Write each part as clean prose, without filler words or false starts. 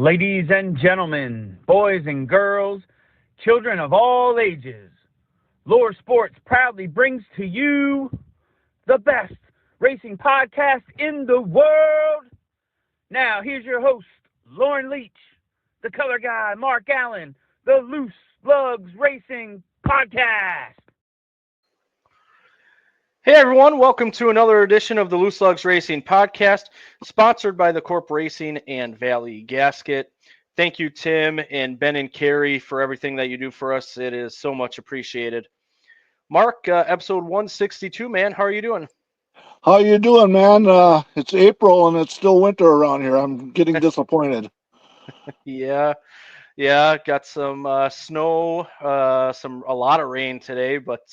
Ladies and gentlemen, boys and girls, children of all ages, Lore Sports proudly brings to you the best racing podcast in the world. Now, here's your host, Lauren Leach, the color guy, Mark Allen, the Lugs Racing Podcast. Hey everyone, welcome to another edition of the Lugs Racing Podcast, sponsored by the Corp Racing and Valley Gasket. Thank you, Tim and Ben and Carrie, for everything that you do for us. It is so much appreciated. Mark, episode 162, man, how are you doing? How you doing, man? It's April and it's still winter around here. I'm getting disappointed. Yeah, got some snow, a lot of rain today, but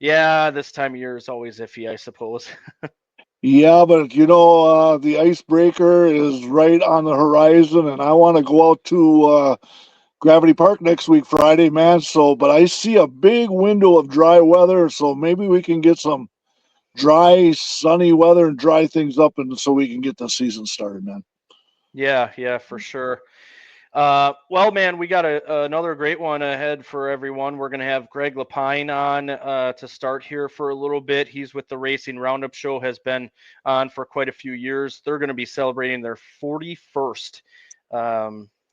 yeah, this time of year is always iffy, I suppose. Yeah, but the icebreaker is right on the horizon, and I want to go out to Gravity Park next week, Friday, man. But I see a big window of dry weather, so maybe we can get some dry, sunny weather and dry things up, and so we can get the season started, man. Yeah, for sure. Well, man, we got another great one ahead for everyone. We're going to have Greg LePine on to start here for a little bit. He's with the Racing Roundup Show, has been on for quite a few years. They're going to be celebrating their 41st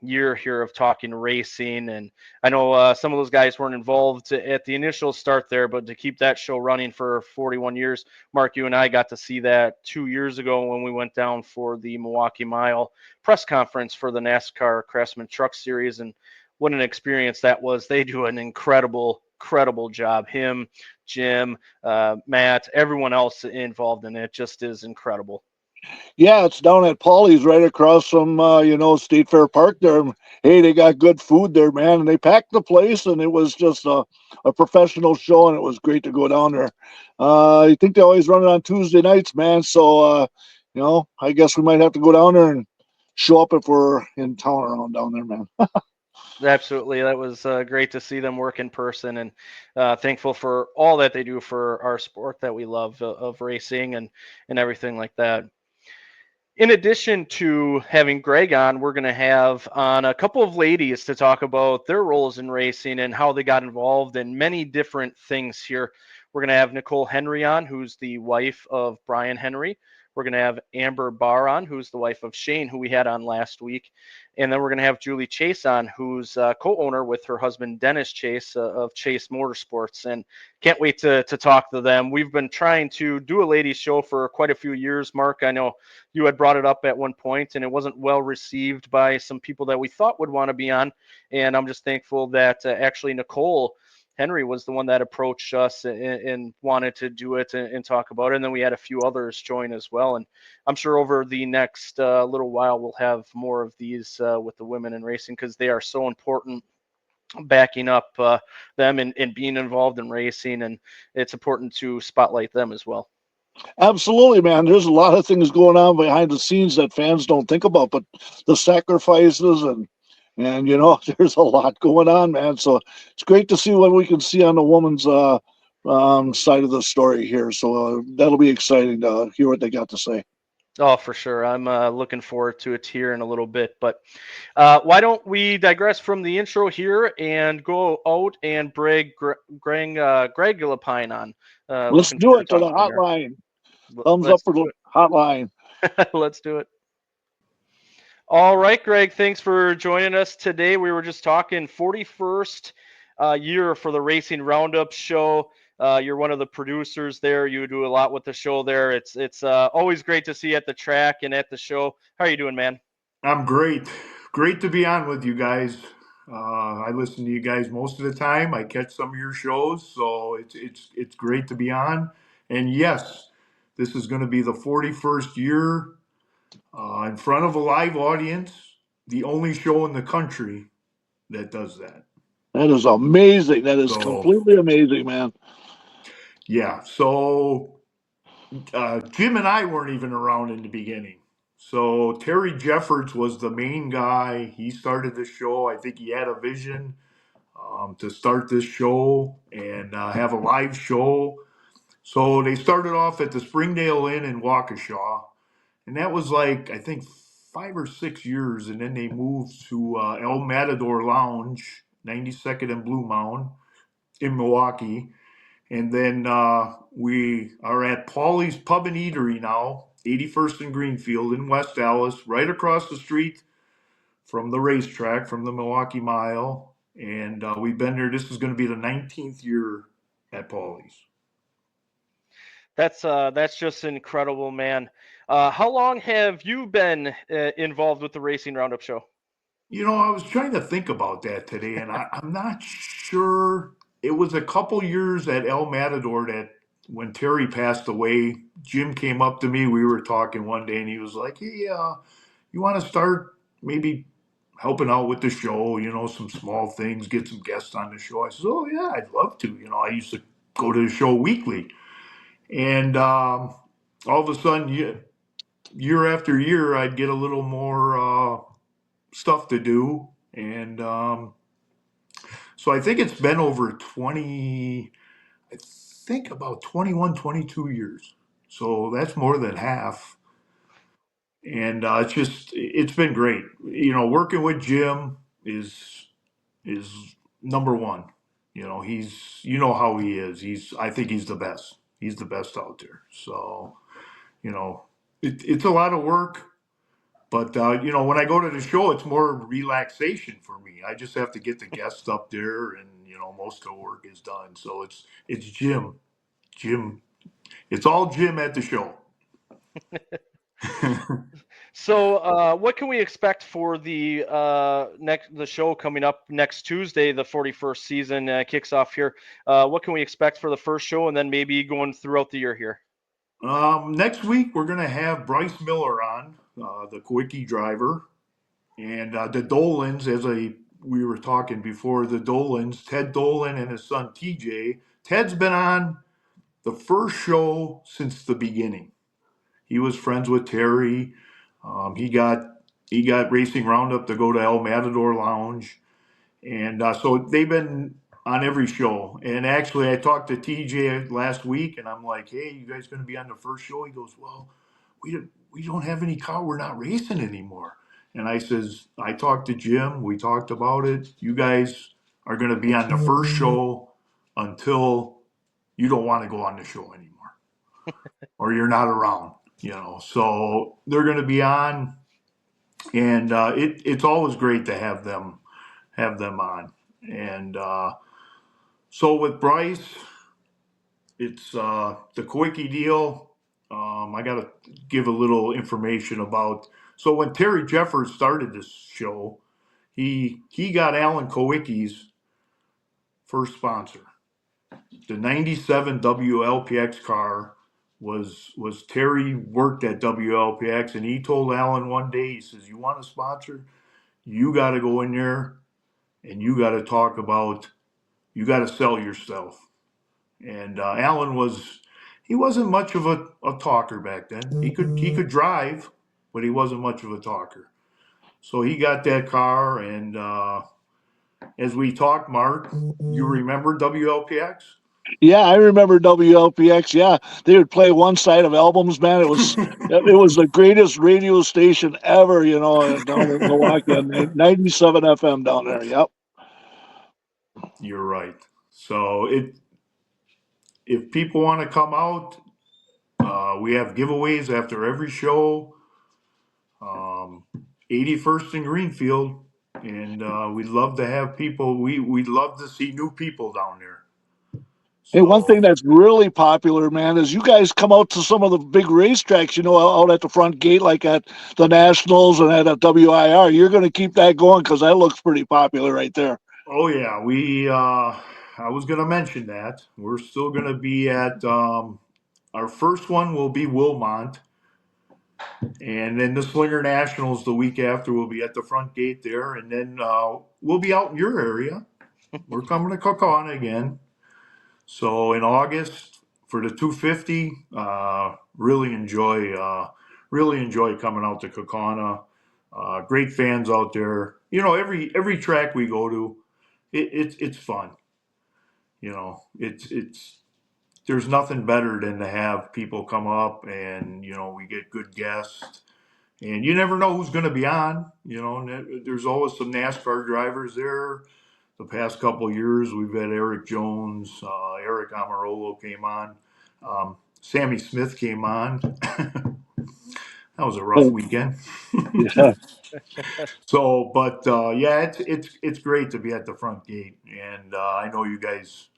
year here of talking racing. And I know some of those guys weren't involved at the initial start there, but to keep that show running for 41 years, Mark, you and I got to see that 2 years ago when we went down for the Milwaukee Mile press conference for the NASCAR Craftsman Truck Series. And what an experience that was. They do an incredible job. Him, Jim, Matt, everyone else involved in it just is incredible. Yeah, it's down at Paulie's right across from, State Fair Park there. Hey, they got good food there, man. And they packed the place, and it was just a professional show, and it was great to go down there. I think they always run it on Tuesday nights, man. So, I guess we might have to go down there and show up if we're in town around down there, man. Absolutely. That was great to see them work in person, and thankful for all that they do for our sport that we love of racing and everything like that. In addition to having Greg on, we're going to have on a couple of ladies to talk about their roles in racing and how they got involved in many different things here. We're going to have Nicole Henry on, who's the wife of Brian Henry. We're going to have Amber Bahr on, who's the wife of Shane, who we had on last week. And then we're going to have Julie Chase on, who's co-owner with her husband, Dennis Chase, of Chase Motorsports. And can't wait to talk to them. We've been trying to do a ladies show for quite a few years. Mark, I know you had brought it up at one point, and it wasn't well received by some people that we thought would want to be on. And I'm just thankful that actually Nicole Henry was the one that approached us and wanted to do it and talk about it. And then we had a few others join as well. And I'm sure over the next little while, we'll have more of these with the women in racing, because they are so important, backing up them and being involved in racing. And it's important to spotlight them as well. Absolutely, man. There's a lot of things going on behind the scenes that fans don't think about, but the sacrifices and there's a lot going on, man. So it's great to see what we can see on the woman's side of the story here. So that'll be exciting to hear what they got to say. Oh, for sure. I'm looking forward to it here in a little bit. But why don't we digress from the intro here and go out and bring Greg LePine on? Let's do it to the hotline. Thumbs up for the hotline. Let's do it. All right, Greg, thanks for joining us today. We were just talking 41st year for the Racing Roundup Show. You're one of the producers there. You do a lot with the show there. It's always great to see you at the track and at the show. How are you doing, man? I'm great. Great to be on with you guys. I listen to you guys most of the time. I catch some of your shows, so it's great to be on. And yes, this is going to be the 41st year in front of a live audience, the only show in the country that does that. That is amazing. That is completely amazing, man. Yeah. So Jim and I weren't even around in the beginning. So Terry Jeffords was the main guy. He started the show. I think he had a vision to start this show and have a live show. So they started off at the Springdale Inn in Waukesha. And that was like, I think 5 or 6 years, and then they moved to El Matador Lounge, 92nd and Blue Mound in Milwaukee. And then we are at Paulie's Pub and Eatery now, 81st and Greenfield in West Dallas, right across the street from the racetrack, from the Milwaukee Mile. And we've been there. This is going to be the 19th year at Paulie's. That's just incredible, man. How long have you been involved with the Racing Roundup show? You know, I was trying to think about that today, and I'm not sure. It was a couple years at El Matador that when Terry passed away, Jim came up to me. We were talking one day, and he was like, "Hey, you want to start maybe helping out with the show? You know, some small things, get some guests on the show." I said, "Oh yeah, I'd love to." You know, I used to go to the show weekly, and all of a sudden, year after year, I'd get a little more stuff to do, and so I think it's been over 20, I think about 21, 22 years. So that's more than half. And it's been great. You know, working with Jim is number one. You know, you know how he is. I think he's the best. He's the best out there. So, you know, it's a lot of work. But you know, when I go to the show, it's more relaxation for me. I just have to get the guests up there, and you know, most of the work is done. So it's Jim. It's all Jim at the show. So, what can we expect for the show coming up next Tuesday? The 41st season kicks off here. What can we expect for the first show, and then maybe going throughout the year here? Next week we're gonna have Bryce Miller on, the quickie driver, and the Dolans. We were talking before, the Dolans, Ted Dolan and his son TJ. Ted's been on the first show since the beginning. He was friends with Terry. He got Racing Roundup to go to El Matador Lounge, and so they've been on every show. And actually, I talked to TJ last week, and I'm like, "Hey, you guys going to be on the first show?" He goes, "Well, we don't have any car. We're not racing anymore." And I says, "I talked to Jim. We talked about it. You guys are going to be on the first show until you don't want to go on the show anymore, or you're not around." You know, so they're going to be on, and it's always great to have them on. And so with Bryce, it's the quickie deal. I got to give a little information about. So when Terry Jeffers started this show, he got Alan Kowicki's first sponsor. The '97 WLPX car was Terry worked at WLPX, and he told Alan one day, he says, "You want a sponsor? You got to go in there and you got to talk about, you got to sell yourself." And Alan he wasn't much of a talker back then. He could drive, but he wasn't much of a talker. So he got that car, and as we talked, Mark, you remember WLPX? Yeah, I remember WLPX. Yeah, they would play one side of albums, man. It was the greatest radio station ever, you know, down in Milwaukee on 97 FM down there. Yep. You're right. So if people want to come out, we have giveaways after every show. 81st and Greenfield, and we'd love to have people. We'd love to see new people down there. Hey, one thing So, that's really popular, man, is you guys come out to some of the big racetracks, you know, out at the front gate, like at the Nationals and at WIR. You're going to keep that going because that looks pretty popular right there. oh yeah, I was going to mention that we're still going to be at. Our first one will be Wilmont, and then the Slinger Nationals the week after will be at the front gate there, and then we'll be out in your area. We're coming to Kaukauna again. So in August for the 250, really enjoy coming out to Kaukauna. Great fans out there. You know, every track we go to, it's fun. You know, it's there's nothing better than to have people come up, and you know, we get good guests, And you never know who's going to be on. There's always some NASCAR drivers there. The past couple of years, we've had Eric Jones, Eric Amarolo came on, Sammy Smith came on. That was a rough weekend. Yeah. So, but yeah, it's great to be at the front gate, and I know you guys.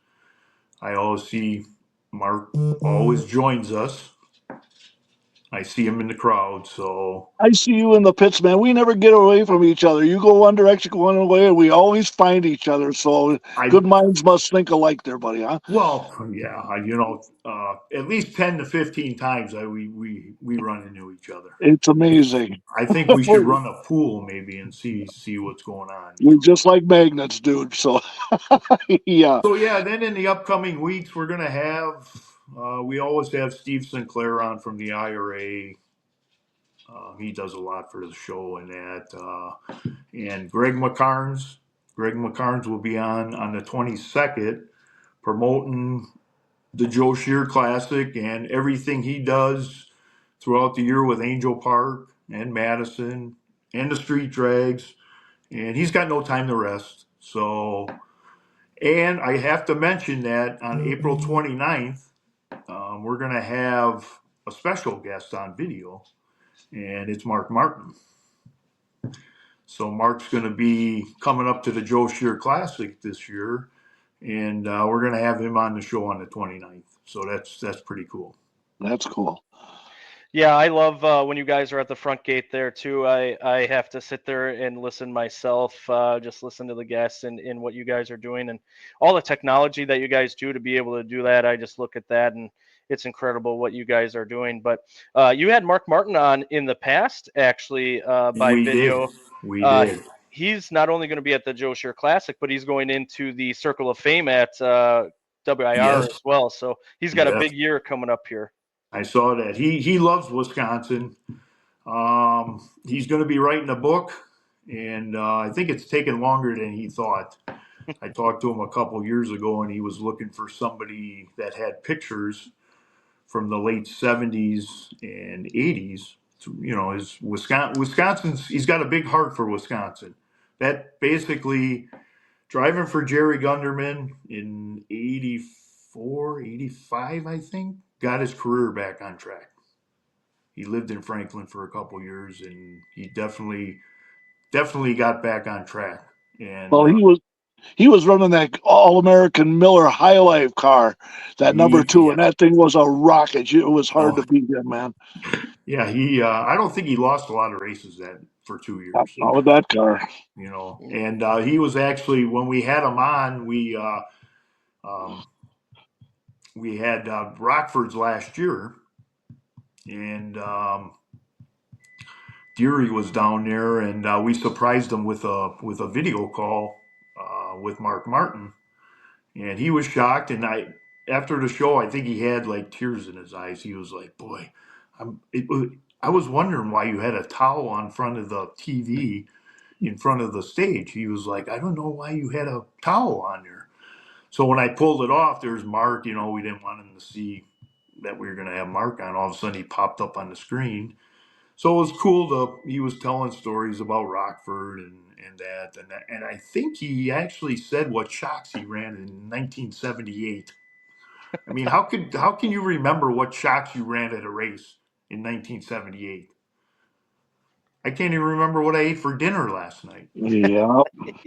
I always see Mark always joins us. I see him in the crowd, so I see you in the pits, man. We never get away from each other. You go one direction, go one way, and we always find each other. So I good minds must think alike there, buddy, huh? well, yeah, at least 10 to 15 times we run into each other. It's amazing. I think we should run a pool maybe and see what's going on. You're just like magnets, dude. So, yeah, So yeah, then in the upcoming weeks we're gonna have we always have Steve Sinclair on from the IRA. He does a lot for the show and that. And Greg McCarnes. Greg McCarnes will be on the 22nd promoting the Joe Shear Classic and everything he does throughout the year with Angel Park and Madison and the street drags. And he's got no time to rest. So, and I have to mention that on April 29th, we're going to have a special guest on video, and it's Mark Martin. So Mark's going to be coming up to the Joe Shear Classic this year, and we're going to have him on the show on the 29th. So that's pretty cool. that's cool. Yeah, I love when you guys are at the front gate there too. I have to sit there and listen myself, just listen to the guests and what you guys are doing and all the technology that you guys do to be able to do that. I just look at that and it's incredible what you guys are doing. But you had Mark Martin on in the past, actually, by We video. did. We did. He's not only going to be at the Joe Shear Classic, but he's going into the Circle of Fame at WIR Yes. as well. So he's got a Yes. big year coming up here. I saw that. He loves Wisconsin. He's going to be writing a book, and I think it's taken longer than he thought. I talked to him a couple years ago, and he was looking for somebody that had pictures from the late 70s and 80s. His Wisconsin's. He's got a big heart for Wisconsin. That basically driving for Jerry Gunderman in 84, 85, I think, got his career back on track. He lived in Franklin for a couple years, and he definitely got back on track. And Well, he was running that All American Miller High Life car, that number two, yeah, and that thing was a rocket. It was hard oh to beat him, man. yeah, he. I don't think he lost a lot of races for 2 years. Not with that car. And he was actually when we had him on, we had Rockford's last year, and Deary was down there, and we surprised him with a video call with Mark Martin, and he was shocked. And after the show, I think he had like tears in his eyes. He was like, "Boy, I was wondering why you had a towel on front of the TV in front of the stage." He was like, "I don't know why you had a towel on there." So when I pulled it off, there's Mark. We didn't want him to see that we were going to have Mark on. All of a sudden, he popped up on the screen. So it was cool he was telling stories about Rockford and that. And I think he actually said what shocks he ran in 1978. I mean, how can you remember what shocks you ran at a race in 1978? I can't even remember what I ate for dinner last night. Yeah.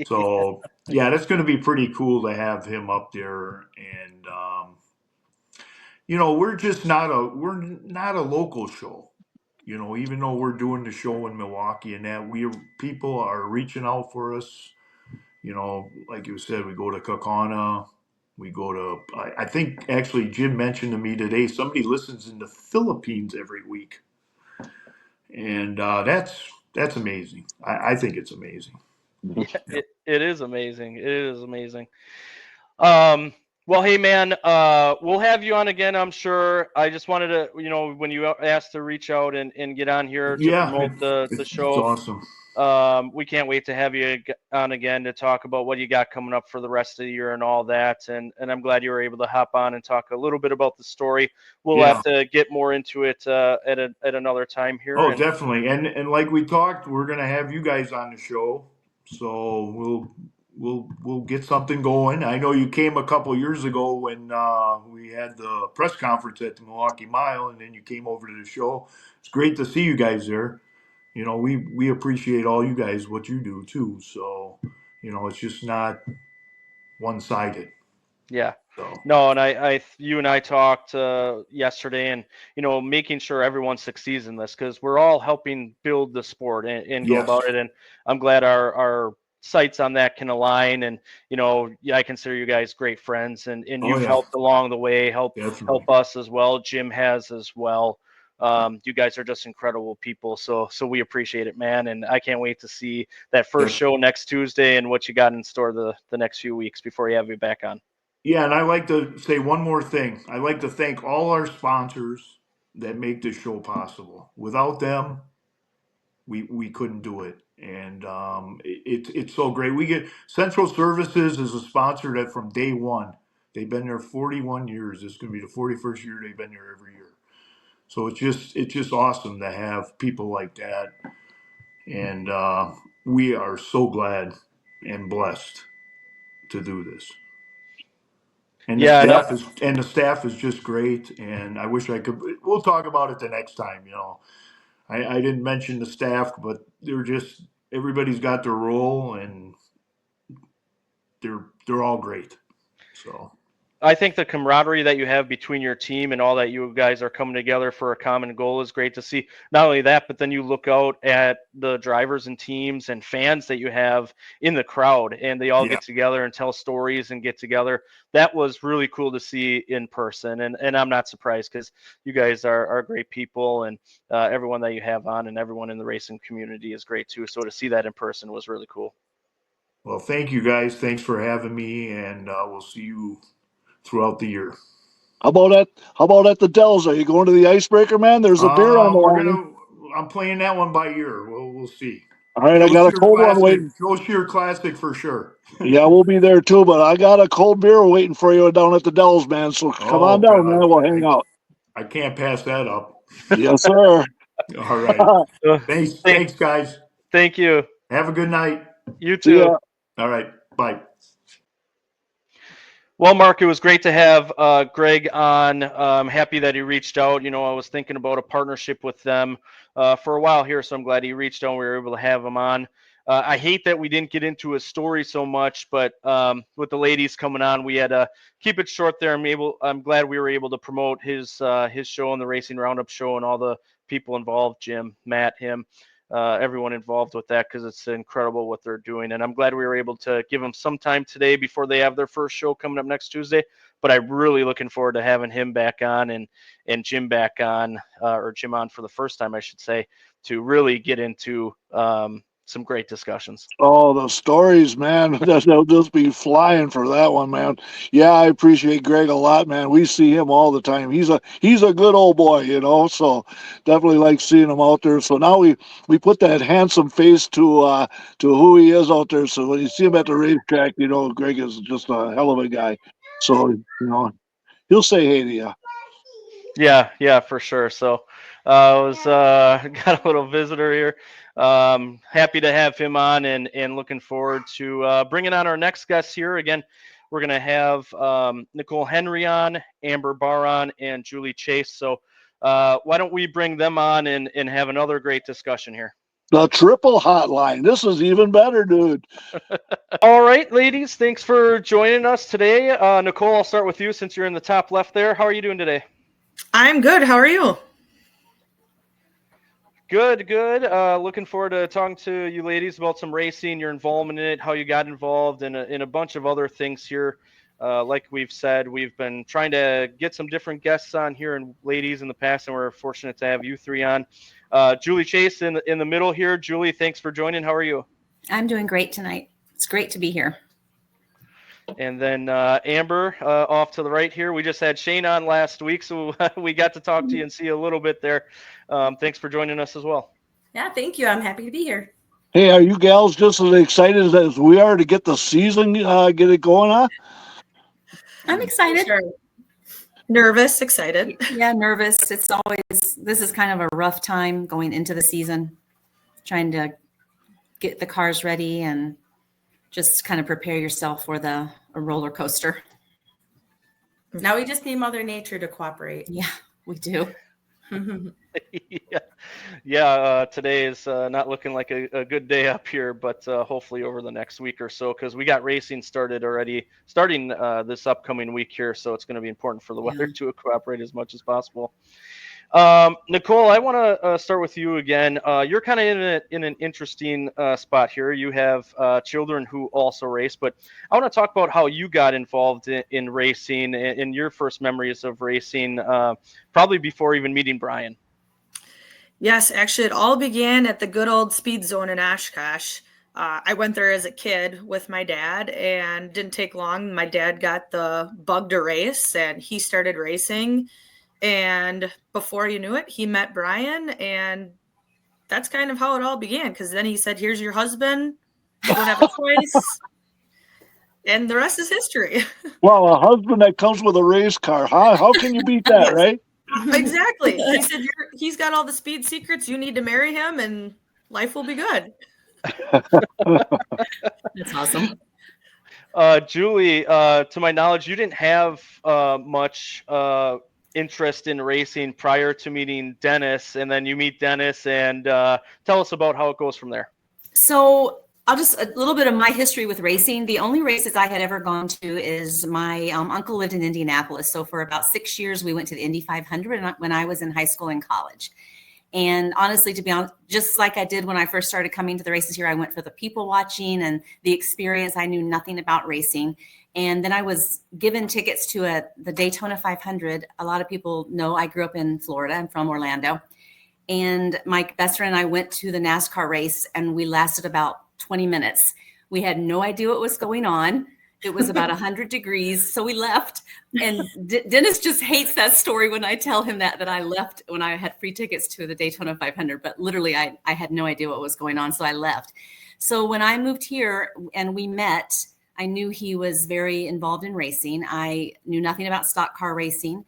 So yeah, that's going to be pretty cool to have him up there. And we're not a local show. Even though we're doing the show in Milwaukee and that people are reaching out for us. Like you said, we go to Kaukauna, we go to. I think actually Jim mentioned to me today somebody listens in the Philippines every week, and that's amazing. I think it's amazing. Yeah, it is amazing. It is amazing. Well, hey man, we'll have you on again, I'm sure. I just wanted to, when you asked to reach out and get on here to Yeah, promote the it's show. awesome. We can't wait to have you on again to talk about what you got coming up for the rest of the year and all that. And I'm glad you were able to hop on and talk a little bit about the story. We'll Yeah. have to get more into it at another time here. Oh, definitely. And like we talked, we're gonna have you guys on the show, so we'll get something going. I know you came a couple years ago when we had the press conference at the Milwaukee Mile, and then you came over to the show. It's great to see you guys there. You know, we appreciate all you guys what you do too. So, you know, it's just not one sided. Yeah. So No, and you and I talked yesterday, and making sure everyone succeeds in this because we're all helping build the sport and go yes. about it. And I'm glad our sights on that can align. And I consider you guys great friends, and Oh, you've yeah. helped along the way, help Definitely. us as well. Jim has as well. You guys are just incredible people, so we appreciate it, man. And I can't wait to see that first show next Tuesday and what you got in store the next few weeks before you have you back on. Yeah, and I like to say one more thing. I like to thank all our sponsors that make this show possible. Without them, we couldn't do it. And it's so great. We get Central Services is a sponsor that from day one. They've been there 41 years. This is going to be the 41st year they've been there every year. So it's just awesome to have people like that. And we are so glad and blessed to do this. And the staff is just great. And I wish I could. We'll talk about it the next time. You know, I didn't mention the staff, but they're just everybody's got their role, and they're all great. So I think the camaraderie that you have between your team and all that you guys are coming together for a common goal is great to see. Not only that, but then you look out at the drivers and teams and fans that you have in the crowd, and they all get together and tell stories and get together. That was really cool to see in person, and I'm not surprised because you guys are great people, and everyone that you have on and everyone in the racing community is great too. So to see that in person was really cool. Well, thank you guys. Thanks for having me, and we'll see you throughout the year. How about at the Dells? Are you going to the Icebreaker, man? There's a beer on the line. I'm playing that one by ear. We'll see. All right, I got a cold one waiting. Joe Shear Classic for sure. Yeah, we'll be there too, but I got a cold beer waiting for you down at the Dells, man. So come on down, man. We'll hang out. I can't pass that up. Yes, sir. All right. Thanks, guys. Thank you. Have a good night. You too. All right. Bye. Well, Mark, it was great to have Greg on. I'm happy that he reached out. I was thinking about a partnership with them for a while here, so I'm glad he reached out and we were able to have him on. I hate that we didn't get into his story so much, but with the ladies coming on, we had to keep it short there. I'm glad we were able to promote his show on the Racing Roundup show and all the people involved, Jim, Matt, him. Everyone involved with that because it's incredible what they're doing. And I'm glad we were able to give them some time today before they have their first show coming up next Tuesday. But I'm really looking forward to having him back on and Jim back on, or Jim on for the first time, I should say, to really get into some great discussions. Oh, the stories, man. They'll just be flying for that one, man. Yeah, I appreciate Greg a lot, man. We see him all the time. He's a good old boy, so definitely like seeing him out there. So now we put that handsome face to who he is out there. So when you see him at the racetrack, Greg is just a hell of a guy. So, he'll say hey to you. Yeah, for sure. So I was got a little visitor here. Happy to have him on and looking forward to bringing on our next guest here. Again, we're going to have Nicole Henry on, Amber Bahr on, and Julie Chase. So why don't we bring them on and have another great discussion here? The triple hotline. This is even better, dude. All right, ladies, thanks for joining us today. Nicole, I'll start with you since you're in the top left there. How are you doing today? I'm good. How are you? Good. Looking forward to talking to you ladies about some racing, your involvement in it, how you got involved, and a bunch of other things here. Like we've said, we've been trying to get some different guests on here and ladies in the past, and we're fortunate to have you three on. Julie Chase in the middle here. Julie, thanks for joining. How are you? I'm doing great tonight. It's great to be here. And then Amber off to the right here. We just had Shane on last week, so we got to talk to you and see a little bit there. Thanks for joining us as well. Yeah, thank you. I'm happy to be here. Hey, are you gals just as excited as we are to get the season get it going on? I'm excited. Sure. Nervous, excited. Yeah, nervous. This is kind of a rough time going into the season, trying to get the cars ready and just kind of prepare yourself for a roller coaster. Now we just need Mother Nature to cooperate. Yeah, we do. Today is not looking like a good day up here, but hopefully over the next week or so, because we got racing starting this upcoming week here, so it's going to be important for the weather to cooperate as much as possible. Nicole, I want to start with you again. You're kind of in an interesting spot here. You have children who also race, but I want to talk about how you got involved in racing and your first memories of racing, probably before even meeting Brian. Yes, actually, it all began at the good old Speed Zone in Oshkosh. I went there as a kid with my dad, and didn't take long. My dad got the bug to race, and he started racing. And before you knew it, he met Brian, and that's kind of how it all began. Because then he said, "Here's your husband. You don't have a choice." And the rest is history. Well, a husband that comes with a race car, huh? How can you beat that, right? Exactly. He said, he's got all the speed secrets. You need to marry him, and life will be good. That's awesome. Julie, to my knowledge, you didn't have much interest in racing prior to meeting Dennis, and then you meet Dennis, and tell us about how it goes from there. So I'll just a little bit of my history with racing. The only races I had ever gone to is my uncle lived in Indianapolis. So for about 6 years, we went to the Indy 500 when I was in high school and college. And honestly, to be honest, just like I did when I first started coming to the races here, I went for the people watching and the experience. I knew nothing about racing. And then I was given tickets to the Daytona 500. A lot of people know I grew up in Florida. I'm from Orlando. And my best friend and I went to the NASCAR race, and we lasted about 20 minutes. We had no idea what was going on. It was about 100 degrees. So we left. And Dennis just hates that story when I tell him that I left when I had free tickets to the Daytona 500. But literally, I had no idea what was going on. So I left. So when I moved here and we met, I knew he was very involved in racing. I knew nothing about stock car racing.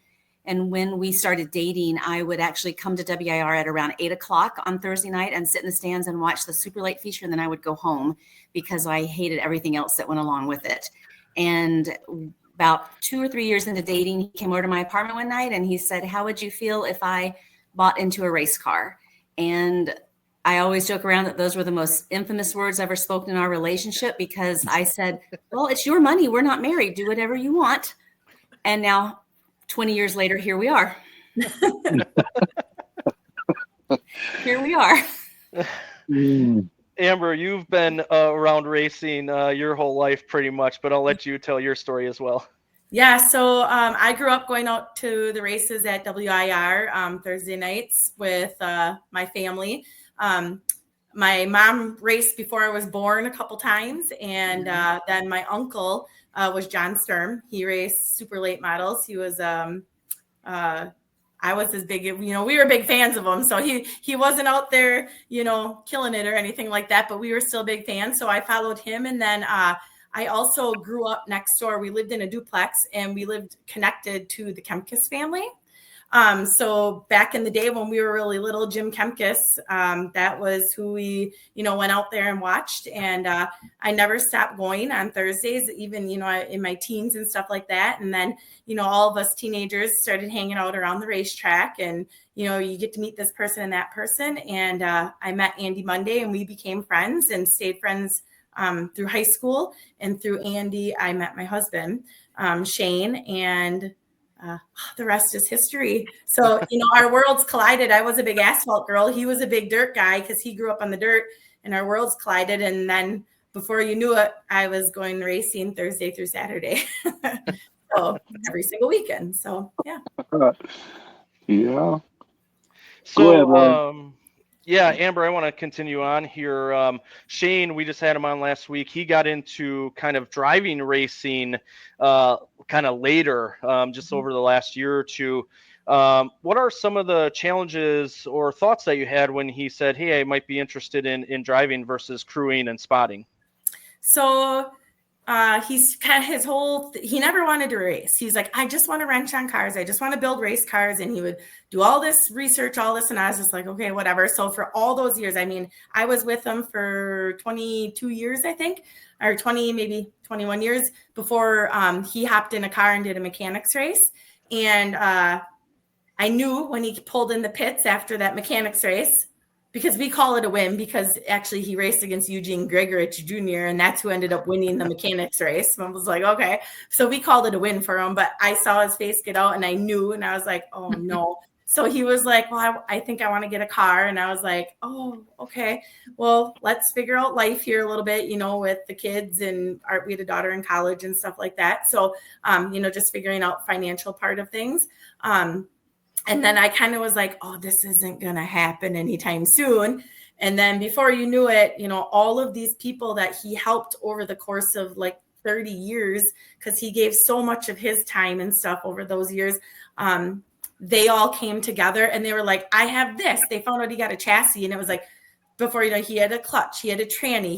And when we started dating, I would actually come to WIR at around 8 o'clock on Thursday night and sit in the stands and watch the super late feature. And then I would go home because I hated everything else that went along with it. And about 2 or 3 years into dating, he came over to my apartment one night and he said, "How would you feel if I bought into a race car?" And I always joke around that those were the most infamous words ever spoken in our relationship, because I said, "Well, it's your money. We're not married. Do whatever you want." And now 20 years later, here we are. Here we are. Amber, you've been around racing your whole life pretty much, but I'll let you tell your story as well. Yeah, so I grew up going out to the races at WIR Thursday nights with my family. My mom raced before I was born a couple times, and then my uncle was John Sturm. He raced super late models. He was I was his big, we were big fans of him. So he wasn't out there, killing it or anything like that, but we were still big fans. So I followed him. And then I also grew up next door. We lived in a duplex, and we lived connected to the Kemkes family. So back in the day when we were really little, Jim Kemkes, that was who we, went out there and watched. And I never stopped going on Thursdays, even, in my teens and stuff like that. And then, all of us teenagers started hanging out around the racetrack, and, you get to meet this person and that person. And I met Andy Monday, and we became friends and stayed friends through high school. And through Andy, I met my husband, Shane, and the rest is history. So, our worlds collided. I was a big asphalt girl. He was a big dirt guy because he grew up on the dirt, and our worlds collided. And then before you knew it, I was going racing Thursday through Saturday. So every single weekend. So, yeah. Yeah. So, Go ahead, Lauren. Yeah, Amber, I want to continue on here. Shane, we just had him on last week. He got into kind of driving racing kind of later, just over the last year or two. What are some of the challenges or thoughts that you had when he said, "Hey, I might be interested in driving versus crewing and spotting"? So he's kind of he never wanted to race. He's like, I just want to wrench on cars. I just want to build race cars. And he would do all this research, all this. And I was just like, okay, whatever. So for all those years, I mean, I was with him for 22 years, I think, or 20, maybe 21 years before he hopped in a car and did a mechanics race. And I knew when he pulled in the pits after that mechanics race, because we call it a win, because actually he raced against Eugene Gregorich Jr. and that's who ended up winning the mechanics race. I was like, okay. So we called it a win for him, but I saw his face get out and I knew, and I was like, oh no. So he was like, well, I think I want to get a car. And I was like, oh, okay. Well, let's figure out life here a little bit, with the kids, and we had a daughter in college and stuff like that. So, just figuring out financial part of things. And then I kind of was like, oh, this isn't going to happen anytime soon. And then before you knew it, all of these people that he helped over the course of like 30 years, because he gave so much of his time and stuff over those years, they all came together and they were like, I have this. They found out he got a chassis, and it was like, before, he had a clutch, he had a tranny.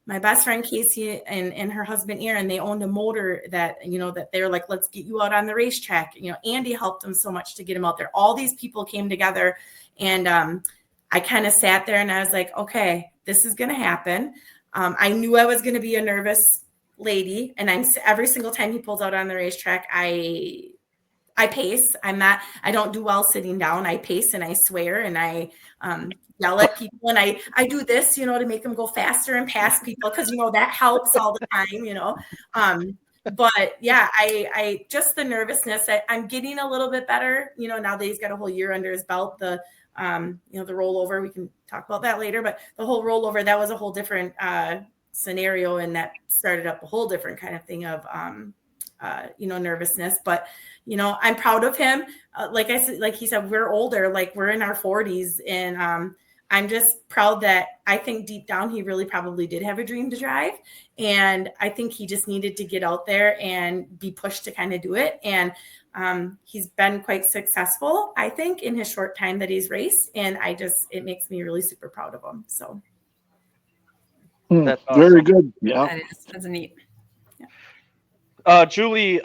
My best friend Casey and her husband Aaron, they owned a motor that they were like, let's get you out on the racetrack. Andy helped them so much to get him out there. All these people came together, and I kind of sat there and I was like, okay, this is going to happen. I knew I was going to be a nervous lady, and every single time he pulls out on the racetrack, I pace. I don't do well sitting down. I pace and I swear and I yell at people, and I do this, to make them go faster and pass people, because that helps all the time, but yeah, I just the nervousness. I'm getting a little bit better, now that he's got a whole year under his belt. The rollover, we can talk about that later, but the whole rollover, that was a whole different scenario, and that started up a whole different kind of thing of nervousness. But I'm proud of him. Like he said, we're older, like we're in our 40s, and I'm just proud that I think deep down he really probably did have a dream to drive, and I think he just needed to get out there and be pushed to kind of do it. And he's been quite successful, I think, in his short time that he's raced, and it makes me really super proud of him. So that's awesome. Very good. Yeah, that's neat. Julie,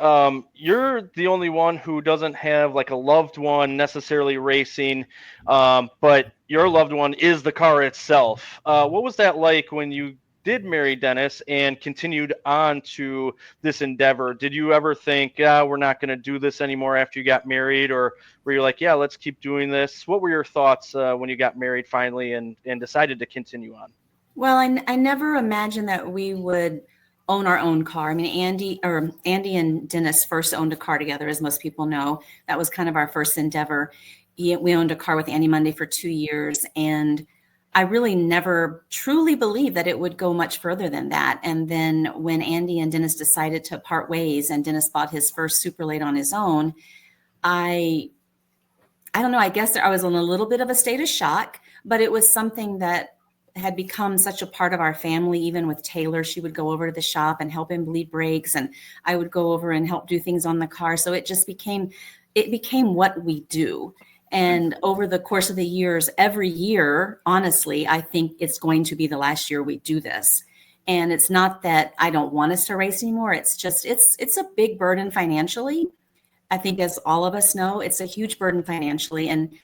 you're the only one who doesn't have like a loved one necessarily racing, but your loved one is the car itself. What was that like when you did marry Dennis and continued on to this endeavor? Did you ever think, we're not going to do this anymore after you got married, or were you like, yeah, let's keep doing this? What were your thoughts when you got married finally and decided to continue on? Well, I never imagined that we would own our own car. I mean, Andy and Dennis first owned a car together, as most people know. That was kind of our first endeavor. We owned a car with Andy Monday for 2 years, and I really never truly believed that it would go much further than that. And then when Andy and Dennis decided to part ways, and Dennis bought his first Super Late on his own, I don't know, I guess I was in a little bit of a state of shock, but it was something that had become such a part of our family. Even with Taylor, she would go over to the shop and help him bleed brakes, and I would go over and help do things on the car. So it became what we do. And over the course of the years, every year, honestly, I think it's going to be the last year we do this. And it's not that I don't want us to race anymore. It's just, it's a big burden financially. I think, as all of us know, it's a huge burden financially. And,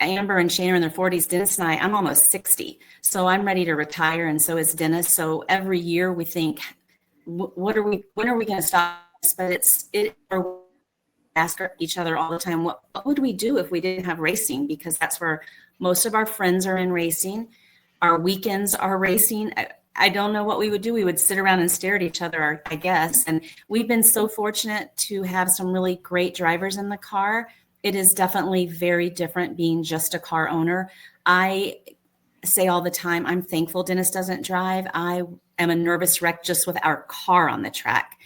Amber and Shane are in their 40s. Dennis and I'm almost 60. So I'm ready to retire. And so is Dennis. So every year we think, when are we going to stop this? But we ask each other all the time, what would we do if we didn't have racing? Because that's where most of our friends are in racing. Our weekends are racing. I don't know what we would do. We would sit around and stare at each other, I guess. And we've been so fortunate to have some really great drivers in the car. It is definitely very different being just a car owner. I say all the time, I'm thankful Dennis doesn't drive. I am a nervous wreck just with our car on the track.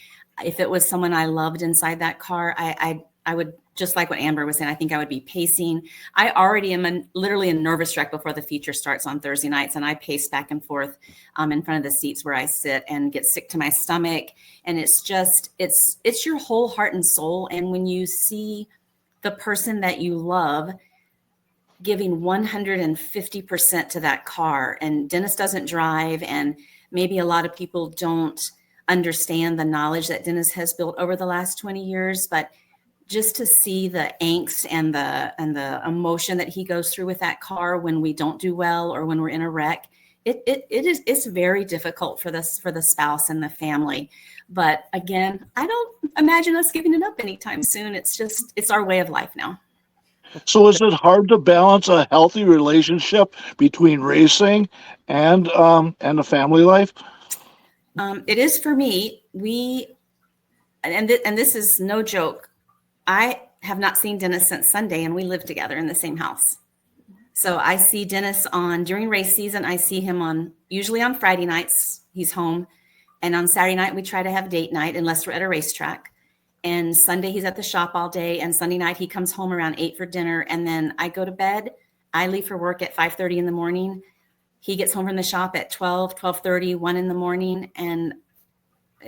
If it was someone I loved inside that car, I would just like what Amber was saying, I think I would be pacing. I already am literally a nervous wreck before the feature starts on Thursday nights, and I pace back and forth in front of the seats where I sit and get sick to my stomach. And it's just, it's your whole heart and soul. And when you see the person that you love giving 150% to that car, and Dennis doesn't drive, and maybe a lot of people don't understand the knowledge that Dennis has built over the last 20 years, but just to see the angst and the emotion that he goes through with that car when we don't do well or when we're in a wreck, it's very difficult for the spouse and the family. But again, I don't imagine us giving it up anytime soon. It's our way of life now. So is it hard to balance a healthy relationship between racing and the family life? It is for me. And this is no joke. I have not seen Dennis since Sunday, and we live together in the same house. So I see Dennis during race season. I see him usually on Friday nights. He's home. And on Saturday night, we try to have date night unless we're at a racetrack. And Sunday, he's at the shop all day. And Sunday night, he comes home around 8 for dinner. And then I go to bed. I leave for work at 5:30 in the morning. He gets home from the shop at 12:30, 1 in the morning. And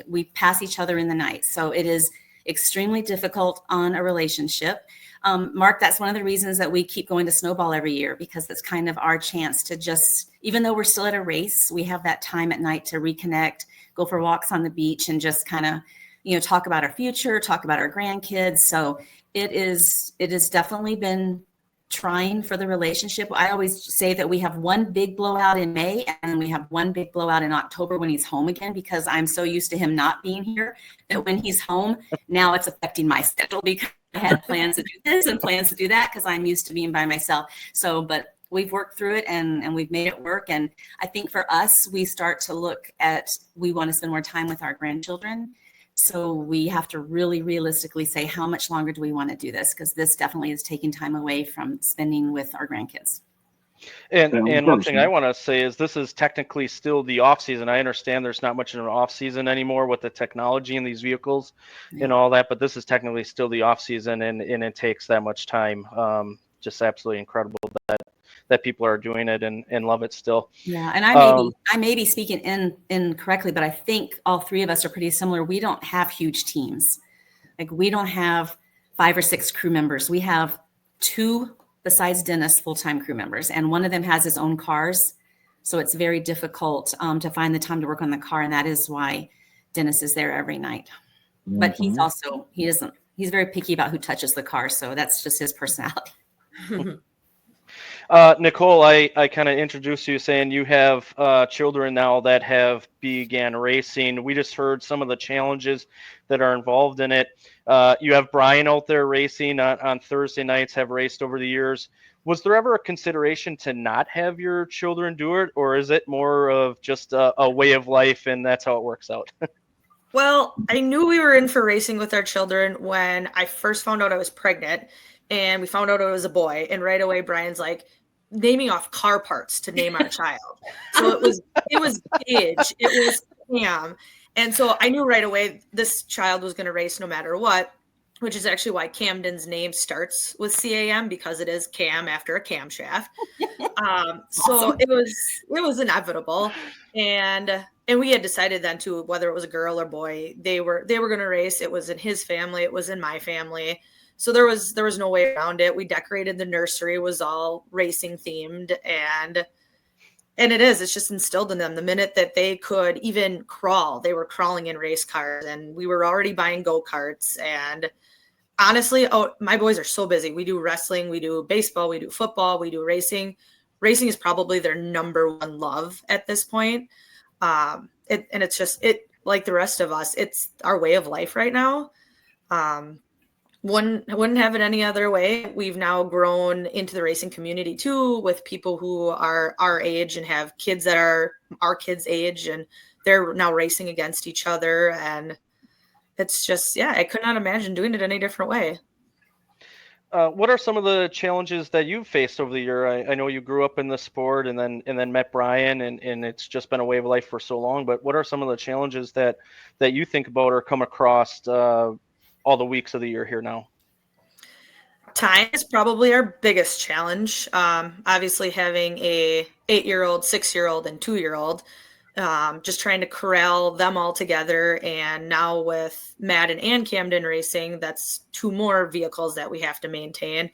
we pass each other in the night. So it is extremely difficult on a relationship. Mark, that's one of the reasons that we keep going to Snowball every year, because it's kind of our chance to just, even though we're still at a race, we have that time at night to reconnect, go for walks on the beach, and just kind of, talk about our future, talk about our grandkids. So it is definitely been trying for the relationship. I always say that we have one big blowout in May, and we have one big blowout in October when he's home again, because I'm so used to him not being here that when he's home, now it's affecting my schedule, because I had plans to do this and plans to do that because I'm used to being by myself. So, but we've worked through it and we've made it work. And I think for us, we start to look at, we want to spend more time with our grandchildren. So we have to really realistically say, how much longer do we want to do this? Because this definitely is taking time away from spending with our grandkids. And one thing I want to say is this is technically still the off season. I understand there's not much of an off season anymore with the technology in these vehicles and all that, but this is technically still the off season, and it takes that much time. Just absolutely incredible that people are doing it and love it still. Yeah, and I may be speaking incorrectly, but I think all three of us are pretty similar. We don't have huge teams. Like, we don't have 5 or 6 crew members. We have 2, besides Dennis, full-time crew members, and one of them has his own cars. So it's very difficult to find the time to work on the car, and that is why Dennis is there every night. Mm-hmm. But he's very picky about who touches the car, so that's just his personality. Nicole, I kind of introduced you saying you have children now that have began racing. We just heard some of the challenges that are involved in it. You have Brian out there racing on Thursday nights, have raced over the years. Was there ever a consideration to not have your children do it, or is it more of just a way of life and that's how it works out? Well, I knew we were in for racing with our children when I first found out I was pregnant, and we found out it was a boy. And right away, Brian's like naming off car parts to name our child. So it was Gage, it was Cam. And so I knew right away this child was going to race no matter what, which is actually why Camden's name starts with CAM, because it is Cam after a camshaft. So it was inevitable. And we had decided then too, whether it was a girl or boy, they were going to race. It was in his family. It was in my family. So there was no way around it. We decorated the nursery. It was all racing themed, and it's just instilled in them. The minute that they could even crawl, they were crawling in race cars, and we were already buying go-karts. And honestly, my boys are so busy. We do wrestling, we do baseball, we do football, we do racing. Racing is probably their number one love at this point. It's just, like the rest of us, it's our way of life right now. Wouldn't have it any other way. We've now grown into the racing community too, with people who are our age and have kids that are our kids' age, and they're now racing against each other. And it's just, I could not imagine doing it any different way. What are some of the challenges that you've faced over the year? I know you grew up in the sport and then met Brian, and it's just been a way of life for so long. But what are some of the challenges that you think about or come across all the weeks of the year here now? Time is probably our biggest challenge. Obviously, having a 8-year-old, 6-year-old, and 2-year-old, just trying to corral them all together. And now with Madden and Camden Racing, that's 2 more vehicles that we have to maintain.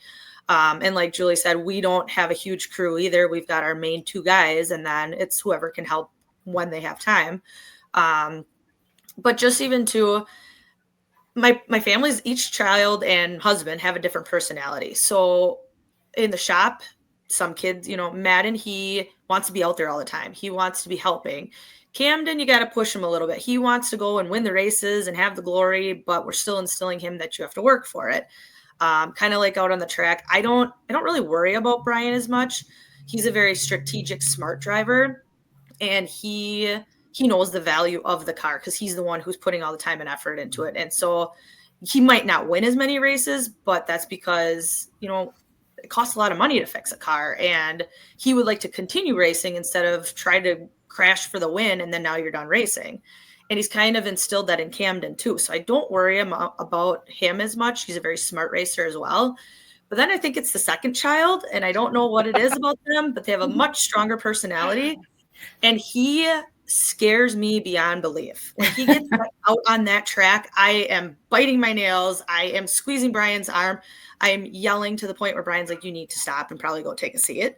And like Julie said, we don't have a huge crew either. We've got our main 2 guys, and then it's whoever can help when they have time. But just even to my family's, each child and husband have a different personality. So in the shop, some kids, Madden, he wants to be out there all the time. He wants to be helping. Camden, you got to push him a little bit. He wants to go and win the races and have the glory, but we're still instilling him that you have to work for it. Kind of like out on the track. I don't really worry about Brian as much. He's a very strategic, smart driver, and he knows the value of the car because he's the one who's putting all the time and effort into it. And so he might not win as many races, but that's because, it costs a lot of money to fix a car, and he would like to continue racing instead of try to crash for the win and then now you're done racing. And he's kind of instilled that in Camden too. So I don't worry about him as much. He's a very smart racer as well. But then I think it's the second child, and I don't know what it is about them, but they have a much stronger personality. And he scares me beyond belief. When he gets out on that track, I am biting my nails. I am squeezing Brian's arm. I am yelling to the point where Brian's like, you need to stop and probably go take a seat.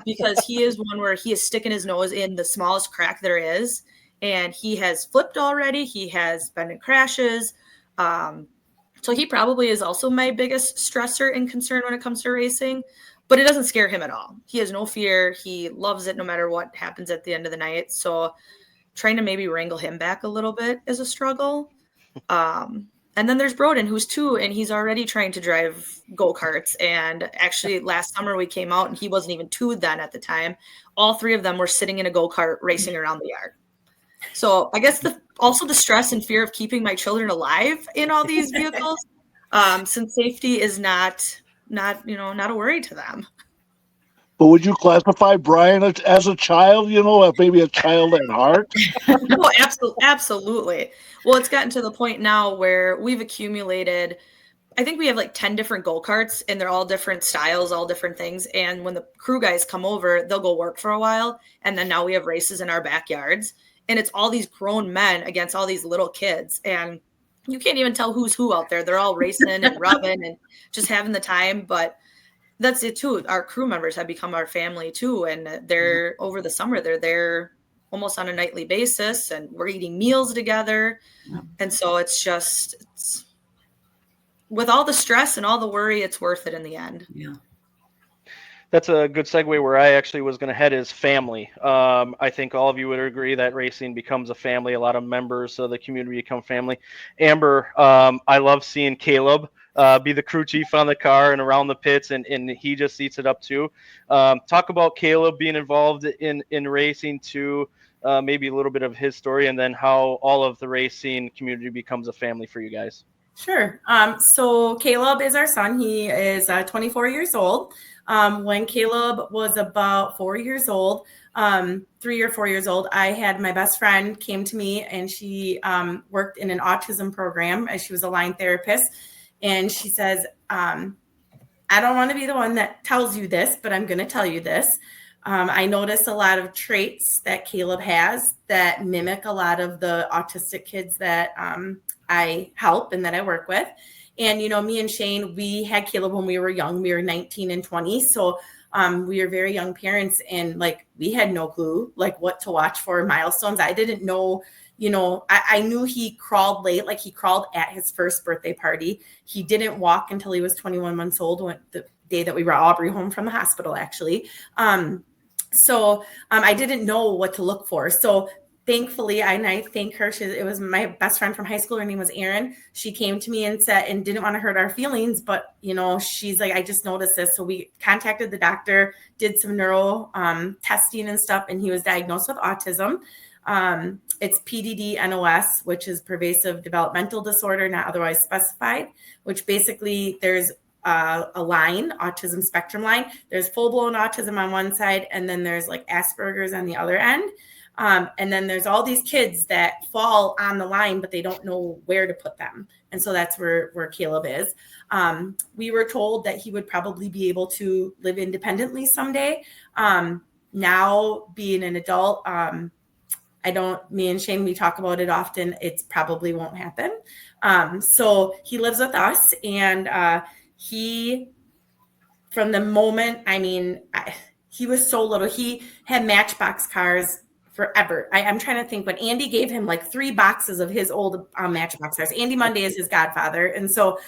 Because he is one where he is sticking his nose in the smallest crack there is. And he has flipped already. He has been in crashes. So he probably is also my biggest stressor and concern when it comes to racing. But it doesn't scare him at all. He has no fear. He loves it no matter what happens at the end of the night. So trying to maybe wrangle him back a little bit is a struggle. And then there's Broden, who's 2, and he's already trying to drive go-karts. And actually last summer we came out, and he wasn't even 2 then at the time. All 3 of them were sitting in a go-kart racing around the yard. So I guess also the stress and fear of keeping my children alive in all these vehicles, since safety is not a worry to them. But would you classify Brian as a child, maybe a child at heart? No, absolutely. Well, it's gotten to the point now where we've accumulated, I think we have like 10 different go-karts, and they're all different styles, all different things. And when the crew guys come over, they'll go work for a while. And then now we have races in our backyards, and it's all these grown men against all these little kids. And you can't even tell who's who out there. They're all racing and rubbing and just having the time. But that's it too. Our crew members have become our family too. And they're over the summer, they're there almost on a nightly basis, and we're eating meals together. And so it's with all the stress and all the worry, it's worth it in the end. Yeah. That's a good segue where I actually was going to head is family. I think all of you would agree that racing becomes a family. A lot of members of the community become family. Amber, I love seeing Caleb be the crew chief on the car and around the pits, and he just eats it up too. Talk about Caleb being involved in racing too, maybe a little bit of his story, and then how all of the racing community becomes a family for you guys. Sure. So Caleb is our son. He is 24 years old. When Caleb was about 4 years old, 3 or 4 years old, I had my best friend came to me, and she worked in an autism program as she was a line therapist. And she says, I don't want to be the one that tells you this, but I'm going to tell you this. I noticed a lot of traits that Caleb has that mimic a lot of the autistic kids that I help and that I work with. And, me and Shane, we had Caleb when we were young. We were 19 and 20. So we were very young parents, and we had no clue what to watch for milestones. I didn't know, I knew he crawled late, he crawled at his first birthday party. He didn't walk until he was 21 months old, the day that we brought Aubrey home from the hospital, actually. So I didn't know what to look for. So thankfully, and I thank her. It was my best friend from high school. Her name was Erin. She came to me and said, and didn't want to hurt our feelings, but she's like, I just noticed this. So we contacted the doctor, did some neuro testing and stuff, and he was diagnosed with autism. It's PDD-NOS, which is pervasive developmental disorder, not otherwise specified, which basically there's a line, autism spectrum line. There's full-blown autism on one side, and then there's Asperger's on the other end. And then there's all these kids that fall on the line, but they don't know where to put them. And so that's where Caleb is. We were told that he would probably be able to live independently someday. Now being an adult, me and Shane, we talk about it often. It probably won't happen. So he lives with us, and from the moment, he was so little, he had Matchbox cars forever. I'm trying to think, when Andy gave him like 3 boxes of his old Matchbox cars. Andy Monday is his godfather. And so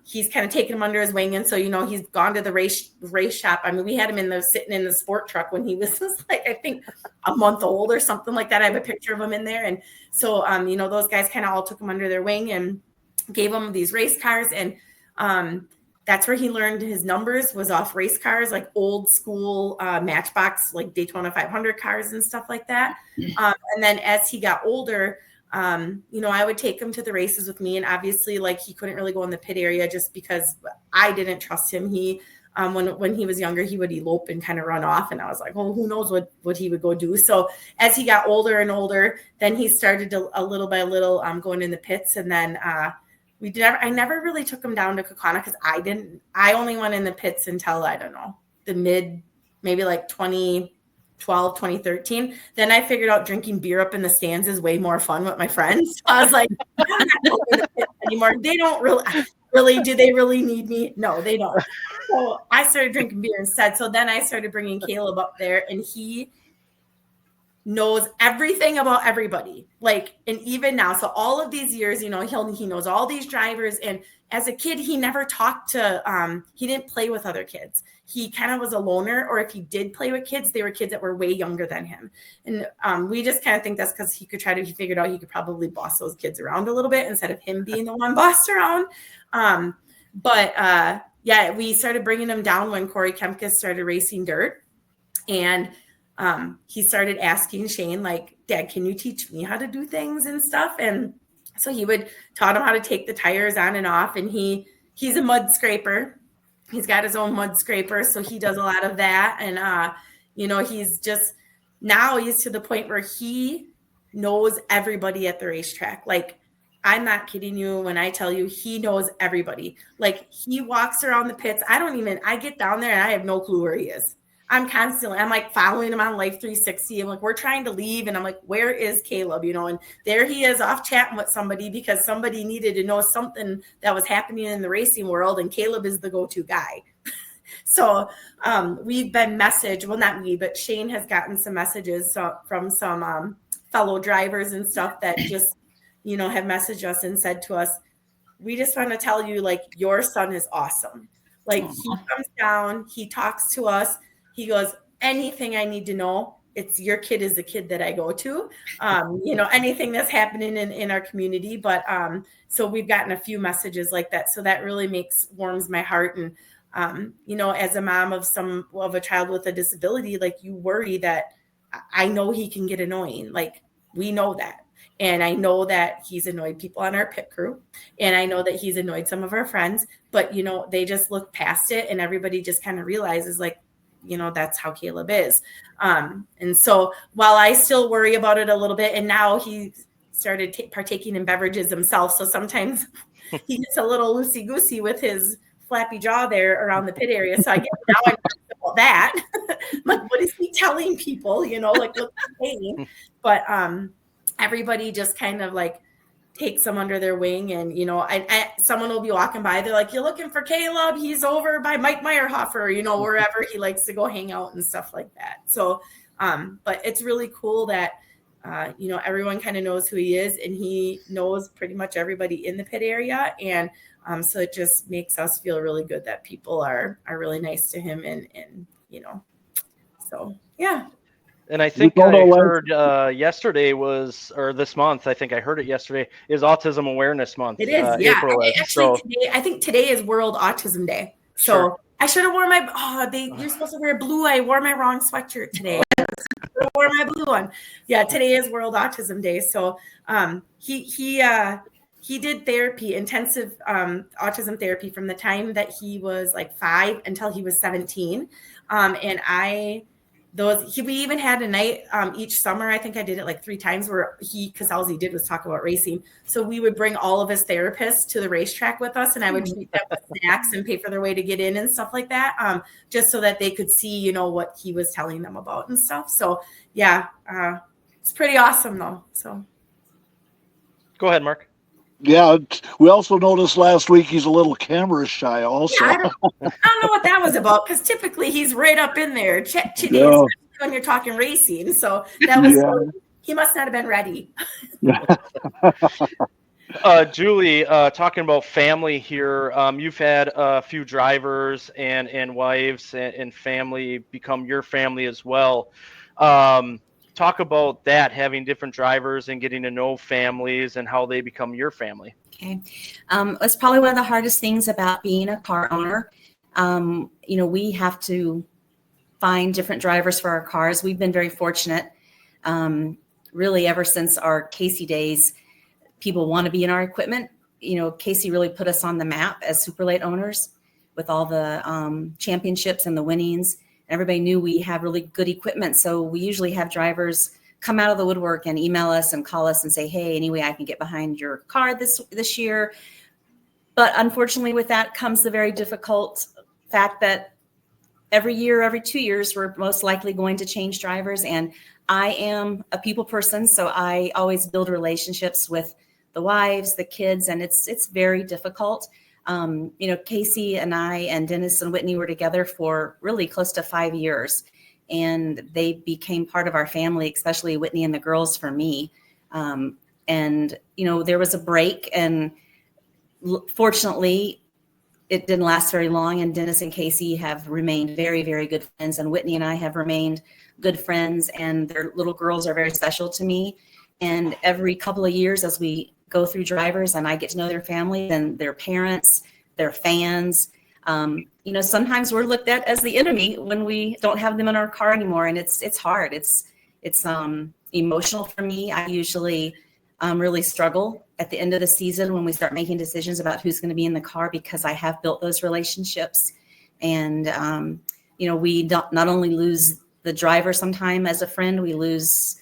he's kind of taken him under his wing. And so, he's gone to the race shop. We had him sitting in the sport truck when he was like, I think a month old or something like that. I have a picture of him in there. And so, those guys kind of all took him under their wing and gave him these race cars. And that's where he learned his numbers, was off race cars, like old school Matchbox, like Daytona 500 cars and stuff like that. And then as he got older, I would take him to the races with me. And obviously, like, he couldn't really go in the pit area just because I didn't trust him. He, when he was younger, he would elope and kind of run off. And I was like, oh, who knows what he would go do. So as he got older and older, then he started to, a little by little, going in the pits. And then, I never really took him down to Kaukauna because I only went in the pits until, I don't know, the maybe like 2012, 2013. Then I figured out drinking beer up in the stands is way more fun with my friends. So I was like, I'm not going in the pits anymore. They don't do they really need me? No, they don't. So I started drinking beer instead. So then I started bringing Caleb up there, and he knows everything about everybody. Like, and even now, so all of these years, he knows all these drivers. And as a kid, he never talked to, he didn't play with other kids. He kind of was a loner, or if he did play with kids, they were kids that were way younger than him. And we just kind of think that's because he figured out he could probably boss those kids around a little bit instead of him being the one bossed around. Yeah, we started bringing him down when Corey Kempkes started racing dirt. And he started asking Shane, like, Dad, can you teach me how to do things and stuff? And so he taught him how to take the tires on and off. And he's a mud scraper. He's got his own mud scraper. So he does a lot of that. And, he's to the point where he knows everybody at the racetrack. Like, I'm not kidding you when I tell you he knows everybody. Like, he walks around the pits. I get down there and I have no clue where he is. I'm like following him on Life 360. I'm like, we're trying to leave. And I'm like, where is Caleb? And there he is off chatting with somebody because somebody needed to know something that was happening in the racing world. And Caleb is the go-to guy. So we've been messaged. Well, not me, but Shane has gotten some messages from some fellow drivers and stuff that just, have messaged us and said to us, we just want to tell you, like, your son is awesome. Like, he comes down, he talks to us. He goes, anything I need to know, it's your kid is the kid that I go to, anything that's happening in our community. But so we've gotten a few messages like that. So that really warms my heart. And, as a mom of a child with a disability, like, you worry that I know he can get annoying. Like, we know that. And I know that he's annoyed people on our pit crew. And I know that he's annoyed some of our friends. But, they just look past it, and everybody just kind of realizes, like, that's how Caleb is. And so while I still worry about it a little bit, and now he started partaking in beverages himself. So sometimes he gets a little loosey-goosey with his flappy jaw there around the pit area. So I guess now I'm about that. Like, what is he telling people? Like, what's he saying? But everybody just kind of like takes them under their wing. And, someone will be walking by. They're like, you're looking for Caleb. He's over by Mike Meyerhofer, wherever he likes to go hang out and stuff like that. So, but it's really cool that, everyone kind of knows who he is, and he knows pretty much everybody in the pit area. And so it just makes us feel really good that people are really nice to him. And so, yeah. And I think I heard yesterday or this month, I think I heard it yesterday, is Autism Awareness Month. It is, yeah. April is. Today, I think today is World Autism Day. So sure. I should have worn you're supposed to wear blue. I wore my wrong sweatshirt today. I wore my blue one. Yeah, today is World Autism Day. So he did therapy, intensive autism therapy, from the time that he was like 5 until he was 17. And we even had a night each summer. I think I did it like 3 times where because all he did was talk about racing. So we would bring all of his therapists to the racetrack with us, and I would treat them with snacks and pay for their way to get in and stuff like that, just so that they could see, what he was telling them about and stuff. So yeah, it's pretty awesome though. So Go ahead, Mark. Yeah, we also noticed last week he's a little camera shy also. yeah, I don't know what that was about, because typically he's right up in there, Yeah. when you're talking racing. So that was he must not have been ready. Julie, talking about family here, you've had a few drivers and wives and family become your family as well. Talk about that, having different drivers and getting to know families and how they become your family. Okay. It's probably one of the hardest things about being a car owner. We have to find different drivers for our cars. We've been very fortunate. Really, ever since our Casey days, people want to be in our equipment. Casey really put us on the map as super late owners with all the championships and the winnings. Everybody knew we have really good equipment. So we usually have drivers come out of the woodwork and email us and call us and say, hey, any way I can get behind your car this year. But unfortunately, with that comes the very difficult fact that every year, every 2 years, we're most likely going to change drivers. And I am a people person, so I always build relationships with the wives, the kids, and it's very difficult. Casey and I and Dennis and Whitney were together for really close to 5 years, and they became part of our family, especially Whitney and the girls for me. There was a break, and fortunately it didn't last very long, and Dennis and Casey have remained very, very good friends, and Whitney and I have remained good friends, and their little girls are very special to me. And every couple of years, as we go through drivers and I get to know their family and their parents, their fans, sometimes we're looked at as the enemy when we don't have them in our car anymore. And it's hard. It's emotional for me. I usually really struggle at the end of the season when we start making decisions about who's going to be in the car, because I have built those relationships. And, we not only lose the driver sometime as a friend, we lose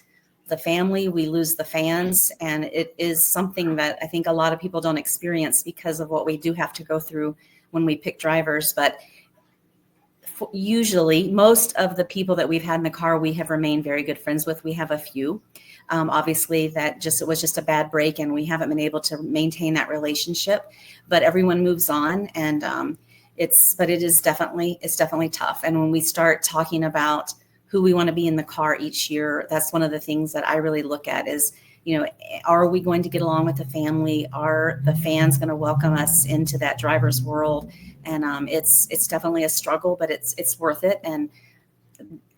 the family, we lose the fans. And it is something that I think a lot of people don't experience because of what we do have to go through when we pick drivers. But usually most of the people that we've had in the car, we have remained very good friends with. We have a few, obviously it was just a bad break and we haven't been able to maintain that relationship, but everyone moves on. And it's definitely tough. And when we start talking about who we want to be in the car each year, that's one of the things that I really look at is, are we going to get along with the family? Are the fans going to welcome us into that driver's world? And it's definitely a struggle, but it's worth it. And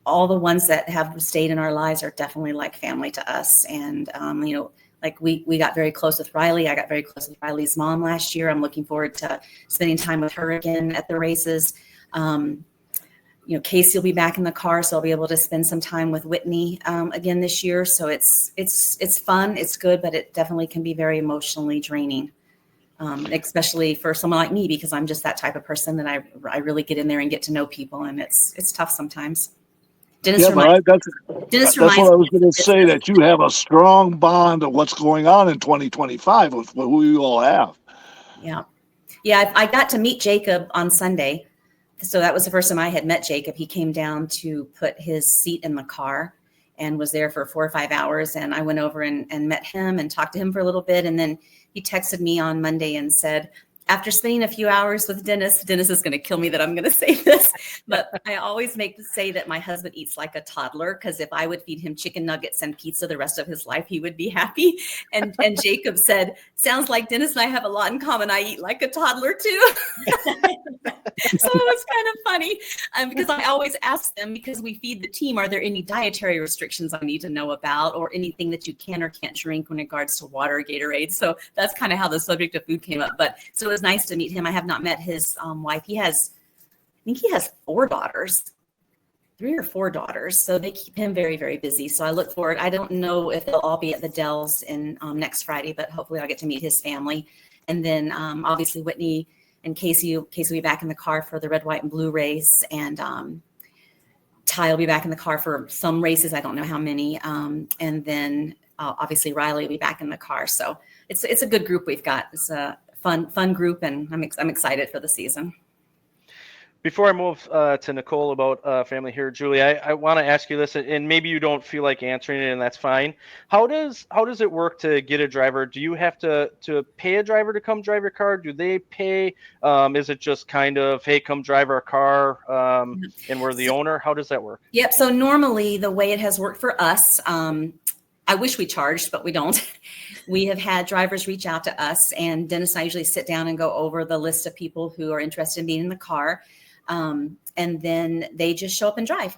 all the ones that have stayed in our lives are definitely like family to us. And, like we got very close with Riley. I got very close with Riley's mom last year. I'm looking forward to spending time with her again at the races. Casey will be back in the car, so I'll be able to spend some time with Whitney again this year. So it's fun, it's good, but it definitely can be very emotionally draining, especially for someone like me, because I'm just that type of person that I really get in there and get to know people, and it's tough sometimes. Dennis reminds that's what I was going to say, that you have a strong bond of what's going on in 2025 with who you all have. Yeah, I got to meet Jacob on Sunday. So that was the first time I had met Jacob. He came down to put his seat in the car and was there for 4 or 5 hours. And I went over and met him and talked to him for a little bit. And then he texted me on Monday and said, after spending a few hours with Dennis is going to kill me that I'm going to say this, but I always say that my husband eats like a toddler, because if I would feed him chicken nuggets and pizza the rest of his life, he would be happy. And Jacob said, sounds like Dennis and I have a lot in common. I eat like a toddler too. So it was kind of funny because I always ask them, because we feed the team, are there any dietary restrictions I need to know about, or anything that you can or can't drink in regards to water, Gatorade? So that's kind of how the subject of food came up. But so it was nice to meet him. I have not met his wife. I think he has 4 daughters, 3 or 4 daughters. So they keep him very, very busy. So I look forward. I don't know if they'll all be at the Dells in next Friday, but hopefully I'll get to meet his family. And then obviously Whitney and Casey will be back in the car for the red, white, and blue race. And Ty will be back in the car for some races. I don't know how many. And then obviously Riley will be back in the car. So it's a good group we've got. It's a fun group, and I'm excited for the season. Before I move to Nicole about family here, Julie, I want to ask you this, and maybe you don't feel like answering it, and that's fine. How does it work to get a driver? Do you have to pay a driver to come drive your car? Do they pay? Is it just kind of, hey, come drive our car, and we're the owner? How does that work? Yep. So normally the way it has worked for us, I wish we charged, but we don't. We have had drivers reach out to us, and Dennis and I usually sit down and go over the list of people who are interested in being in the car. And then they just show up and drive.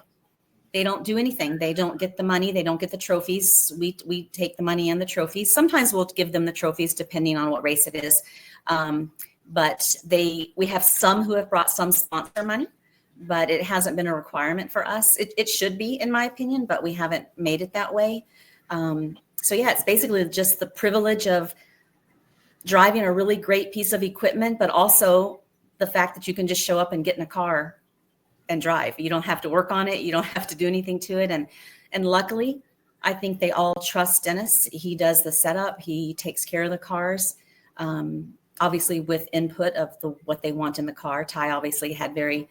They don't do anything. They don't get the money. They don't get the trophies. We take the money and the trophies. Sometimes we'll give them the trophies depending on what race it is. But we have some who have brought some sponsor money, but it hasn't been a requirement for us. It should be, in my opinion, but we haven't made it that way. So yeah, it's basically just the privilege of driving a really great piece of equipment, but also the fact that you can just show up and get in a car and drive. You don't have to work on it. You don't have to do anything to it. And luckily, I think they all trust Dennis. He does the setup. He takes care of the cars, obviously with input of what they want in the car. Ty obviously had very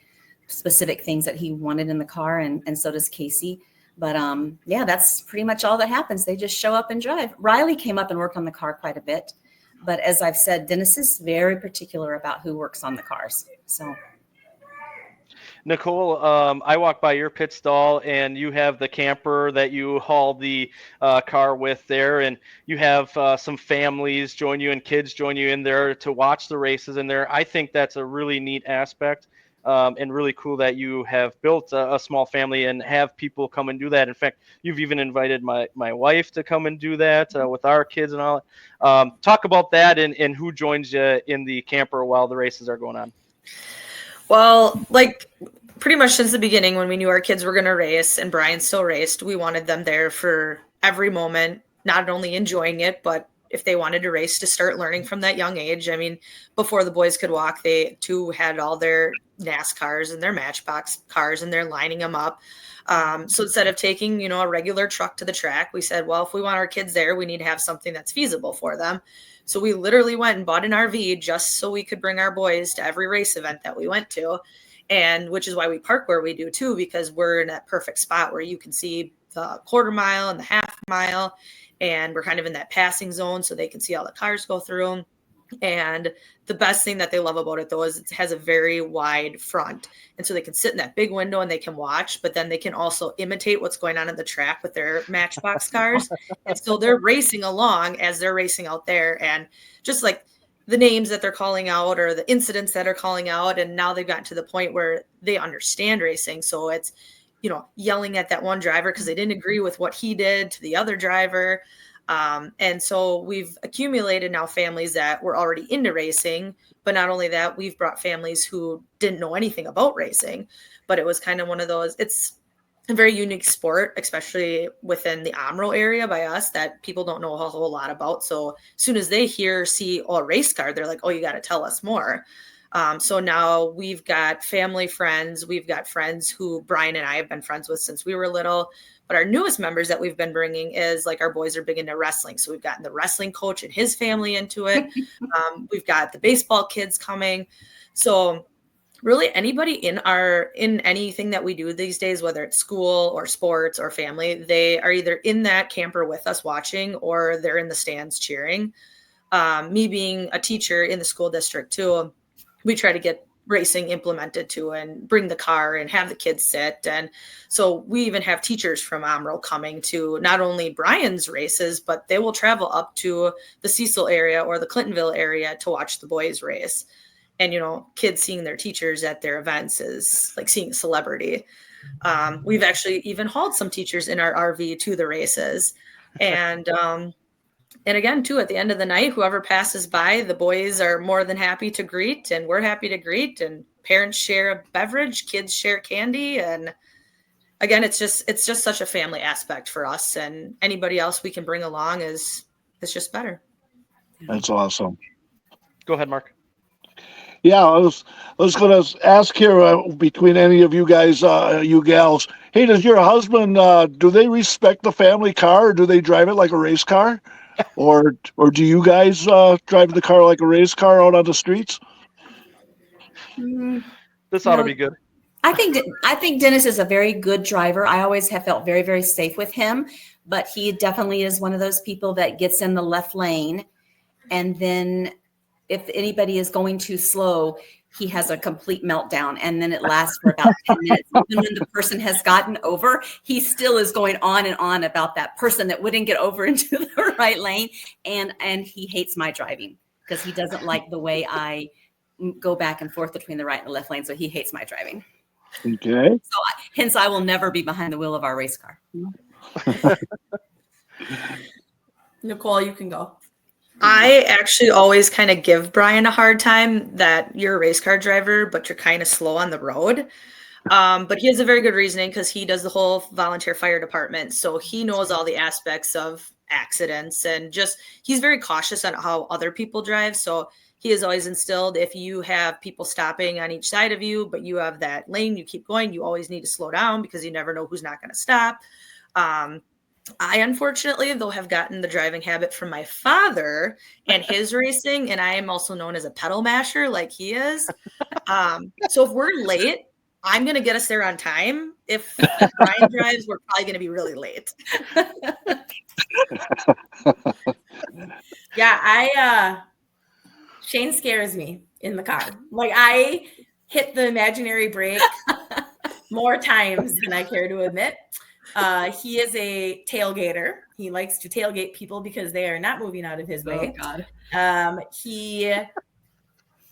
specific things that he wanted in the car, and so does Casey. But yeah, that's pretty much all that happens. They just show up and drive. Riley came up and worked on the car quite a bit. But as I've said, Dennis is very particular about who works on the cars. So, Nicole, I walked by your pit stall, and you have the camper that you haul the car with there, and you have some families join you and kids join you in there to watch the races in there. I think that's a really neat aspect. And really cool that you have built a small family and have people come and do that. In fact, you've even invited my wife to come and do that with our kids and all. Talk about that and who joins you in the camper while the races are going on. Well, like pretty much since the beginning, when we knew our kids were going to race and Brian still raced, we wanted them there for every moment, not only enjoying it, but if they wanted to race, to start learning from that young age. I mean, before the boys could walk, they too had all their NASCARs and their Matchbox cars, and they're lining them up. So instead of taking, a regular truck to the track, we said, well, if we want our kids there, we need to have something that's feasible for them. So we literally went and bought an RV just so we could bring our boys to every race event that we went to. And which is why we park where we do too, because we're in that perfect spot where you can see the quarter mile and the half mile. And we're kind of in that passing zone so they can see all the cars go through them. And the best thing that they love about it, though, is it has a very wide front. And so they can sit in that big window and they can watch, but then they can also imitate what's going on in the track with their Matchbox cars. And so they're racing along as they're racing out there. And just like the names that they're calling out or the incidents that are calling out. And now they've gotten to the point where they understand racing. So it's, yelling at that one driver because they didn't agree with what he did to the other driver. And so we've accumulated now families that were already into racing, but not only that, we've brought families who didn't know anything about racing, but it was kind of one of those, it's a very unique sport, especially within the Amro area by us, that people don't know a whole lot about. So as soon as they see a race car, they're like, oh, you got to tell us more. So now we've got family friends. We've got friends who Brian and I have been friends with since we were little. But our newest members that we've been bringing is like our boys are big into wrestling. So we've gotten the wrestling coach and his family into it. We've got the baseball kids coming. So really anybody in anything that we do these days, whether it's school or sports or family, they are either in that camper with us watching or they're in the stands cheering. Me being a teacher in the school district too, we try to get racing implemented too and bring the car and have the kids sit. And so we even have teachers from Amro coming to not only Brian's races, but they will travel up to the Cecil area or the Clintonville area to watch the boys race. And, kids seeing their teachers at their events is like seeing a celebrity. We've actually even hauled some teachers in our RV to the races. And again, too, at the end of the night, whoever passes by, the boys are more than happy to greet, and we're happy to greet, and parents share a beverage, kids share candy. And again, it's just such a family aspect for us, and anybody else we can bring along it's just better. That's awesome. Go ahead, Mark. Yeah, I was going to ask here between any of you guys, you gals. Hey, does your husband do they respect the family car, or do they drive it like a race car, or do you guys drive the car like a race car out on the streets? This ought to No, be good. I think Dennis is a very good driver. I always have felt very, very safe with him, but he definitely is one of those people that gets in the left lane, and then if anybody is going too slow, he has a complete meltdown, and then it lasts for about 10 minutes. Even when the person has gotten over, he still is going on and on about that person that wouldn't get over into the right lane, and he hates my driving because he doesn't like the way I go back and forth between the right and the left lane, so he hates my driving. Okay. So hence I will never be behind the wheel of our race car. Nicole, you can go. I actually always kind of give Brian a hard time that you're a race car driver, but you're kind of slow on the road. But he has a very good reasoning because he does the whole volunteer fire department. So he knows all the aspects of accidents and just he's very cautious on how other people drive. So he has always instilled if you have people stopping on each side of you, but you have that lane, you keep going, you always need to slow down because you never know who's not going to stop. I unfortunately, though, have gotten the driving habit from my father and his racing, and I am also known as a pedal masher like he is. So if we're late, I'm going to get us there on time. If Brian drives, we're probably going to be really late. Yeah, Shane scares me in the car. Like I hit the imaginary brake more times than I care to admit. He is a tailgater. He likes to tailgate people because they are not moving out of his way. Oh, God.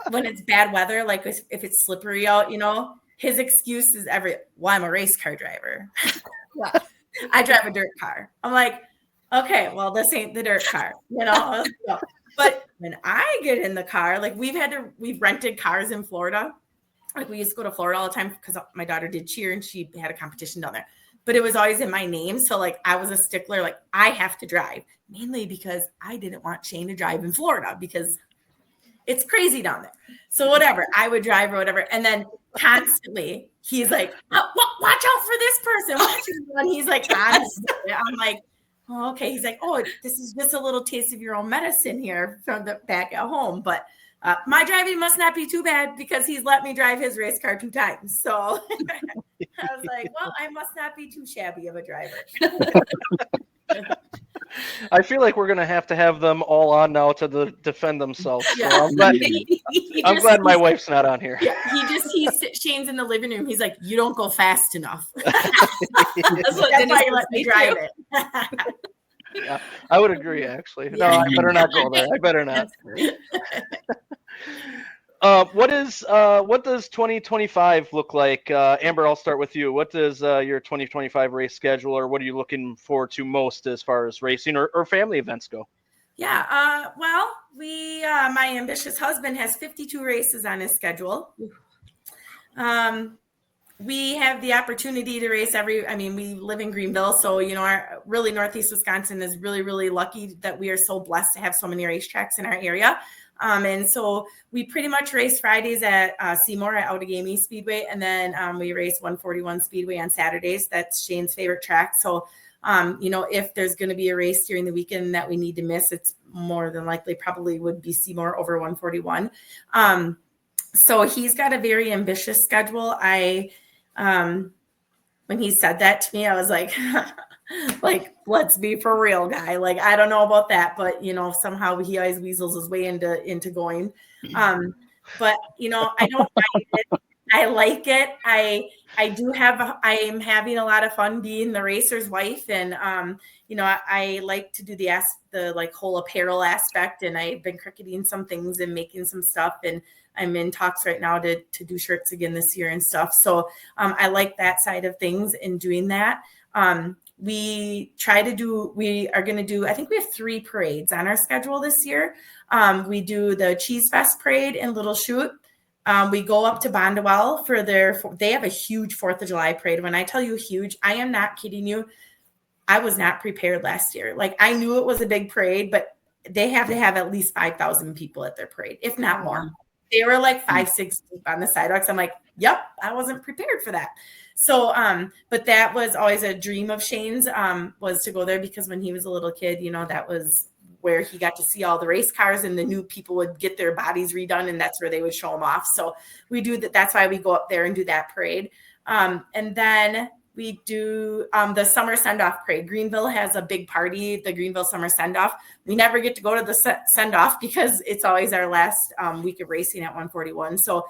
When it's bad weather, like if it's slippery out, his excuse is well, I'm a race car driver. Yeah. I drive a dirt car. I'm like, okay, well, this ain't the dirt car, But when I get in the car, like we've rented cars in Florida. Like we used to go to Florida all the time because my daughter did cheer and she had a competition down there. But it was always in my name. So like I was a stickler, like I have to drive, mainly because I didn't want Shane to drive in Florida because it's crazy down there. So whatever, I would drive or whatever. And then constantly he's like, oh, watch out for this person. And he's like, honestly, I'm like, oh, okay. He's like, oh, this is just a little taste of your own medicine here from the back at home. But my driving must not be too bad because he's let me drive his race car 2 times. So I was like, well, I must not be too shabby of a driver. I feel like we're going to have them all on now to defend themselves. So Yeah. I'm glad my wife's not on here. Yeah, Shane's in the living room. He's like, you don't go fast enough. That's why you let me drive it. Yeah, I would agree, actually. No, I better not go there. I better not. What does 2025 look like? Amber, I'll start with you. What does your 2025 race schedule, or what are you looking forward to most as far as racing or family events go? Yeah, well, my ambitious husband has 52 races on his schedule. We have the opportunity to race we live in Greenville. So, really Northeast Wisconsin is really, really lucky that we are so blessed to have so many racetracks in our area. And so we pretty much race Fridays at Seymour at Outagamie Speedway. And then we race 141 Speedway on Saturdays. That's Shane's favorite track. So, if there's going to be a race during the weekend that we need to miss, it's more than likely probably would be Seymour over 141. So he's got a very ambitious schedule. When he said that to me, I was like, let's be for real, guy. Like, I don't know about that, but somehow he always weasels his way into going. But I don't mind it. I like it. I am having a lot of fun being the racer's wife. And, I like to do the whole apparel aspect, and I've been cricketing some things and making some stuff. And I'm in talks right now to do shirts again this year and stuff. So I like that side of things and doing that. We are going to do, I think we have 3 parades on our schedule this year. We do the Cheese Fest parade in Little Chute. We go up to Bondwell they have a huge 4th of July parade. When I tell you huge, I am not kidding you. I was not prepared last year. Like, I knew it was a big parade, but they have to have at least 5,000 people at their parade, if not more. They were like 5-6 deep on the sidewalks. I'm like, yep, I wasn't prepared for that. So, but that was always a dream of Shane's, was to go there, because when he was a little kid, that was where he got to see all the race cars, and the new people would get their bodies redone, and that's where they would show them off. So we do that. That's why we go up there and do that parade. And then we do the summer send-off parade. Greenville has a big party, the Greenville Summer Send-Off. We never get to go to the send-off because it's always our last week of racing at 141. So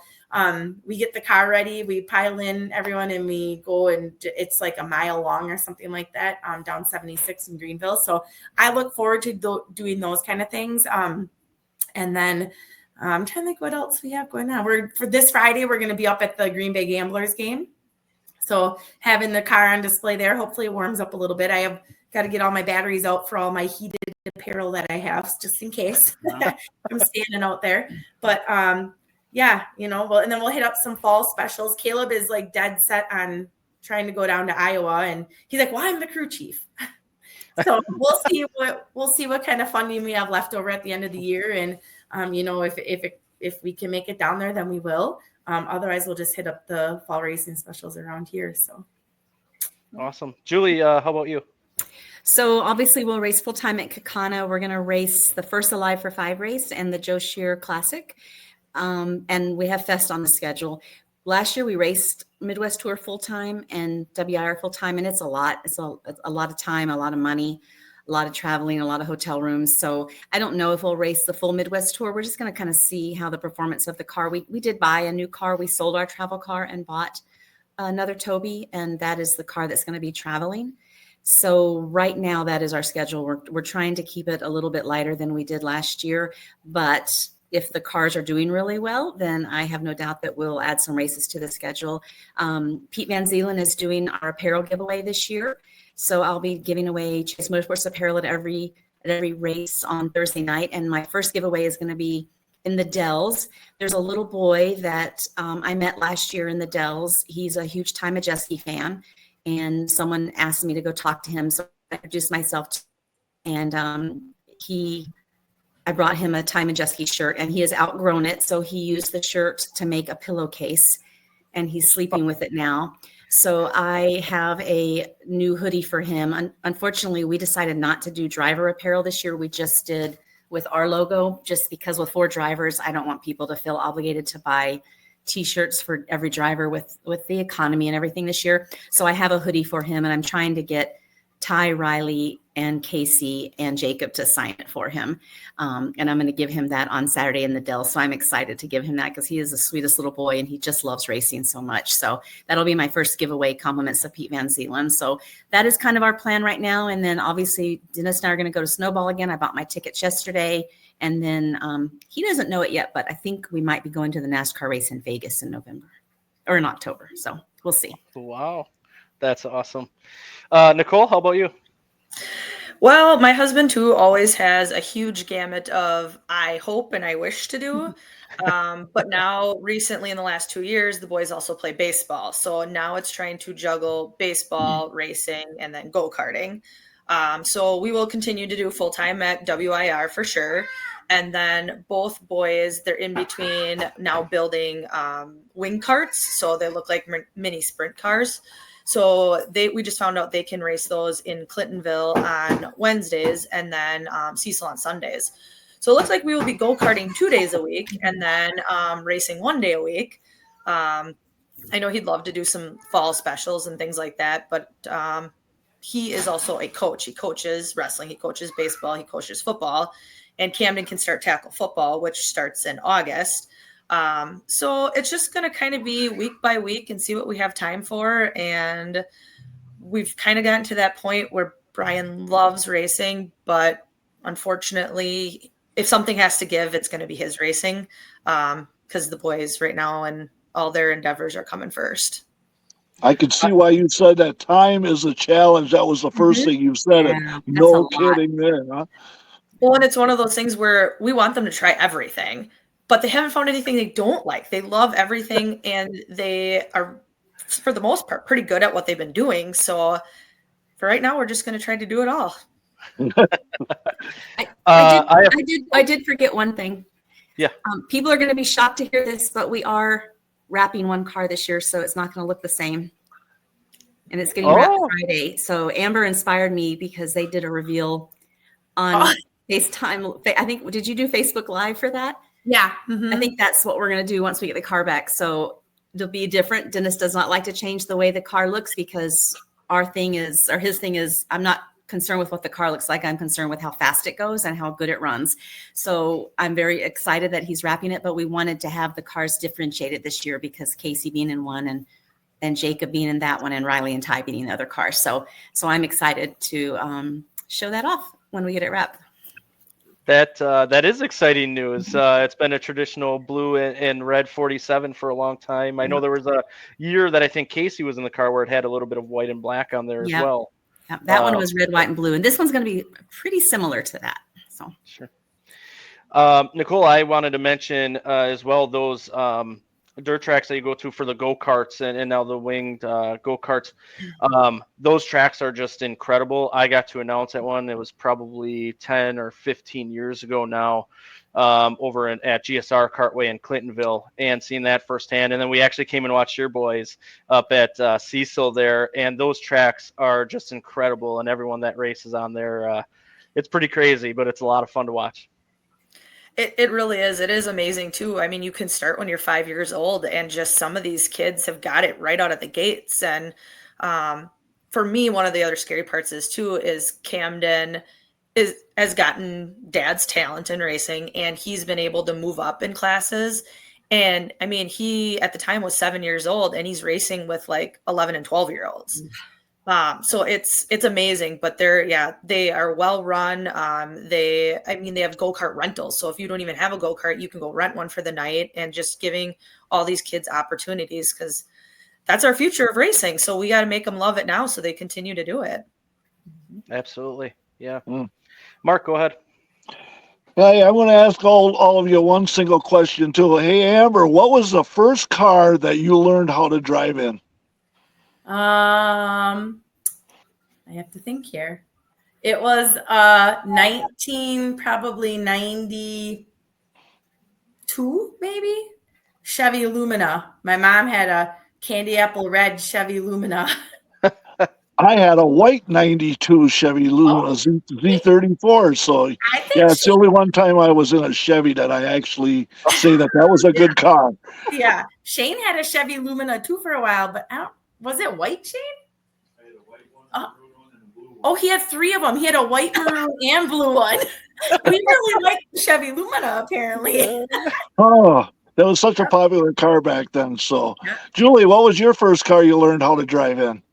we get the car ready, we pile in everyone, and we go, and it's like a mile long or something like that, down 76 in Greenville. So I look forward to doing those kind of things. And then I'm trying to think what else we have going on. For this Friday, we're going to be up at the Green Bay Gamblers game. So having the car on display there, hopefully it warms up a little bit. I have got to get all my batteries out for all my heated apparel that I have, just in case I'm standing out there. But yeah, and then we'll hit up some fall specials. Caleb is like dead set on trying to go down to Iowa, and he's like, well, I'm the crew chief. So we'll see what kind of funding we have left over at the end of the year. And, if we can make it down there, then we will. Otherwise, we'll just hit up the fall racing specials around here. So awesome. Julie, how about you? So obviously we'll race full time at Kakana. We're going to race the First Alive for 5 race and the Joe Shear Classic. And we have Fest on the schedule. Last year we raced Midwest Tour full time and WIR full time, and it's a lot. It's a lot of time, a lot of money, a lot of traveling, a lot of hotel rooms. So I don't know if we'll race the full Midwest Tour. We're just going to kind of see how the performance of the car. We did buy a new car. We sold our travel car and bought another Toby, and that is the car that's going to be traveling. So right now that is our schedule. We're trying to keep it a little bit lighter than we did last year, but if the cars are doing really well, then I have no doubt that we'll add some races to the schedule. Pete Van Zeelen is doing our apparel giveaway this year. So I'll be giving away Chase Motorsports apparel at every race on Thursday night. And my first giveaway is going to be in the Dells. There's a little boy that I met last year in the Dells. He's a huge Ty Majeski fan. And someone asked me to go talk to him. So I introduced myself and I brought him a Ty Majeski shirt, and he has outgrown it. So he used the shirt to make a pillowcase, and he's sleeping with it now. So I have a new hoodie for him. Unfortunately, we decided not to do driver apparel this year. We just did with our logo, just because with 4 drivers, I don't want people to feel obligated to buy T-shirts for every driver with the economy and everything this year. So I have a hoodie for him, and I'm trying to get Ty, Riley, and Casey and Jacob to sign it for him. And I'm going to give him that on Saturday in the Dell. So I'm excited to give him that because he is the sweetest little boy and he just loves racing so much. So that'll be my first giveaway, compliments of Pete Van Zeelen. So that is kind of our plan right now. And then obviously Dennis and I are going to go to Snowball again. I bought my tickets yesterday. And then he doesn't know it yet, but I think we might be going to the NASCAR race in Vegas in November or in October. So we'll see. Wow. That's awesome. Nicole, how about you? Well, my husband too always has a huge gamut of I hope and I wish to do. But now recently in the last 2 years, the boys also play baseball. So now it's trying to juggle baseball, racing, and then go-karting. So we will continue to do full-time at WIR for sure. And then both boys, they're in between now building wing carts. So they look like mini sprint cars. So we just found out they can race those in Clintonville on Wednesdays and then Cecil on Sundays. So it looks like we will be go-karting 2 days a week and then racing 1 day a week. I know he'd love to do some fall specials and things like that, but he is also a coach. He coaches wrestling, he coaches baseball, he coaches football, and Camden can start tackle football, which starts in August. So it's just going to kind of be week by week and see what we have time for. And we've kind of gotten to that point where Brian loves racing, but unfortunately, if something has to give, it's going to be his racing. Because the boys right now and all their endeavors are coming first. I could see why you said that time is a challenge. That was the first thing you said. Yeah, it. No kidding there, huh? Well, and it's one of those things where we want them to try everything, but they haven't found anything they don't like. They love everything, and they are, for the most part, pretty good at what they've been doing. So for right now, we're just going to try to do it all. I did forget one thing. Yeah. People are going to be shocked to hear this, but we are wrapping one car this year, so it's not going to look the same. And it's getting wrapped Friday. So Amber inspired me because they did a reveal on FaceTime. I think, did you do Facebook Live for that? Yeah. I think that's what we're going to do once we get the car back. So it'll be different. Dennis does not like to change the way the car looks because his thing is, I'm not concerned with what the car looks like. I'm concerned with how fast it goes and how good it runs. So I'm very excited that he's wrapping it, but we wanted to have the cars differentiated this year because Casey being in one and Jacob being in that one and Riley and Ty being in the other car. So I'm excited to show that off when we get it wrapped. That is exciting news. It's been a traditional blue and red 47 for a long time. I know there was a year that I think Casey was in the car where it had a little bit of white and black on there as well. Yeah, that one was red, white, and blue. And this one's going to be pretty similar to that. So sure. Nicole, I wanted to mention as well those dirt tracks that you go to for the go-karts and now the winged go-karts. Those tracks are just incredible. I got to announce at one. It was probably 10 or 15 years ago now over at GSR Kartway in Clintonville and seeing that firsthand. And then we actually came and watched your boys up at Cecil there. And those tracks are just incredible. And everyone that races on there, it's pretty crazy, but it's a lot of fun to watch. It really is. It is amazing too. I mean, you can start when you're 5 years old and just some of these kids have got it right out of the gates. And for me, one of the other scary parts is Camden has gotten dad's talent in racing and he's been able to move up in classes. And I mean, he at the time was 7 years old and he's racing with like 11 and 12-year-olds. So it's amazing, but they are well run. They have go-kart rentals. So if you don't even have a go-kart, you can go rent one for the night and just giving all these kids opportunities because that's our future of racing. So we got to make them love it now so they continue to do it. Absolutely. Yeah. Mark, go ahead. Hey, I want to ask all of you one single question too. Hey, Amber, what was the first car that you learned how to drive in? I have to think here. It was 1992 maybe Chevy Lumina. My mom had a candy apple red Chevy Lumina. I had a white 92 Chevy Lumina Z34. So it's the only one time I was in a Chevy that I actually say that was a good car. Yeah. Shane had a Chevy Lumina too for a while, but was it white, Shane? I had a white one, a maroon one, and a blue one. Oh, he had three of them. He had a white, maroon, and blue one. We really liked the Chevy Lumina, apparently. Oh, that was such a popular car back then. So, Julie, what was your first car you learned how to drive in?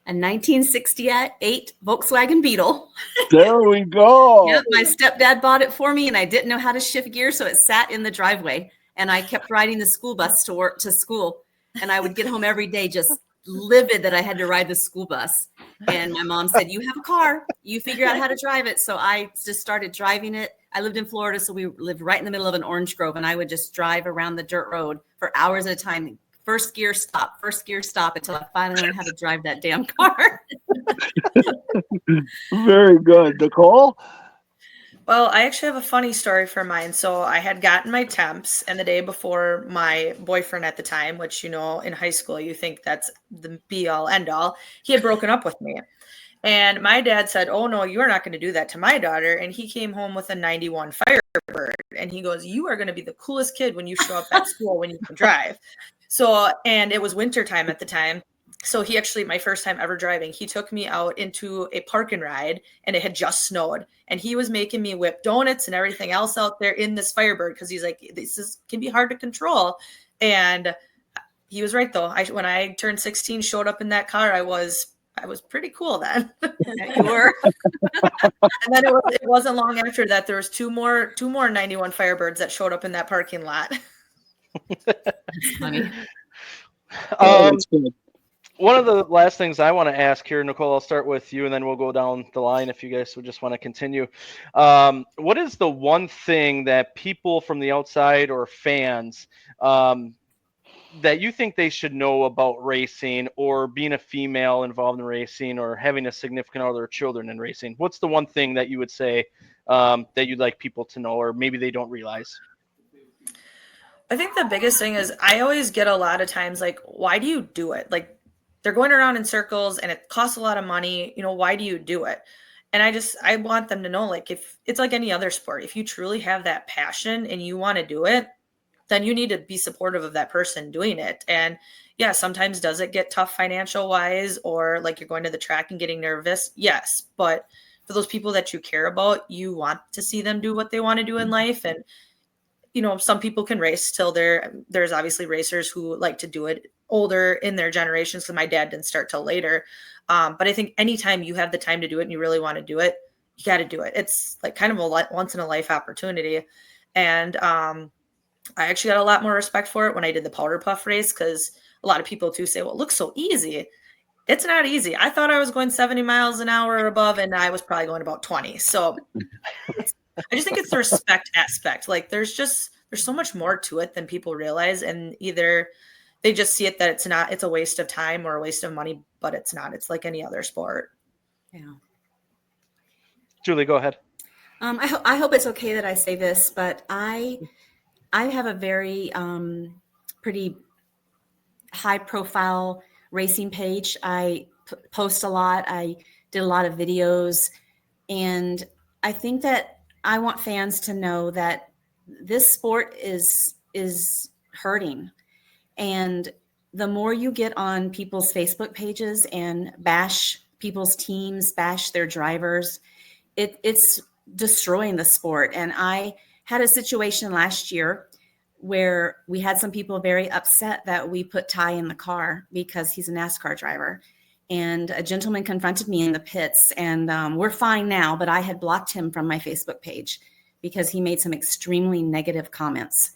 A 1968 Volkswagen Beetle. There we go. Yeah, my stepdad bought it for me, and I didn't know how to shift gear, so it sat in the driveway. And I kept riding the school bus to school, and I would get home every day just livid that I had to ride the school bus. And my mom said, "You have a car, you figure out how to drive it." So I just started driving it. I lived in Florida, so we lived right in the middle of an orange grove, and I would just drive around the dirt road for hours at a time. First gear stop until I finally learned how to drive that damn car. Very good. Nicole? Well, I actually have a funny story for mine. So I had gotten my temps, and the day before, my boyfriend at the time, which, in high school, you think that's the be all end all, he had broken up with me. And my dad said, "Oh, no, you're not going to do that to my daughter." And he came home with a 91 Firebird. And he goes, "You are going to be the coolest kid when you show up at school when you can drive." So, and it was wintertime at the time. So he actually, my first time ever driving, he took me out into a park and ride, and it had just snowed, and he was making me whip donuts and everything else out there in this Firebird because he's like, this can be hard to control. And he was right though. When I turned 16, showed up in that car, I was pretty cool then. Yeah, you were. And then it wasn't long after that there was two more 91 Firebirds that showed up in that parking lot. That's funny. One of the last things I want to ask here, Nicole, I'll start with you and then we'll go down the line if you guys would just want to continue. What is the one thing that people from the outside or fans that you think they should know about racing or being a female involved in racing or having a significant other children in racing? What's the one thing that you would say that you'd like people to know or maybe they don't realize? I think the biggest thing is I always get a lot of times like, why do you do it? Like they're going around in circles and it costs a lot of money. Why do you do it? And I want them to know, like, if it's like any other sport, if you truly have that passion and you want to do it, then you need to be supportive of that person doing it. And yeah, sometimes does it get tough financial wise, or like you're going to the track and getting nervous? Yes. But for those people that you care about, you want to see them do what they want to do in life. And some people can race till there's obviously racers who like to do it older in their generation. So my dad didn't start till later. But I think anytime you have the time to do it and you really want to do it, you got to do it. It's like kind of a once in a life opportunity. And I actually got a lot more respect for it when I did the powder puff race, because a lot of people too say, well, it looks so easy. It's not easy. I thought I was going 70 miles an hour or above, and I was probably going about 20. So I just think it's the respect aspect. Like there's so much more to it than people realize. And either they just see it that it's a waste of time or a waste of money, but it's not. It's like any other sport. Yeah. Julie, go ahead. I hope it's okay that I say this, but I have a very pretty high profile racing page. I post a lot. I did a lot of videos, and I think that I want fans to know that this sport is hurting. And the more you get on people's Facebook pages and bash people's teams, bash their drivers, it's destroying the sport. And I had a situation last year where we had some people very upset that we put Ty in the car because he's a NASCAR driver. And a gentleman confronted me in the pits, and we're fine now, but I had blocked him from my Facebook page because he made some extremely negative comments.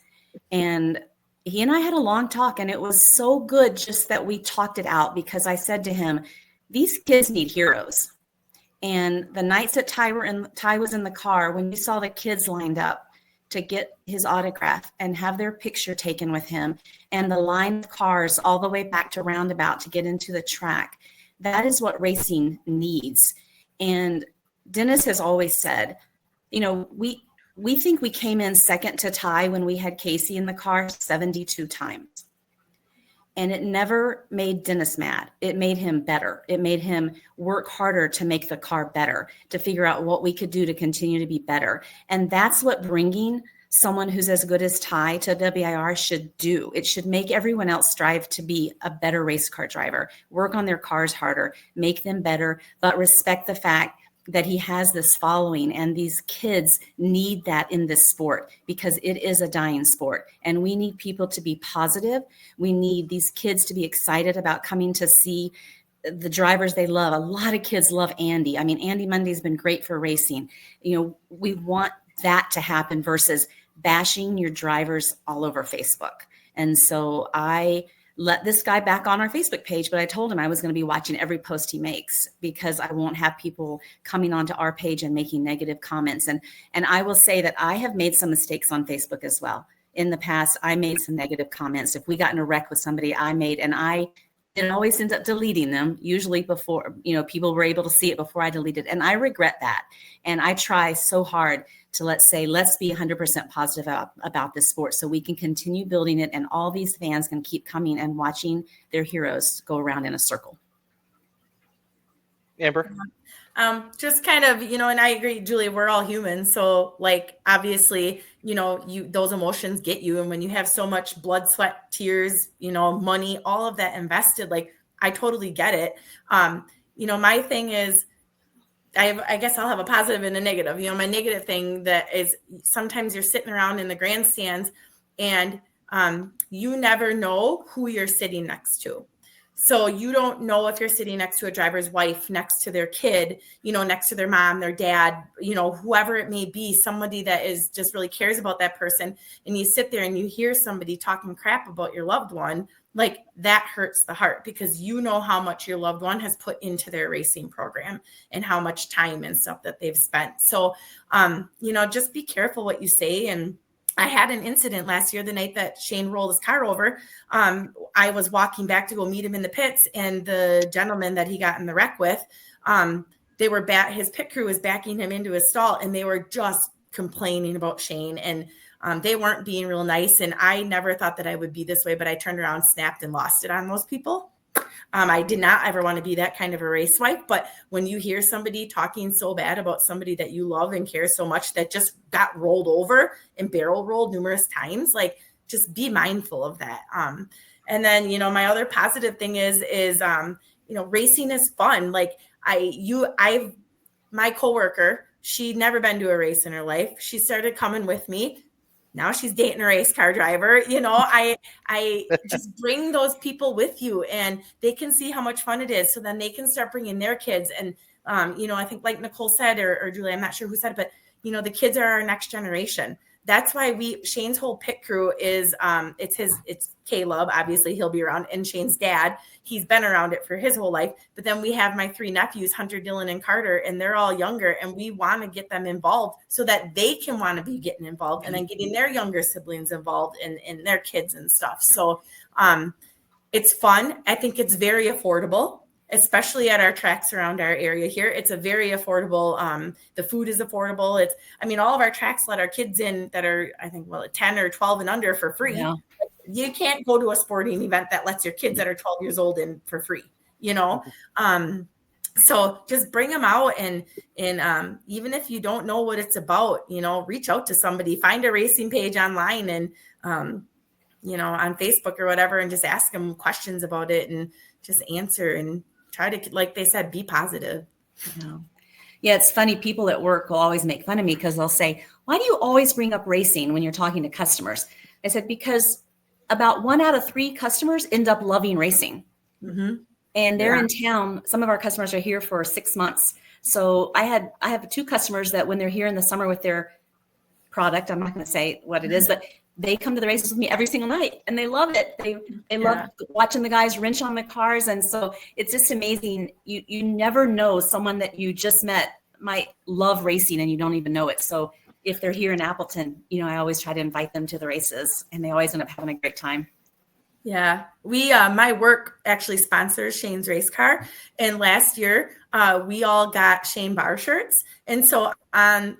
And he and I had a long talk, and it was so good just that we talked it out, because I said to him, these kids need heroes. And the nights that Ty was in the car, when you saw the kids lined up to get his autograph and have their picture taken with him, and the line of cars all the way back to roundabout to get into the track, that is what racing needs. And Dennis has always said, we think we came in second to Ty when we had Casey in the car 72 times. And it never made Dennis mad. It made him better. It made him work harder to make the car better, to figure out what we could do to continue to be better. And that's what bringing someone who's as good as Ty to WIR should do. It should make everyone else strive to be a better race car driver, work on their cars harder, make them better, but respect the fact that he has this following, and these kids need that in this sport because it is a dying sport. And we need people to be positive. We need these kids to be excited about coming to see the drivers they love. A lot of kids love Andy. I mean, Andy Mundy's been great for racing. We want that to happen versus bashing your drivers all over Facebook. And so I let this guy back on our Facebook page, but I told him I was going to be watching every post he makes, because I won't have people coming onto our page and making negative comments. And I will say that I have made some mistakes on Facebook as well. In the past, I made some negative comments. If we got in a wreck with somebody, and I didn't always end up deleting them, usually before, people were able to see it before I deleted. And I regret that. And I try so hard to let's be 100% positive about this sport so we can continue building it, and all these fans can keep coming and watching their heroes go around in a circle. Amber? Just kind of, and I agree, Julie, we're all human. So like, obviously, those emotions get you. And when you have so much blood, sweat, tears, money, all of that invested, like, I totally get it. My thing is, I guess I'll have a positive and a negative. My negative thing that is sometimes you're sitting around in the grandstands and you never know who you're sitting next to. So you don't know if you're sitting next to a driver's wife, next to their kid, next to their mom, their dad, whoever it may be, somebody that is just really cares about that person. And you sit there and you hear somebody talking crap about your loved one. Like, that hurts the heart, because you know how much your loved one has put into their racing program and how much time and stuff that they've spent. So, just be careful what you say. And I had an incident last year, the night that Shane rolled his car over. I was walking back to go meet him in the pits, and the gentleman that he got in the wreck with, his pit crew was backing him into his stall, and they were just complaining about Shane. And They weren't being real nice. And I never thought that I would be this way, but I turned around, snapped, and lost it on those people. I did not ever want to be that kind of a race wife. But when you hear somebody talking so bad about somebody that you love and care so much that just got rolled over and barrel rolled numerous times, like, just be mindful of that. And then, my other positive thing is, racing is fun. Like my coworker, she'd never been to a race in her life. She started coming with me. Now she's dating a race car driver. I just bring those people with you and they can see how much fun it is. So then they can start bringing their kids. And, I think like Nicole said, or Julie, I'm not sure who said it, but, the kids are our next generation. That's why Shane's whole pit crew is, it's Caleb, obviously he'll be around, and Shane's dad, he's been around it for his whole life. But then we have my 3 nephews, Hunter, Dylan, and Carter, and they're all younger, and we want to get them involved so that they can want to be getting involved and then getting their younger siblings involved and their kids and stuff. So it's fun. I think it's very affordable, especially at our tracks around our area here. It's a very affordable. The food is affordable. All of our tracks let our kids in that are, I think, 10 or 12 and under for free. Yeah. You can't go to a sporting event that lets your kids that are 12 years old in for free, So just bring them out and even if you don't know what it's about, reach out to somebody, find a racing page online and, on Facebook or whatever, and just ask them questions about it and just answer and try to, like they said, be positive. Yeah, it's funny. People at work will always make fun of me because they'll say, why do you always bring up racing when you're talking to customers? I said, because about 1 out of 3 customers end up loving racing. Mm-hmm. And they're in town. Some of our customers are here for 6 months. So I have 2 customers that when they're here in the summer with their product, I'm not going to say what it is, but they come to the races with me every single night and they love it. They love watching the guys wrench on the cars. And so it's just amazing. You never know, someone that you just met might love racing and you don't even know it. So if they're here in Appleton, I always try to invite them to the races and they always end up having a great time. Yeah, we, my work actually sponsors Shane's race car. And last year we all got Shane Bahr shirts. And so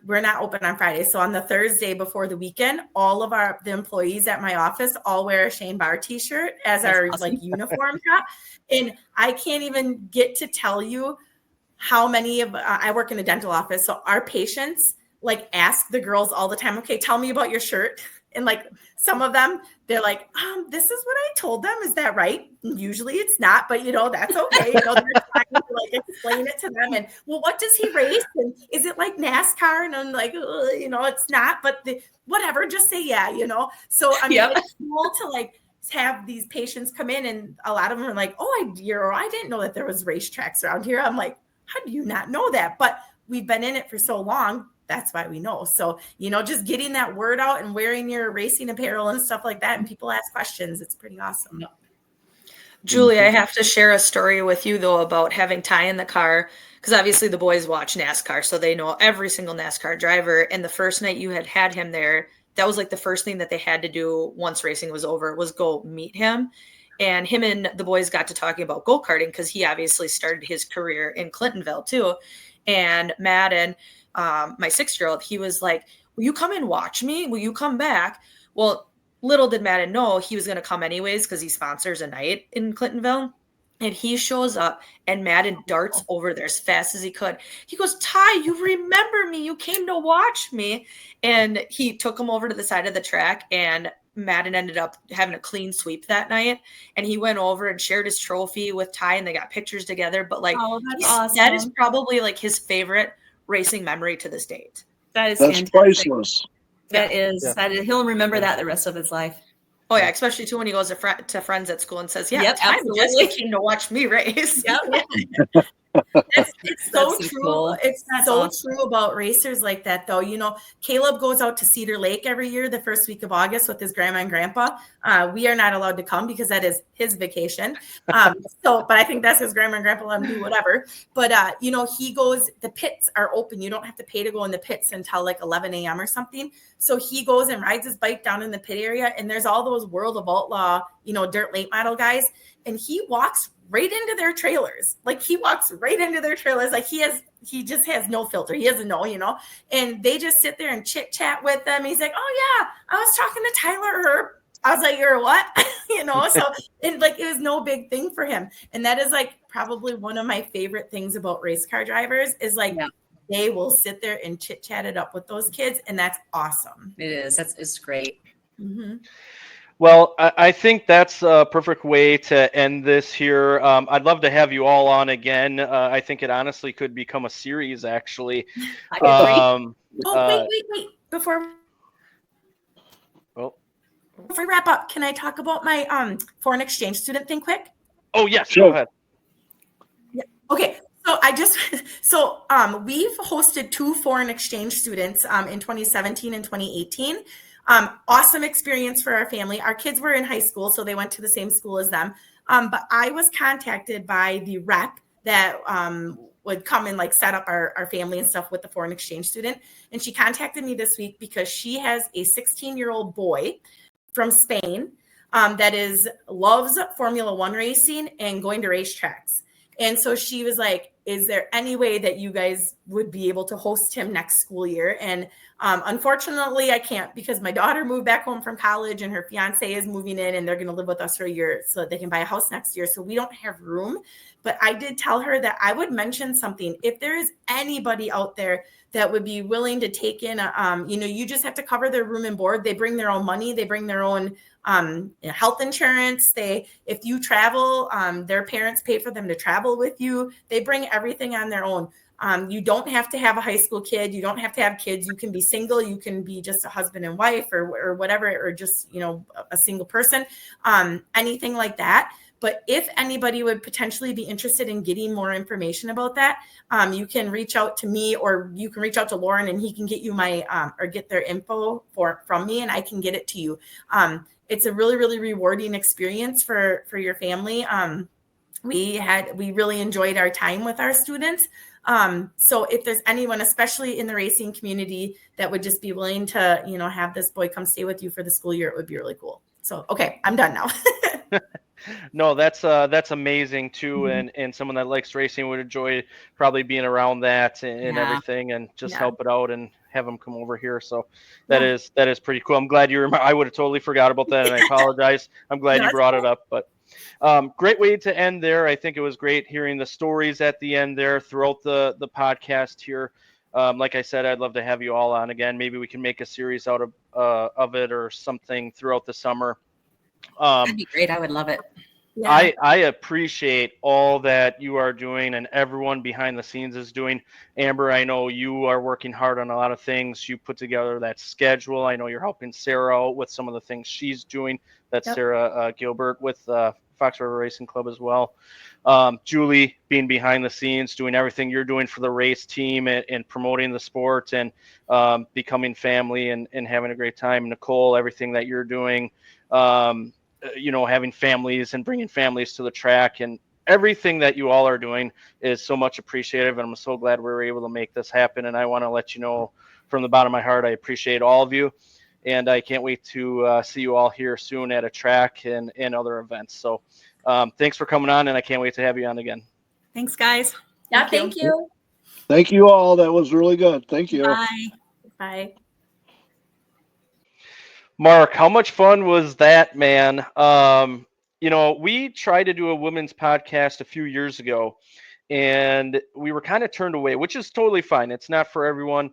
we're not open on Friday. So on the Thursday before the weekend, all of the employees at my office all wear a Shane Bahr t-shirt as our awesome. Uniform top. And I can't even get to tell you how many I work in a dental office. So our patients ask the girls all the time, okay, tell me about your shirt. And some of them, they're like, this is what I told them. Is that right? And usually it's not, but that's okay. They're trying to explain it to them. And well, what does he race? And is it like NASCAR? And I'm like, it's not, but whatever, just say yeah, So it's cool to have these patients come in and a lot of them are like, oh, I didn't know that there was racetracks around here. I'm like, how do you not know that? But we've been in it for so long. That's why we know. So, just getting that word out and wearing your racing apparel and stuff like that. And people ask questions. It's pretty awesome. Julie, I have to share a story with you though about having Ty in the car. Because obviously the boys watch NASCAR. So they know every single NASCAR driver. And the first night you had him there, that was the first thing that they had to do once racing was over was go meet him. And him and the boys got to talking about go-karting because he obviously started his career in Clintonville too. And Matt and my 6-year-old, he was like, will you come and watch me? Will you come back? Well, little did Madden know he was going to come anyways because he sponsors a night in Clintonville. And he shows up and Madden darts over there as fast as he could. He goes, Ty, you remember me. You came to watch me. And he took him over to the side of the track and Madden ended up having a clean sweep that night. And he went over and shared his trophy with Ty and they got pictures together. But awesome. That is probably his favorite racing memory to this date. That's priceless. That is. He'll remember that the rest of his life. Oh yeah, especially too when he goes to friends at school and says, "Yeah, yep, Ty just came to watch me race." Yep. It's so true. Cool. It's so true about racers like that, though. Caleb goes out to Cedar Lake every year, the first week of August with his grandma and grandpa. We are not allowed to come because that is his vacation. But I think that's his grandma and grandpa let him do whatever. But, he goes, the pits are open. You don't have to pay to go in the pits until 11 a.m. or something. So he goes and rides his bike down in the pit area. And there's all those World of Outlaw, dirt late model guys. And he walks right into their trailers. Like he walks right into their trailers. Like he just has no filter. He doesn't know, and they just sit there and chit chat with them. He's like, oh yeah, I was talking to Tyler Herb. I was like, you're what? So it was no big thing for him. And that is like probably one of my favorite things about race car drivers is like, they will sit there and chit chat it up with those kids. And that's awesome. It is. It's great. Mm-hmm. Well, I think that's a perfect way to end this here. I'd love to have you all on again. I think it honestly could become a series, actually. I agree. Wait. Before we wrap up, can I talk about my foreign exchange student thing quick? Oh, yes. Sure. Go ahead. Yeah. Okay. So we've hosted 2 foreign exchange students in 2017 and 2018. Awesome experience for our family. Our kids were in high school, so they went to the same school as them. But I was contacted by the rep that would come and like set up our family and stuff with the foreign exchange student. And she contacted me this week because she has a 16-year-old boy from Spain that loves Formula One racing and going to racetracks. And so she was like, is there any way that you guys would be able to host him next school year? And unfortunately, I can't because my daughter moved back home from college and her fiance is moving in and they're going to live with us for a year so that they can buy a house next year. So we don't have room. But I did tell her that I would mention something. If there is anybody out there that would be willing to take in, you just have to cover their room and board. They bring their own money. They bring their own health insurance. If you travel, their parents pay for them to travel with you. They bring everything on their own. You don't have to have a high school kid. You don't have to have kids. You can be single. You can be just a husband and wife or whatever, or just, a single person, anything like that. But if anybody would potentially be interested in getting more information about that, you can reach out to me or you can reach out to Lauren and he can get you or get their info from me and I can get it to you. It's a really, really rewarding experience for your family. We really enjoyed our time with our students. So if there's anyone, especially in the racing community, that would just be willing to, have this boy come stay with you for the school year, it would be really cool. So, okay, I'm done now. No, that's amazing too. Mm-hmm. And someone that likes racing would enjoy probably being around that and everything and just help it out and have them come over here. So that is pretty cool. I'm glad you remember. I would have totally forgot about that and I apologize. I'm glad you brought it up, but great way to end there. I think it was great hearing the stories at the end there throughout the podcast here. Like I said, I'd love to have you all on again. Maybe we can make a series out of it or something throughout the summer. That'd be great. I would love it. Yeah. I appreciate all that you are doing and everyone behind the scenes is doing. Amber, I know you are working hard on a lot of things. You put together that schedule. I know you're helping Sarah out with some of the things she's doing. That's Sarah Gilbert with Fox River Racing Club as well. Julie being behind the scenes, doing everything you're doing for the race team and promoting the sport and becoming family and having a great time. Nicole, everything that you're doing. Having families and bringing families to the track and everything that you all are doing is so much appreciated. And I'm so glad we were able to make this happen. And I want to let you know from the bottom of my heart, I appreciate all of you. And I can't wait to see you all here soon at a track and other events. So thanks for coming on and I can't wait to have you on again. Thanks, guys. Yeah, thank you. Thank you all. That was really good. Thank you. Bye. Bye. Mark, how much fun was that, man? We tried to do a women's podcast a few years ago, and we were kind of turned away, which is totally fine. It's not for everyone.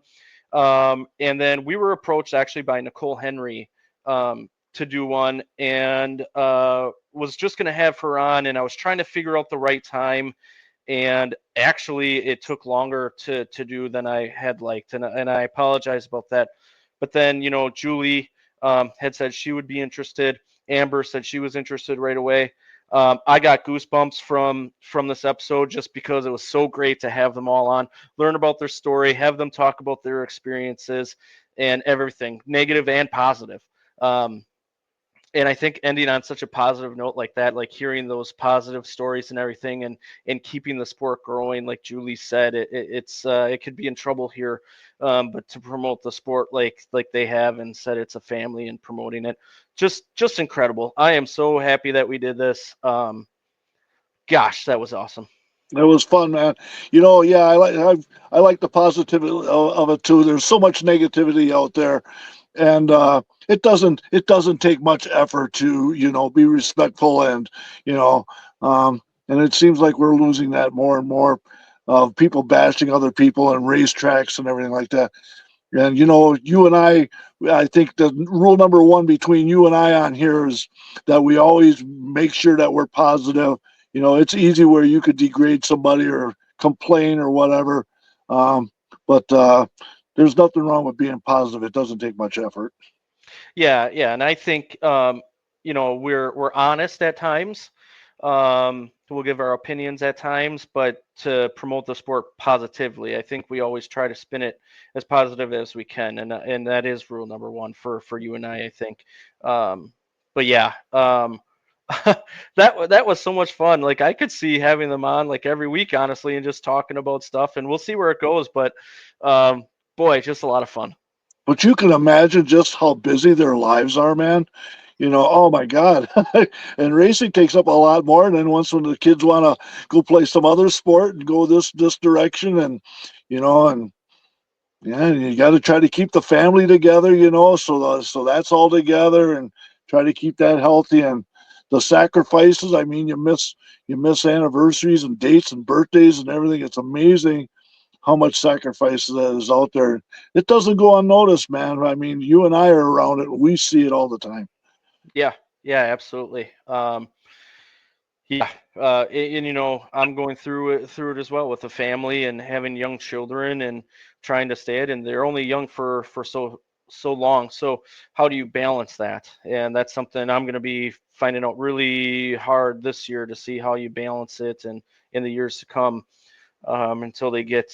And then we were approached actually by Nicole Henry to do one, and was just going to have her on, and I was trying to figure out the right time. And actually, it took longer to do than I had liked, and I apologize about that. But then, Julie had said she would be interested. Amber said she was interested right away. I got goosebumps from this episode just because it was so great to have them all on, learn about their story, have them talk about their experiences and everything, negative and positive. And I think ending on such a positive note like that, like hearing those positive stories and everything and keeping the sport growing, like Julie said, it could be in trouble here. But to promote the sport like they have and said it's a family and promoting it, just incredible. I am so happy that we did this. gosh, that was awesome. It was fun, man. Yeah, I like the positivity of it too. There's so much negativity out there, and it doesn't take much effort to be respectful and you know and it seems like we're losing that more and more of people bashing other people and racetracks and everything like that. And you and I think the rule number one between you and I on here is that we always make sure that we're positive. It's easy where you could degrade somebody or complain or whatever, but there's nothing wrong with being positive. It doesn't take much effort. Yeah, yeah, and I think we're honest at times. We'll give our opinions at times, but to promote the sport positively, I think we always try to spin it as positive as we can, and that is rule number one for you and I think. But yeah, that was so much fun. Like I could see having them on like every week, honestly, and just talking about stuff, and we'll see where it goes. But boy, just a lot of fun. But you can imagine just how busy their lives are, man. Oh my God. And racing takes up a lot more. And then when the kids want to go play some other sport and go this direction, and yeah, you got to try to keep the family together, so that's all together, and try to keep that healthy. And the sacrifices, I mean, you miss anniversaries and dates and birthdays and everything. It's amazing how much sacrifice that is out there. It doesn't go unnoticed, man. I mean, you and I are around it. We see it all the time. Yeah, yeah, absolutely. Yeah, and I'm going through it as well with the family and having young children and trying to stay it, and they're only young for so long. So how do you balance that? And that's something I'm going to be finding out really hard this year to see how you balance it and in the years to come, until they get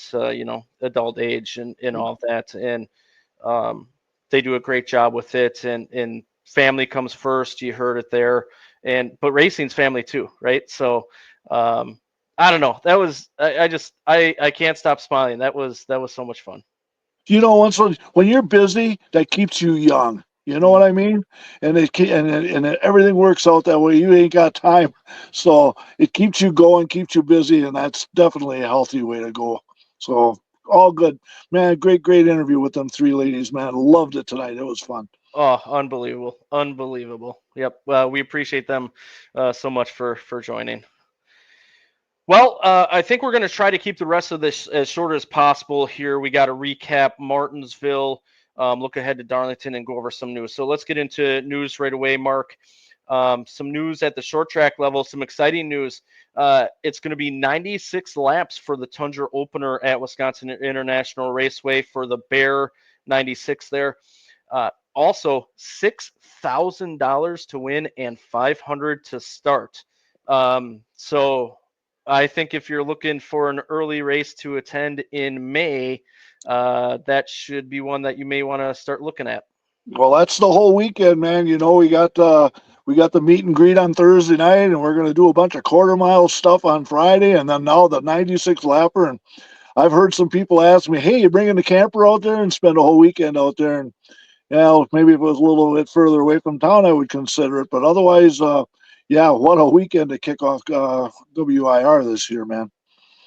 adult age and all that. And they do a great job with it, and family comes first. You heard it there, but racing's family too, right? So I don't know. That was I can't stop smiling. That was so much fun. Once when you're busy, that keeps you young. You know what I mean? And and everything works out that way. You ain't got time, so it keeps you going, keeps you busy, and that's definitely a healthy way to go. So all good, man. Great interview with them three ladies, man. Loved it tonight. It was fun. Oh, unbelievable. Yep. We appreciate them so much for joining. Well, I think we're going to try to keep the rest of this as short as possible here. We got to recap Martinsville, look ahead to Darlington, and go over some news. So let's get into news right away, Mark. Some news at the short track level, some exciting news. It's going to be 96 laps for the Tundra opener at Wisconsin International Raceway for the Bear 96 there. Also, $6,000 to win and $500 to start. So I think if you're looking for an early race to attend in May, that should be one that you may want to start looking at. Well, that's the whole weekend, man. We got the meet and greet on Thursday night, and we're going to do a bunch of quarter mile stuff on Friday, and then now the 96 lapper. And I've heard some people ask me, "Hey, you bringing the camper out there and spend a whole weekend out there?" And maybe if it was a little bit further away from town, I would consider it. But otherwise, yeah, what a weekend to kick off WIR this year, man.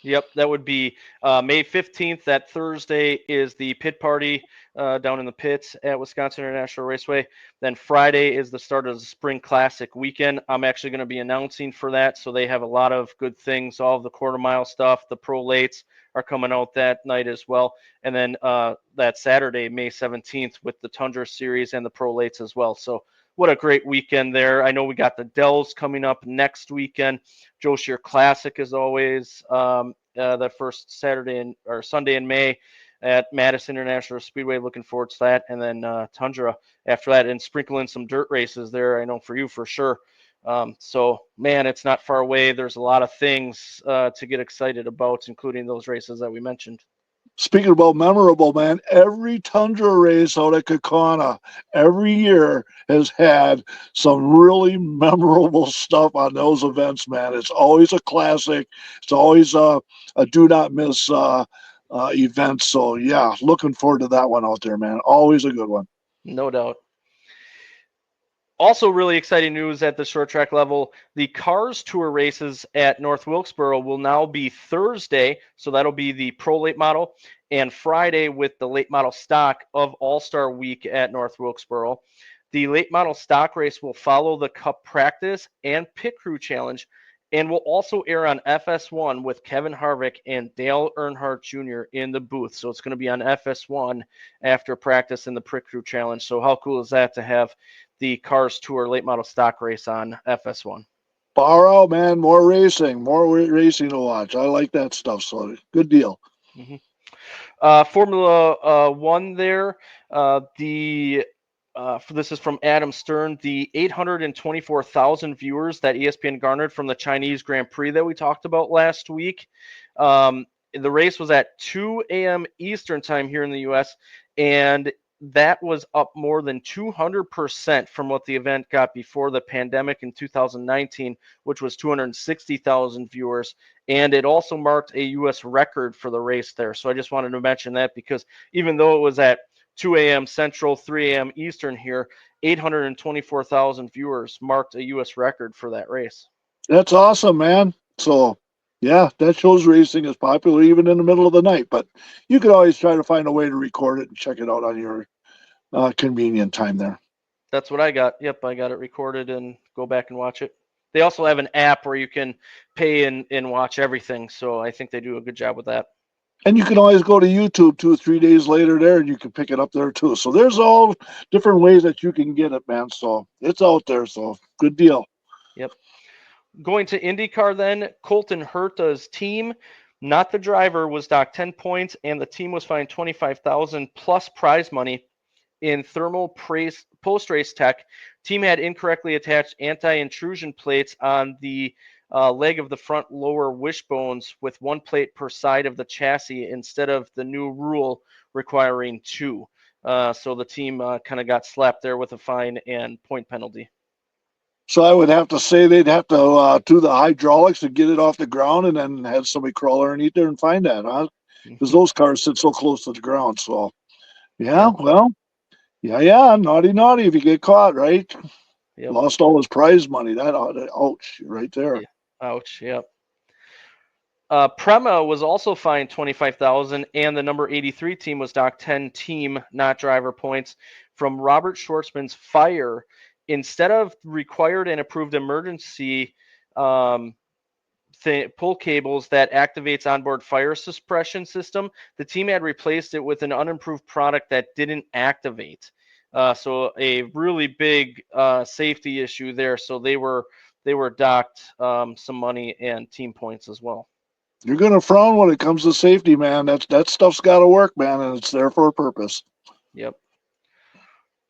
Yep, that would be May 15th. That Thursday is the pit party down in the pits at Wisconsin International Raceway. Then Friday is the start of the Spring Classic weekend. I'm actually going to be announcing for that, so they have a lot of good things. All of the quarter mile stuff, the pro lates are coming out that night as well. And then that Saturday, May 17th, with the Tundra Series and the pro lates as well. So what a great weekend there. I know we got the Dells coming up next weekend. Joe Shear Classic is always the first Saturday or Sunday in May at Madison International Speedway. Looking forward to that. And then Tundra after that, and sprinkle in some dirt races there, I know for you for sure. So, man, it's not far away. There's a lot of things to get excited about, including those races that we mentioned. Speaking about memorable, man, every Tundra race out at Kaukauna every year has had some really memorable stuff on those events, man. It's always a classic. It's always a do not miss event. So, yeah, looking forward to that one out there, man. Always a good one. No doubt. Also, really exciting news at the short track level. The Cars Tour races at North Wilkesboro will now be Thursday. So that'll be the Pro Late Model, and Friday with the Late Model Stock of All-Star Week at North Wilkesboro. The Late Model Stock race will follow the Cup Practice and Pit Crew Challenge, and will also air on FS1 with Kevin Harvick and Dale Earnhardt Jr. in the booth. So it's going to be on FS1 after practice in the Pit Crew Challenge. So how cool is that to have the Cars Tour Late Model Stock race on FS1? Far out, man. More racing to watch. I like that stuff. So good deal. Formula One there. This is from Adam Stern. The 824,000 viewers that ESPN garnered from the Chinese Grand Prix that we talked about last week. The race was at 2 a.m. Eastern time here in the U.S., and that was up more than 200% from what the event got before the pandemic in 2019, which was 260,000 viewers. And it also marked a U.S. record for the race there. So I just wanted to mention that, because even though it was at 2 a.m. Central, 3 a.m. Eastern here, 824,000 viewers marked a U.S. record for that race. That's awesome, man. So, yeah, that shows racing is popular even in the middle of the night. But you could always try to find a way to record it and check it out on your convenient time there. That's what I got. Yep, I got it recorded and go back and watch it. They also have an app where you can pay and watch everything. So I think they do a good job with that. And you can always go to YouTube 2 or 3 days later there, and you can pick it up there too. So there's all different ways that you can get it, man. So it's out there. So good deal. Yep. Going to IndyCar then, Colton Herta's team, not the driver, was docked 10 points, and the team was fined $25,000 plus prize money in thermal post-race tech. Team had incorrectly attached anti-intrusion plates on the leg of the front lower wishbones with 1 plate per side of the chassis instead of the new rule requiring 2. So the team kind of got slapped there with a fine and point penalty. So I would have to say they'd have to do the hydraulics to get it off the ground, and then have somebody crawl underneath there and find that, huh? Because those cars sit so close to the ground. So, yeah, well, yeah, naughty if you get caught, right? Yep. Lost all his prize money. That ouch, right there. Yeah. Ouch, yep. Prema was also fined $25,000, and the number 83 team was docked 10 team, not driver points from Robert Schwartzman's fire. Instead of required and approved emergency pull cables that activates onboard fire suppression system, the team had replaced it with an unimproved product that didn't activate. So a really big safety issue there. So they were docked some money and team points as well. You're going to frown when it comes to safety, man. That stuff's got to work, man, and it's there for a purpose. Yep.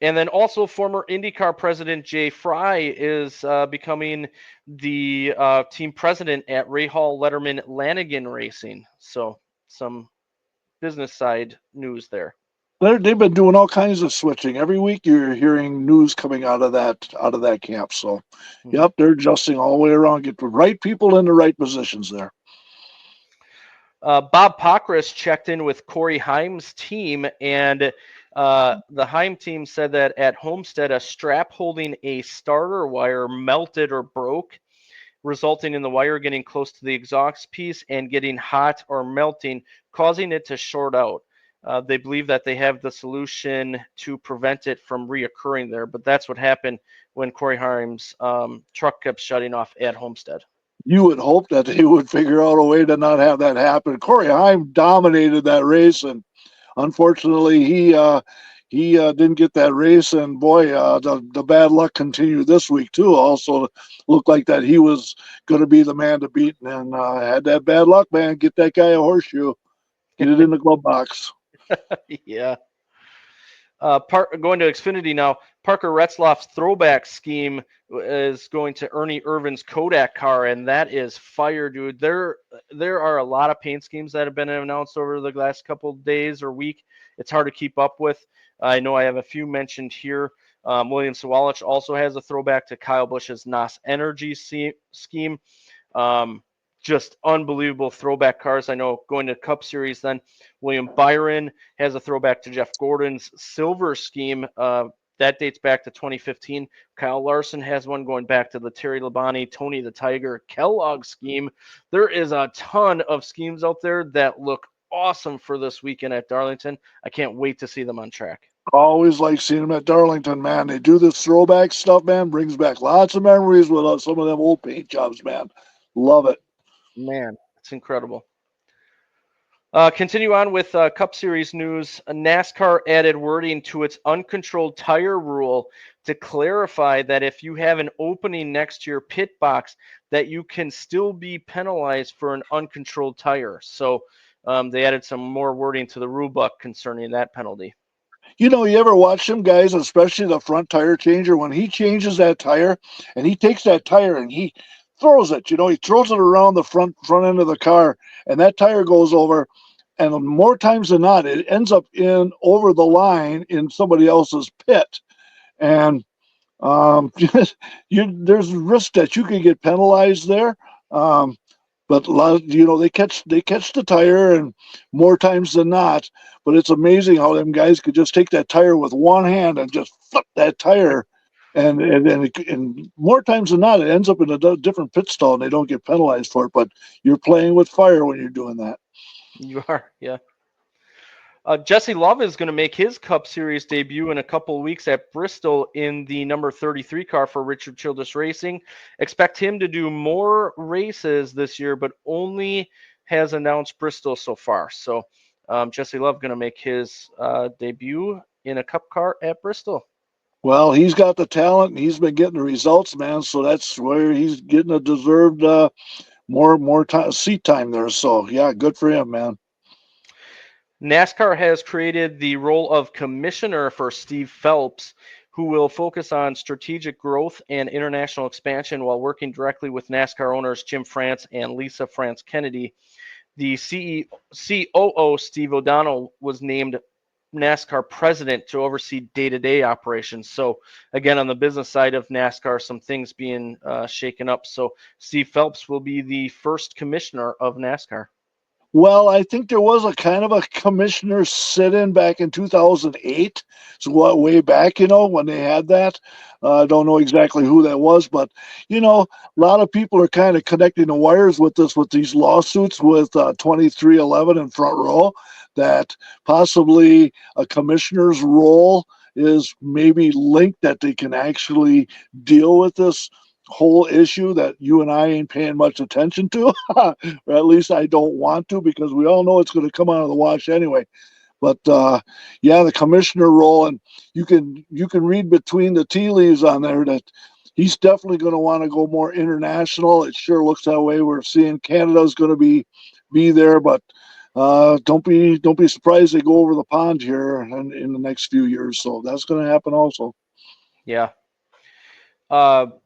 And then also former IndyCar president Jay Fry is becoming the team president at Rahal Letterman Lanigan Racing. So some business side news there. They've been doing all kinds of switching. Every week you're hearing news coming out of that camp. So, yep, they're adjusting all the way around. Get the right people in the right positions there. Bob Pockris checked in with Corey Haim's team, and the Haim team said that at Homestead, a strap holding a starter wire melted or broke, resulting in the wire getting close to the exhaust piece and getting hot or melting, causing it to short out. They believe that they have the solution to prevent it from reoccurring there, but that's what happened when Corey Haim's truck kept shutting off at Homestead. You would hope that they would figure out a way to not have that happen. Corey Haim dominated that race, and unfortunately, he didn't get that race. And boy, the bad luck continued this week too. Also, looked like that he was going to be the man to beat, and had that bad luck, man. Get that guy a horseshoe, get it in the glove box. Yeah. Going to Xfinity now. Parker Retzlaff's throwback scheme is going to Ernie Irvin's Kodak car, and that is fire, dude. There are a lot of paint schemes that have been announced over the last couple of days or week. It's hard to keep up with. I know I have a few mentioned here. William Sawalich also has a throwback to Kyle Busch's NOS Energy scheme. Just unbelievable throwback cars. I know going to Cup Series then, William Byron has a throwback to Jeff Gordon's silver scheme that dates back to 2015. Kyle Larson has one going back to the Terry Labonte, Tony the Tiger, Kellogg scheme. There is a ton of schemes out there that look awesome for this weekend at Darlington. I can't wait to see them on track. Always like seeing them at Darlington, man. They do this throwback stuff, man. Brings back lots of memories with some of them old paint jobs, man. Love it. Man, it's incredible. Continue on with Cup Series news. NASCAR added wording to its uncontrolled tire rule to clarify that if you have an opening next to your pit box, that you can still be penalized for an uncontrolled tire. So they added some more wording to the rule book concerning that penalty. You know, you ever watch them guys, especially the front tire changer, when he changes that tire and he takes that tire and he throws it, he throws it around the front end of the car, and that tire goes over, and more times than not, it ends up in over the line in somebody else's pit. And there's risk that you can get penalized there. But a lot of, they catch the tire, and more times than not. But it's amazing how them guys could just take that tire with one hand and just flip that tire, and more times than not, it ends up in a different pit stall, and they don't get penalized for it. But you're playing with fire when you're doing that. You are, yeah. Jesse Love is going to make his Cup Series debut in a couple of weeks at Bristol in the number 33 car for Richard Childress Racing. Expect him to do more races this year, but only has announced Bristol so far. So Jesse Love going to make his debut in a Cup car at Bristol. Well, he's got the talent, and he's been getting the results, man. So that's where he's getting a deserved more seat time there. So, yeah, good for him, man. NASCAR has created the role of commissioner for Steve Phelps, who will focus on strategic growth and international expansion while working directly with NASCAR owners Jim France and Lisa France Kennedy. The COO, Steve O'Donnell, was named NASCAR president to oversee day-to-day operations. So, again, on the business side of NASCAR, some things being shaken up. So, Steve Phelps will be the first commissioner of NASCAR. Well, I think there was a kind of a commissioner sit-in back in 2008. So way back, when they had that. I don't know exactly who that was, but, a lot of people are kind of connecting the wires with these lawsuits with 2311 and Front Row, that possibly a commissioner's role is maybe linked, that they can actually deal with this whole issue that you and I ain't paying much attention to, or at least I don't want to, because we all know it's going to come out of the wash anyway. But yeah, the commissioner role, and you can read between the tea leaves on there that he's definitely going to want to go more international. It sure looks that way. We're seeing Canada's going to be there, but don't be surprised they go over the pond here in the next few years. So that's going to happen also. Yeah.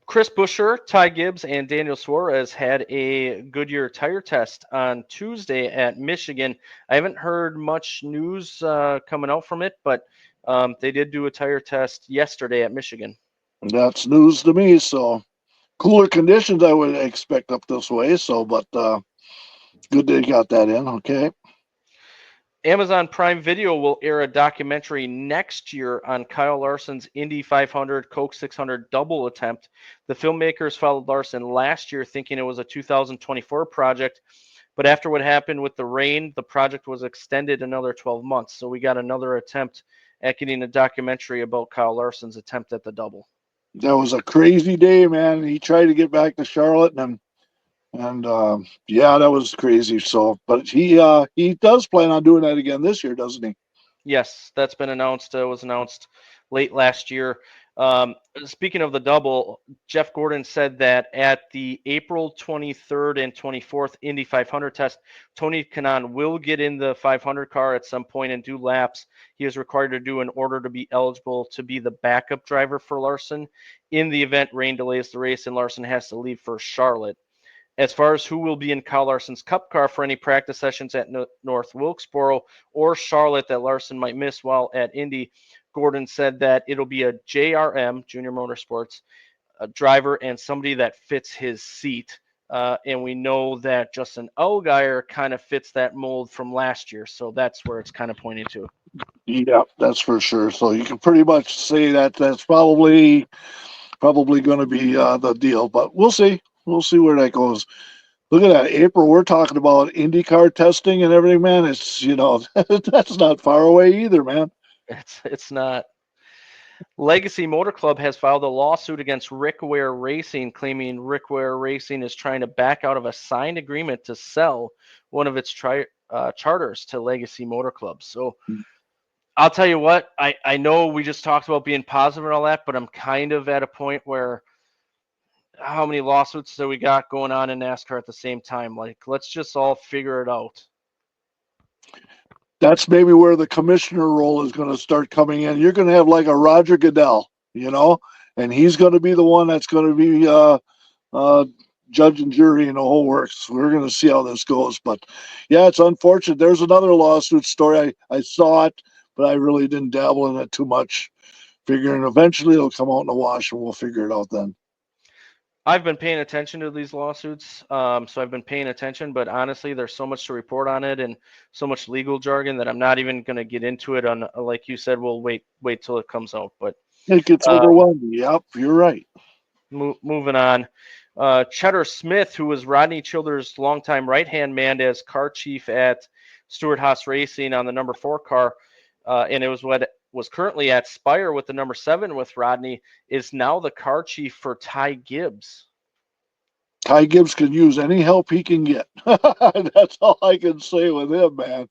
Chris Buescher, Ty Gibbs, and Daniel Suarez had a Goodyear tire test on Tuesday at Michigan. I haven't heard much news coming out from it, but they did do a tire test yesterday at Michigan. That's news to me. So cooler conditions I would expect up this way. So, but good they got that in. Okay. Amazon Prime Video will air a documentary next year on Kyle Larson's Indy 500 Coke 600 double attempt. The filmmakers followed Larson last year thinking it was a 2024 project, but after what happened with the rain, the project was extended another 12 months. So we got another attempt at getting a documentary about Kyle Larson's attempt at the double. That was a crazy day, man. He tried to get back to Charlotte, and yeah, that was crazy. So, but he does plan on doing that again this year, doesn't he? Yes, that's been announced. Was announced late last year. Speaking of the double, Jeff Gordon said that at the April 23rd and 24th Indy 500 test, Tony Kanaan will get in the 500 car at some point and do laps. He is required to do in order to be eligible to be the backup driver for Larson in the event rain delays the race and Larson has to leave for Charlotte. As far as who will be in Kyle Larson's Cup car for any practice sessions at North Wilkesboro or Charlotte that Larson might miss while at Indy, Gordon said that it'll be a JRM, Junior Motorsports, a driver and somebody that fits his seat. And we know that Justin Allgaier kind of fits that mold from last year. So that's where it's kind of pointing to. Yeah, that's for sure. So you can pretty much say that that's probably going to be the deal. But we'll see. We'll see where that goes. Look at that, April. We're talking about IndyCar testing and everything, man. It's that's not far away either, man. It's not. Legacy Motor Club has filed a lawsuit against Rick Ware Racing, claiming Rick Ware Racing is trying to back out of a signed agreement to sell one of its charters to Legacy Motor Club. So I'll tell you what, I know we just talked about being positive and all that, but I'm kind of at a point where how many lawsuits do we got going on in NASCAR at the same time? Like, let's just all figure it out. That's maybe where the commissioner role is going to start coming in. You're going to have like a Roger Goodell, and he's going to be the one that's going to be judge and jury and the whole works. We're going to see how this goes. But, yeah, it's unfortunate. There's another lawsuit story. I saw it, but I really didn't dabble in it too much, figuring eventually it'll come out in the wash and we'll figure it out then. I've been paying attention to these lawsuits, so I've been paying attention, but honestly, there's so much to report on it and so much legal jargon that I'm not even going to get into it. On, like you said, we'll wait till it comes out. But it gets overwhelming. Yep, you're right. Moving on, Cheddar Smith, who was Rodney Childers' longtime right-hand man as car chief at Stewart-Haas Racing on the number 4 car, and it was what was currently at Spire with the number 7 with Rodney, is now the car chief for Ty Gibbs. Ty Gibbs can use any help he can get. That's all I can say with him, man.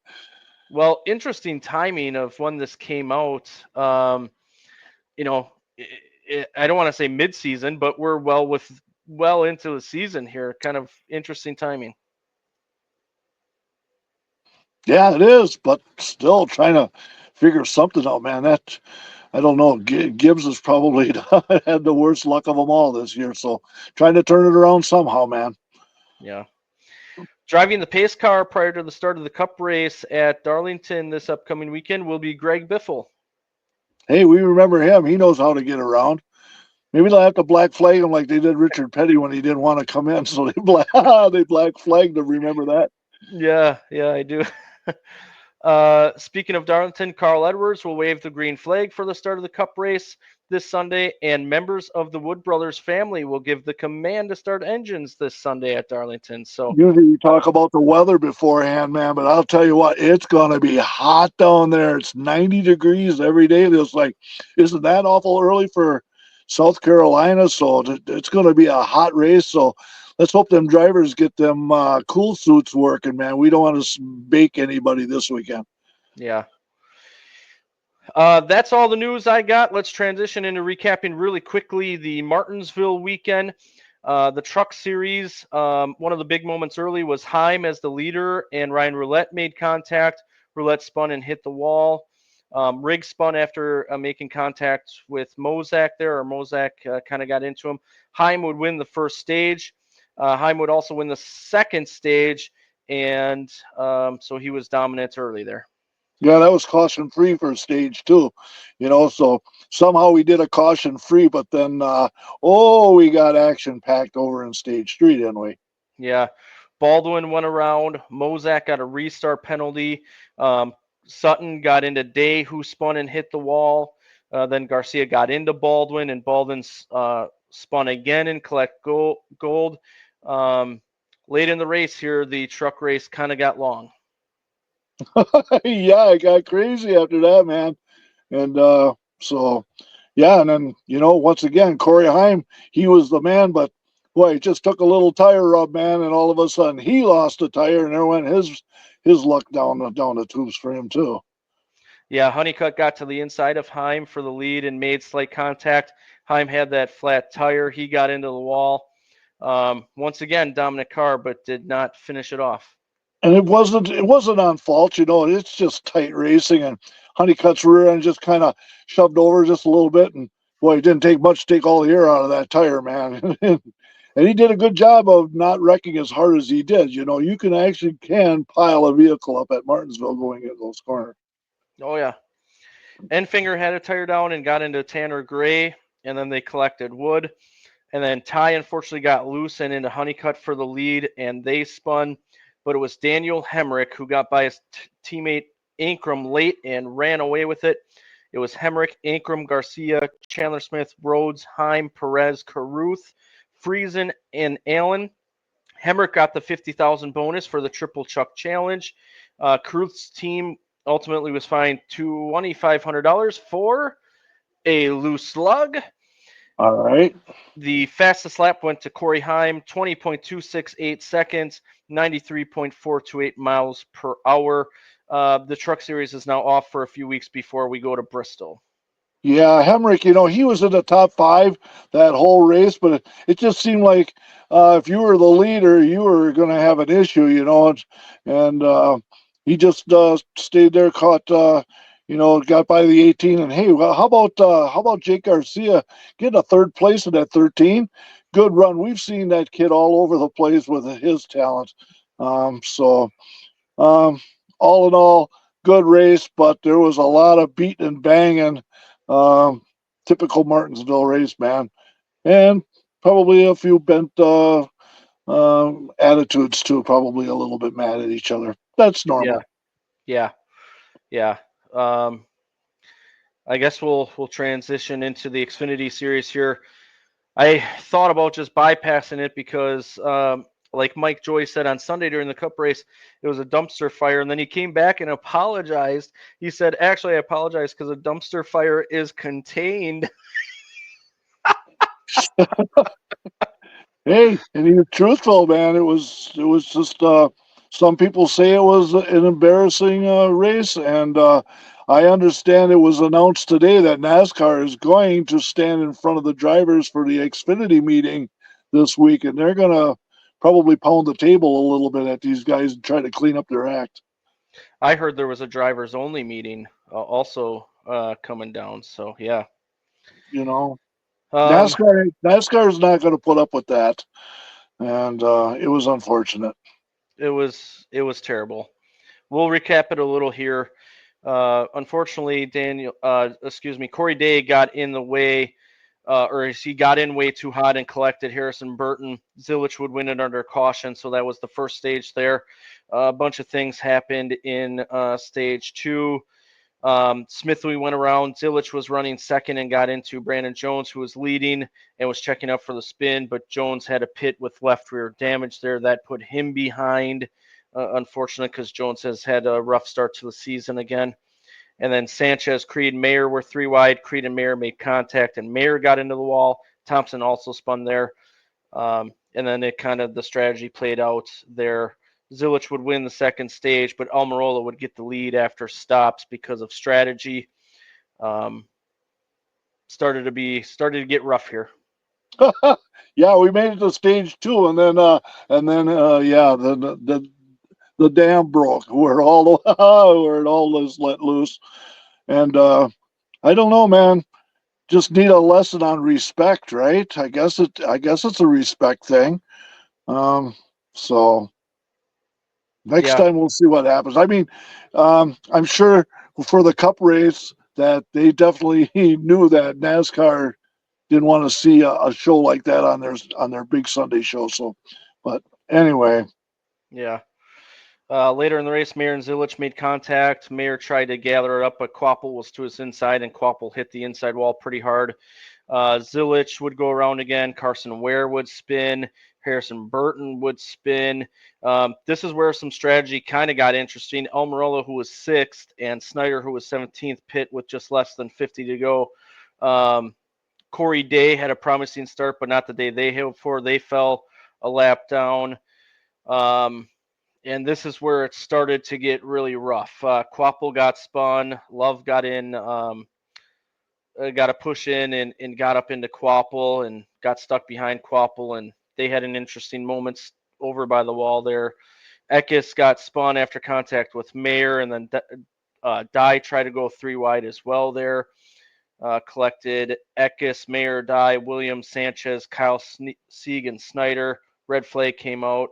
Well, interesting timing of when this came out. I don't want to say mid-season, but we're well into the season here. Kind of interesting timing. Yeah, it is, but still trying to figure something out, man. That I don't know. Gibbs has probably had the worst luck of them all this year, so trying to turn it around somehow, man. Yeah. Driving the pace car prior to the start of the Cup race at Darlington this upcoming weekend will be Greg Biffle. Hey, we remember him. He knows how to get around. Maybe they'll have to black flag him like they did Richard Petty when he didn't want to come in, so they black flagged him. Remember that? Yeah, I do. Speaking of Darlington, Carl Edwards will wave the green flag for the start of the Cup race this Sunday, and members of the Wood Brothers family will give the command to start engines this Sunday at Darlington. So usually you talk about the weather beforehand, man, but I'll tell you what, it's going to be hot down there. It's 90 degrees every day. It's like, isn't that awful early for South Carolina? So it's going to be a hot race. So let's hope them drivers get them cool suits working, man. We don't want to bake anybody this weekend. Yeah. That's all the news I got. Let's transition into recapping really quickly the Martinsville weekend. The truck series, one of the big moments early was Heim as the leader, and Ryan Roulette made contact. Roulette spun and hit the wall. Riggs spun after making contact with Mozak there, or Mozak kind of got into him. Heim would win the first stage. Heim would also win the second stage, and so he was dominant early there. Yeah, that was caution-free for stage 2, so somehow we did a caution-free, but then, we got action-packed over in stage 3, didn't we? Yeah. Baldwin went around. Mozak got a restart penalty. Sutton got into Day, who spun and hit the wall. Then Garcia got into Baldwin, and Baldwin spun again and collect gold. Late in the race here, the truck race kind of got long. Yeah, it got crazy after that, man. And and then, once again, Corey Heim, he was the man, but boy, it just took a little tire rub, man, and all of a sudden he lost a tire, and there went his luck down the tubes for him too. Yeah, Honeycutt got to the inside of Heim for the lead and made slight contact. Heim had that flat tire. He got into the wall. Once again, dominant car, but did not finish it off. And it wasn't on fault, it's just tight racing, and Honeycutt's rear end just kind of shoved over just a little bit, and boy, it didn't take much to take all the air out of that tire, man. And he did a good job of not wrecking as hard as he did. You can pile a vehicle up at Martinsville going into those corners. Oh, yeah. Enfinger had a tire down and got into Tanner Gray, and then they collected wood. And then Ty unfortunately got loose and into Honeycutt for the lead, and they spun. But it was Daniel Hemrick who got by his teammate Ankrum late and ran away with it. It was Hemrick, Ankrum, Garcia, Chandler Smith, Rhodes, Heim, Perez, Caruth, Friesen, and Allen. Hemrick got the $50,000 bonus for the Triple Chuck Challenge. Caruth's team ultimately was fined $2,500 for a loose lug. All right. The fastest lap went to Corey Heim, 20.268 seconds, 93.428 miles per hour. The Truck Series is now off for a few weeks before we go to Bristol. Yeah, Hemrick, he was in the top 5 that whole race, but it just seemed like if you were the leader, you were going to have an issue, and he just stayed there, caught, got by the 18. And hey, well, how about Jake Garcia getting a 3rd place in that 13? Good run. We've seen that kid all over the place with his talent. So all in all, good race, but there was a lot of beating and banging. Typical Martinsville race, man, and probably a few bent attitudes too. Probably a little bit mad at each other. That's normal. Yeah. I guess we'll transition into the Xfinity Series here. I thought about just bypassing it because, like Mike Joy said on Sunday during the Cup race, it was a dumpster fire, and then he came back and apologized. He said, "Actually, I apologize because a dumpster fire is contained." Hey, and he was truthful, man. It was just some people say it was an embarrassing race, and I understand it was announced today that NASCAR is going to stand in front of the drivers for the Xfinity meeting this week, and they're gonna probably pound the table a little bit at these guys and try to clean up their act. I heard there was a drivers only meeting also coming down, so yeah. NASCAR is not going to put up with that, and it was unfortunate. It was terrible. We'll recap it a little here. Unfortunately, Corey Day got in the way, or he got in way too hot and collected Harrison Burton. Zilich would win it under caution, so that was the first stage there. A bunch of things happened in stage 2. Smithley went around. Zilich was running second and got into Brandon Jones, who was leading and was checking up for the spin, but Jones had a pit with left rear damage there. That put him behind, unfortunately, because Jones has had a rough start to the season again. And then Sanchez, Creed, Mayer were 3 wide. Creed and Mayer made contact, and Mayer got into the wall. Thompson also spun there. And then the strategy played out there. Zilich would win the second stage, but Almirola would get the lead after stops because of strategy. Started to get rough here. Yeah, we made it to stage 2, and then the dam broke where it all was let loose, and I don't know, man. Just need a lesson on respect, right? I guess it's a respect thing. So next time we'll see what happens. I mean, I'm sure for the Cup race that they definitely knew that NASCAR didn't want to see a show like that on their big Sunday show. So, but anyway. Yeah. Later in the race, Mayer and Zilich made contact. Mayer tried to gather it up, but Quapple was to his inside, and Quapple hit the inside wall pretty hard. Zilich would go around again. Carson Ware would spin. Harrison Burton would spin. This is where some strategy kind of got interesting. Almirola, who was 6th, and Snyder, who was 17th, pit with just less than 50 to go. Corey Day had a promising start, but not the day they hoped for. They fell a lap down. And this is where it started to get really rough. Quapple got spun. Love got in, got a push in and got up into Quapple and got stuck behind Quapple. And they had an interesting moment over by the wall there. Eckes got spun after contact with Mayer, and then Dye tried to go 3 wide as well there. Collected Eckes, Mayer, Dye, Williams, Sanchez, Kyle Sieg, and Snyder. Red flag came out.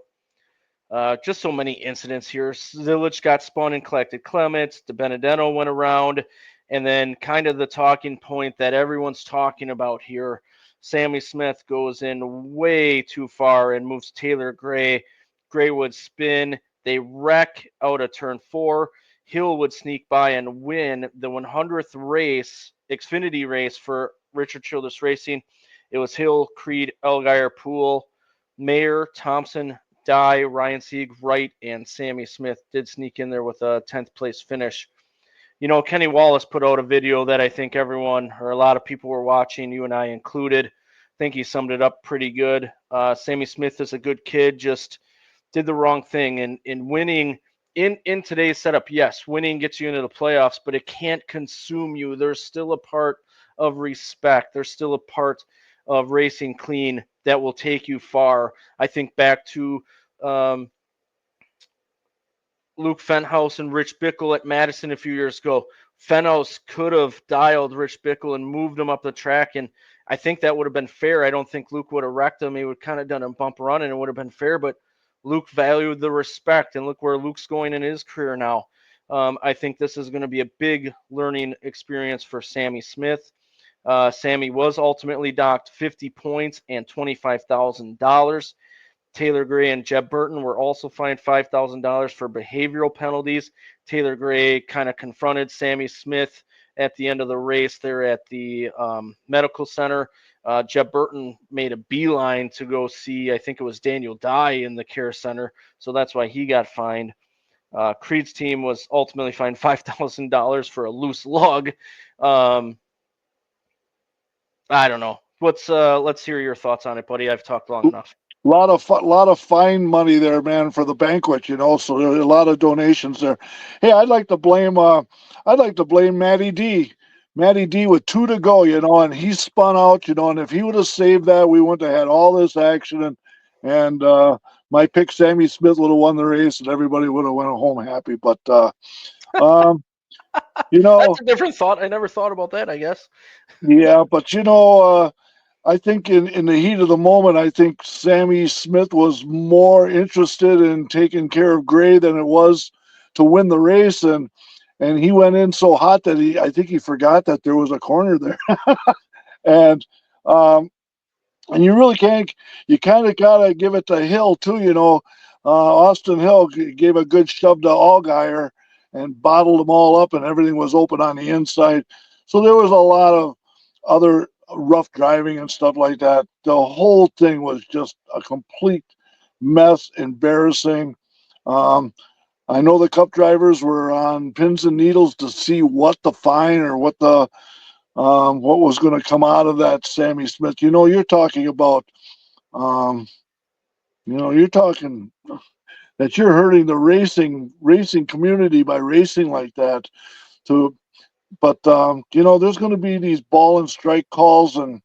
Just so many incidents here. Zilich got spun and collected Clements. DeBenedetto went around. And then kind of the talking point that everyone's talking about here. Sammy Smith goes in way too far and moves Taylor Gray. Gray would spin. They wreck out of turn 4. Hill would sneak by and win the 100th race, Xfinity race for Richard Childress Racing. It was Hill, Creed, Allgaier, Poole, Mayer, Thompson, Dye, Ryan Sieg, Wright, and Sammy Smith did sneak in there with a 10th place finish. You know, Kenny Wallace put out a video that I think everyone or a lot of people were watching, you and I included. I think he summed it up pretty good. Sammy Smith is a good kid, just did the wrong thing. And in winning in today's setup, yes, winning gets you into the playoffs, but it can't consume you. There's still a part of respect. There's still a part of racing clean that will take you far. I think back to Luke Fenhouse and Rich Bickle at Madison a few years ago. Fenhouse could have dialed Rich Bickle and moved him up the track, and I think that would have been fair. I don't think Luke would have wrecked him. He would kind of done a bump run, and it would have been fair, but Luke valued the respect, and look where Luke's going in his career now. I think this is going to be a big learning experience for Sammy Smith. Sammy was ultimately docked 50 points and $25,000. Taylor Gray and Jeb Burton were also fined $5,000 for behavioral penalties. Taylor Gray kind of confronted Sammy Smith at the end of the race there at the medical center. Jeb Burton made a beeline to go see, I think it was Daniel Dye in the care center, so that's why he got fined. Creed's team was ultimately fined $5,000 for a loose lug. I don't know. Let's hear your thoughts on it, buddy. I've talked long enough. A lot of fine money there, man, for the banquet. You know, so there are a lot of donations there. Hey, I'd like to blame Matty D. Matty D with 2 to go, you know, and he spun out, you know, and if he would have saved that, we wouldn't have had all this action, and my pick, Sammy Smith, would have won the race, and everybody would have went home happy. But you know, that's a different thought. I never thought about that, I guess. Yeah, but you know, I think in the heat of the moment, I think Sammy Smith was more interested in taking care of Gray than it was to win the race, and he went in so hot that I think he forgot that there was a corner there, and you really can't. You kind of gotta give it to Hill too, you know. Austin Hill gave a good shove to Allgaier and bottled them all up, and everything was open on the inside. So there was a lot of other rough driving and stuff like that. The whole thing was just a complete mess, embarrassing. I know the Cup drivers were on pins and needles to see what the fine or what was going to come out of that Sammy Smith. You know, you're talking about, you're talking that you're hurting the racing community by racing like that. But there's going to be these ball and strike calls, and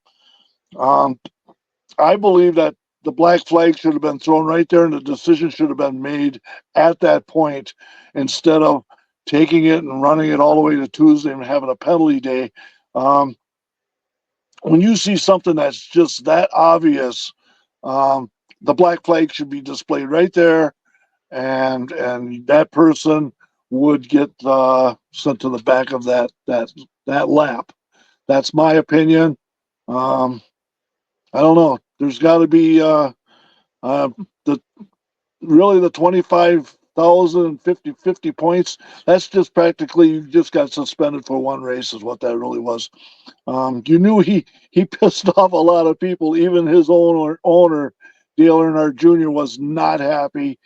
I believe that the black flag should have been thrown right there, and the decision should have been made at that point instead of taking it and running it all the way to Tuesday and having a penalty day. When you see something that's just that obvious, the black flag should be displayed right there, and that person would get sent to the back of that lap. That's my opinion. I don't know. There's got to be the 25,000 50 points. That's just practically, you just got suspended for one race is what that really was. You knew he pissed off a lot of people. Even his owner Dale Earnhardt Jr. was not happy.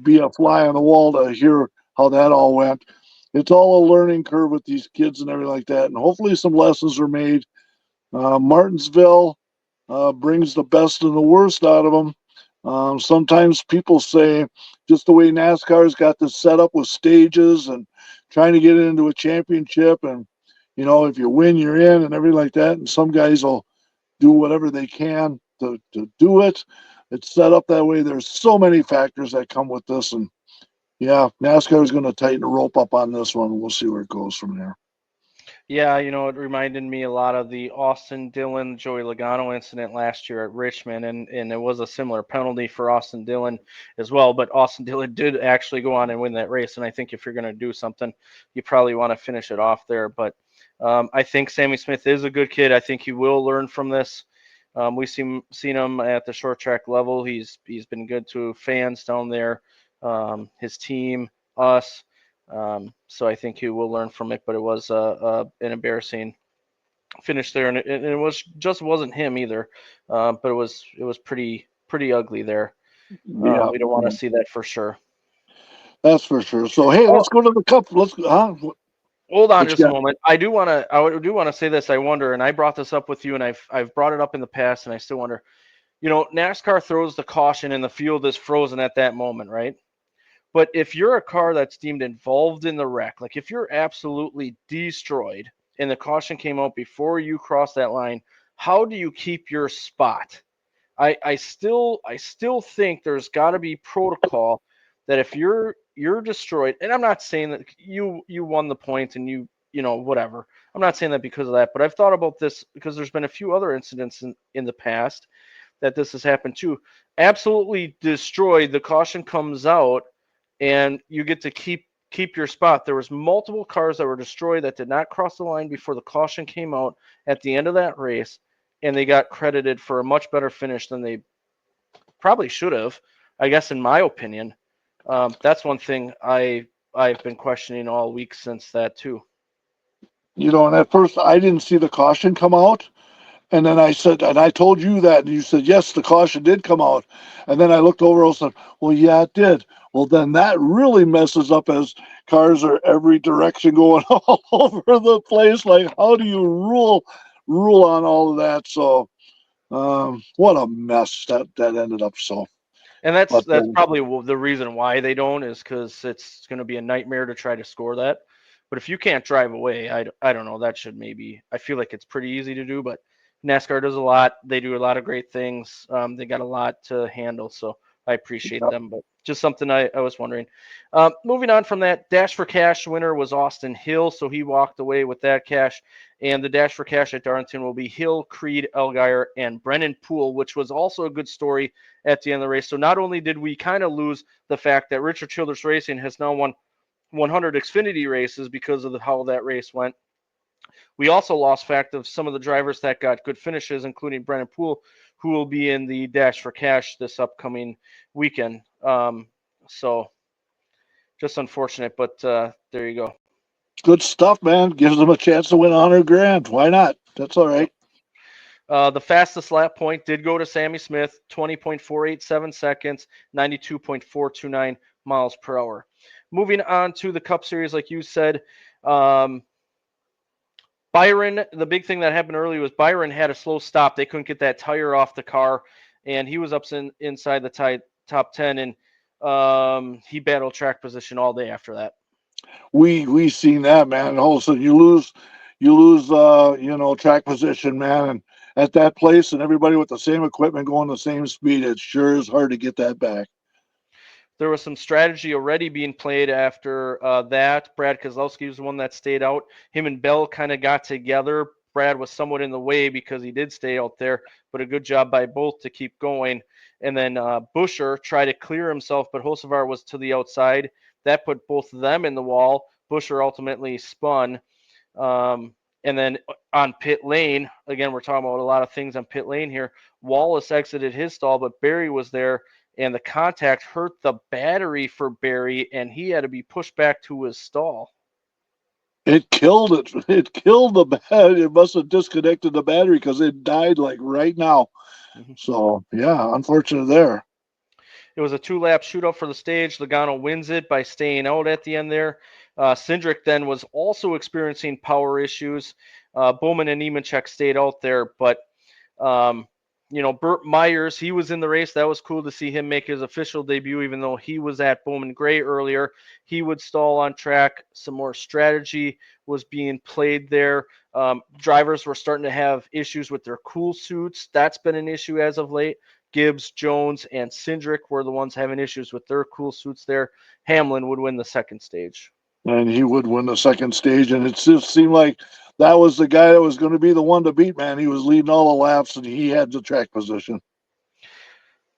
Be a fly on the wall to hear how that all went. It's all a learning curve with these kids and everything like that, and hopefully some lessons are made. Martinsville brings the best and the worst out of them. Sometimes people say just the way NASCAR's got this set up with stages and trying to get into a championship, and if you win, you're in, and everything like that. And some guys will do whatever they can to do it. It's set up that way. There's so many factors that come with this, and yeah, NASCAR is going to tighten the rope up on this one. We'll see where it goes from there. Yeah, it reminded me a lot of the Austin Dillon, Joey Logano incident last year at Richmond, and it was a similar penalty for Austin Dillon as well, but Austin Dillon did actually go on and win that race, and I think if you're going to do something, you probably want to finish it off there, but I think Sammy Smith is a good kid. I think he will learn from this. We've seen him at the short track level. He's been good to fans down there, his team, us. So I think he will learn from it. But it was an embarrassing finish there, and it wasn't him either. But it was pretty ugly there. Yeah, We don't want to see that for sure. that's for sure. So hey, let's go to the cup. Let's Hold on just a moment. I do want to say this. I wonder, and I brought this up with you, and I've brought it up in the past, and I still wonder. NASCAR throws the caution, and the field is frozen at that moment, right? But if you're a car that's deemed involved in the wreck, like if you're absolutely destroyed, and the caution came out before you cross that line, how do you keep your spot? I still think there's got to be protocol that if you're destroyed, and I'm not saying that you won the point and you whatever. I'm not saying that because of that, but I've thought about this because there's been a few other incidents in the past that this has happened too. Absolutely destroyed, the caution comes out and you get to keep your spot. There was multiple cars that were destroyed that did not cross the line before the caution came out at the end of that race, and they got credited for a much better finish than they probably should have, I guess, in my opinion. That's one thing I've been questioning all week since that too. And at first I didn't see the caution come out. And then I said, and I told you that, and you said, yes, the caution did come out. And then I looked over and said, well, yeah, it did. Well, then that really messes up as cars are every direction going all over the place. Like, how do you rule on all of that? So, what a mess that ended up. So, and that's probably the reason why they don't, is because it's going to be a nightmare to try to score that. But if you can't drive away, I don't know. That should maybe. I feel like it's pretty easy to do, but NASCAR does a lot. They do a lot of great things. They got a lot to handle, so I appreciate them. But just something I was wondering. Moving on from that, Dash for Cash winner was Austin Hill, so he walked away with that cash. And the Dash for Cash at Darlington will be Hill, Creed, Elgire, and Brennan Poole, which was also a good story at the end of the race. So not only did we kind of lose the fact that Richard Childress Racing has now won 100 Xfinity races because of how that race went, we also lost fact of some of the drivers that got good finishes, including Brennan Poole, who will be in the Dash for Cash this upcoming weekend. So just unfortunate, but there you go. Good stuff, man. Gives them a chance to win 100 grand. Why not? That's all right. The fastest lap point did go to Sammy Smith, 20.487 seconds, 92.429 miles per hour. Moving on to the Cup Series, like you said, Byron, the big thing that happened early was Byron had a slow stop. They couldn't get that tire off the car, and he was up inside the top 10, and he battled track position all day after that. We seen that, man. And all of a sudden you lose track position, man. And at that place and everybody with the same equipment going the same speed, it sure is hard to get that back. There was some strategy already being played after that. Brad Keselowski was the one that stayed out. Him and Bell kind of got together. Brad was somewhat in the way because he did stay out there, but a good job by both to keep going. And then Buescher tried to clear himself, but Hocevar was to the outside. That put both of them in the wall. Buescher ultimately spun. And then on pit lane, again, we're talking about a lot of things on pit lane here. Wallace exited his stall, but Barry was there, and the contact hurt the battery for Barry, and he had to be pushed back to his stall. It killed it. It killed the battery. It must have disconnected the battery because it died like right now. Mm-hmm. So, yeah, unfortunate there. It was a 2-lap shootout for the stage. Logano wins it by staying out at the end there. Cindric then was also experiencing power issues. Bowman and Nemechek stayed out there, but Burt Myers, he was in the race. That was cool to see him make his official debut, even though he was at Bowman Gray earlier. He would stall on track. Some more strategy was being played there. Drivers were starting to have issues with their cool suits. That's been an issue as of late. Gibbs, Jones, and Cindric were the ones having issues with their cool suits there. Hamlin would win the second stage. And he would win the second stage, and it just seemed like that was the guy that was going to be the one to beat, man. He was leading all the laps, and he had the track position.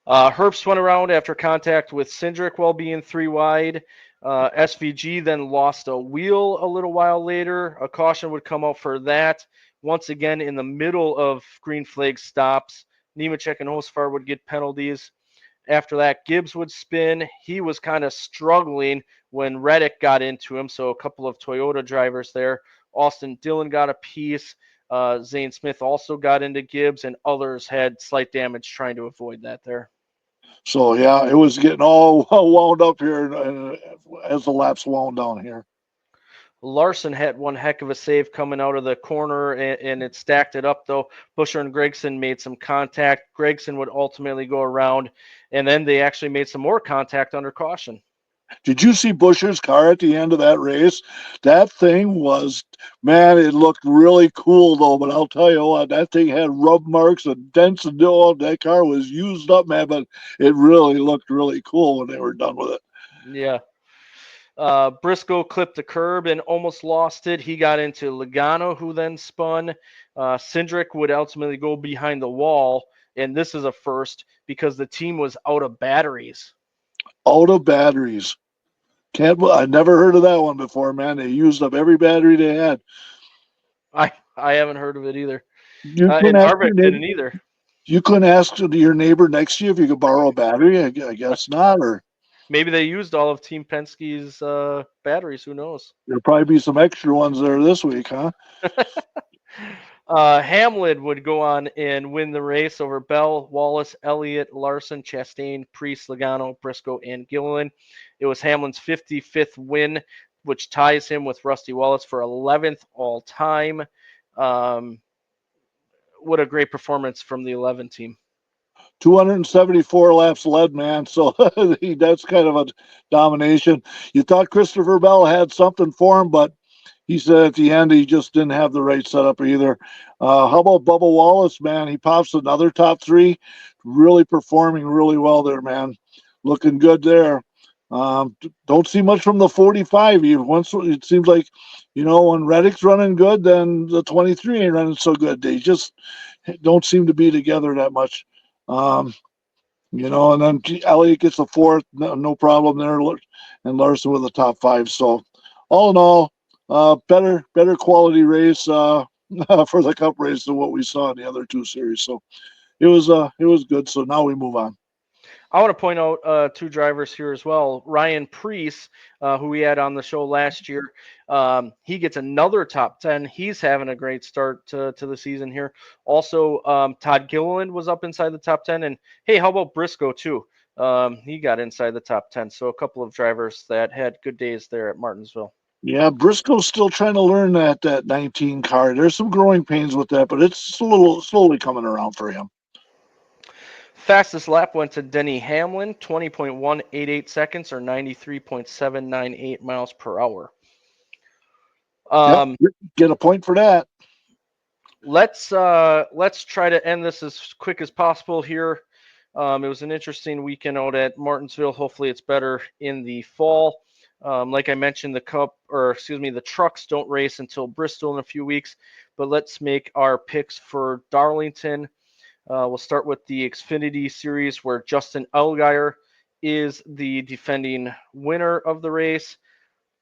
Herbst went around after contact with Cindric while being 3 wide. SVG then lost a wheel a little while later. A caution would come out for that. Once again, in the middle of green flag stops, Nemechek and Hosfar would get penalties. After that, Gibbs would spin. He was kind of struggling when Reddick got into him, so a couple of Toyota drivers there. Austin Dillon got a piece. Zane Smith also got into Gibbs, and others had slight damage trying to avoid that there. So, yeah, it was getting all wound up here as the laps wound down here. Larson had one heck of a save coming out of the corner, and it stacked it up, though. Buscher and Gregson made some contact. Gregson would ultimately go around, and then they actually made some more contact under caution. Did you see Buscher's car at the end of that race? That thing was, man, it looked really cool, though. But I'll tell you what, that thing had rub marks and dents and all. That car was used up, man, but it really looked really cool when they were done with it. Yeah. Briscoe clipped the curb and almost lost it. He got into Logano, who then spun. Cindric would ultimately go behind the wall, and this is a first because the team was out of batteries. Out of batteries. I never heard of that one before, man. They used up every battery they had. I haven't heard of it either. You And Harvick didn't either. You couldn't ask your neighbor next to you if you could borrow a battery? I guess not, or maybe they used all of Team Penske's batteries. Who knows? There'll probably be some extra ones there this week, huh? Hamlin would go on and win the race over Bell, Wallace, Elliott, Larson, Chastain, Priest, Logano, Briscoe, and Gilliland. It was Hamlin's 55th win, which ties him with Rusty Wallace for 11th all time. What a great performance from the 11 team. 274 laps led, man. So that's kind of a domination. You thought Christopher Bell had something for him, but he said at the end he just didn't have the right setup either. How about Bubba Wallace, man? He pops another top three. Really performing really well there, man. Looking good there. Don't see much from the 45. Once it seems like, when Reddick's running good, then the 23 ain't running so good. They just don't seem to be together that much. And then Elliott gets a fourth, no problem there, and Larson with the top five. So, all in all, better quality race for the Cup race than what we saw in the other two series. So, it was good. So now we move on. I want to point out two drivers here as well. Ryan Preece, who we had on the show last year, he gets another top 10. He's having a great start to the season here. Also, Todd Gilliland was up inside the top 10. And, hey, how about Briscoe, too? He got inside the top 10. So a couple of drivers that had good days there at Martinsville. Yeah, Briscoe's still trying to learn that 19 car. There's some growing pains with that, but it's a little slowly coming around for him. Fastest lap went to Denny Hamlin, 20.188 seconds or 93.798 miles per hour. Get a point for that. Let's try to end this as quick as possible here. It was an interesting weekend out at Martinsville. Hopefully it's better in the fall. Like I mentioned, the trucks don't race until Bristol in a few weeks, but let's make our picks for Darlington. We'll start with the Xfinity Series, where Justin Allgaier is the defending winner of the race.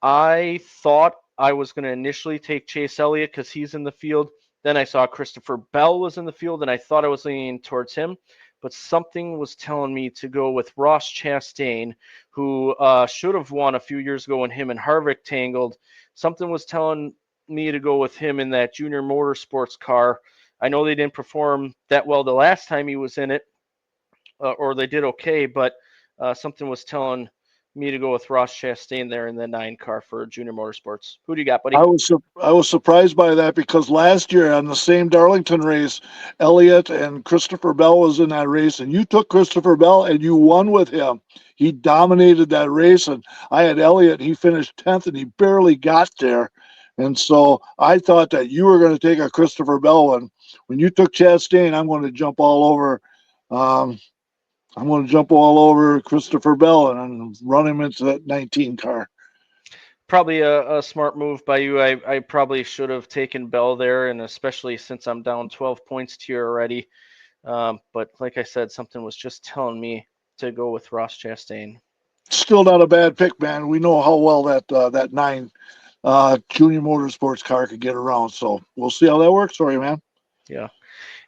I thought I was going to initially take Chase Elliott because he's in the field. Then I saw Christopher Bell was in the field, and I thought I was leaning towards him. But something was telling me to go with Ross Chastain, who should have won a few years ago when him and Harvick tangled. Something was telling me to go with him in that Junior Motorsports car. I know they didn't perform that well the last time he was in it, or they did okay, but something was telling me to go with Ross Chastain there in the 9 car for Junior Motorsports. Who do you got, buddy? I was surprised by that because last year on the same Darlington race, Elliott and Christopher Bell was in that race, and you took Christopher Bell and you won with him. He dominated that race, and I had Elliott. He finished 10th, and he barely got there. And so I thought that you were going to take a Christopher Bell one. When you took Chastain, I'm going to jump all over Christopher Bell and run him into that 19 car. Probably a smart move by you. I probably should have taken Bell there, and especially since I'm down 12 points to you already. But like I said, something was just telling me to go with Ross Chastain. Still not a bad pick, man. We know how well that 9 Junior Motorsports car could get around, so we'll see how that works for you, man. Yeah.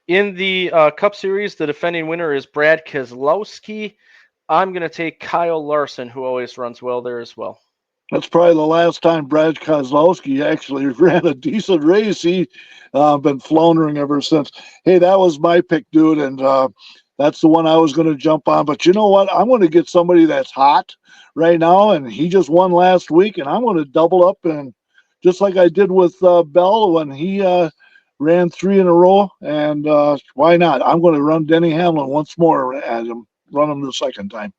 In the Cup Series, the defending winner is Brad Keselowski. I'm going to take Kyle Larson, who always runs well there as well. That's probably the last time Brad Keselowski actually ran a decent race. He been floundering ever since. Hey, that was my pick, dude, and that's the one I was going to jump on. But you know what? I'm going to get somebody that's hot right now, and he just won last week, and I'm going to double up, and just like I did with Bell when he ran 3 in a row, and why not? I'm going to run Denny Hamlin once more at him, run him the second time.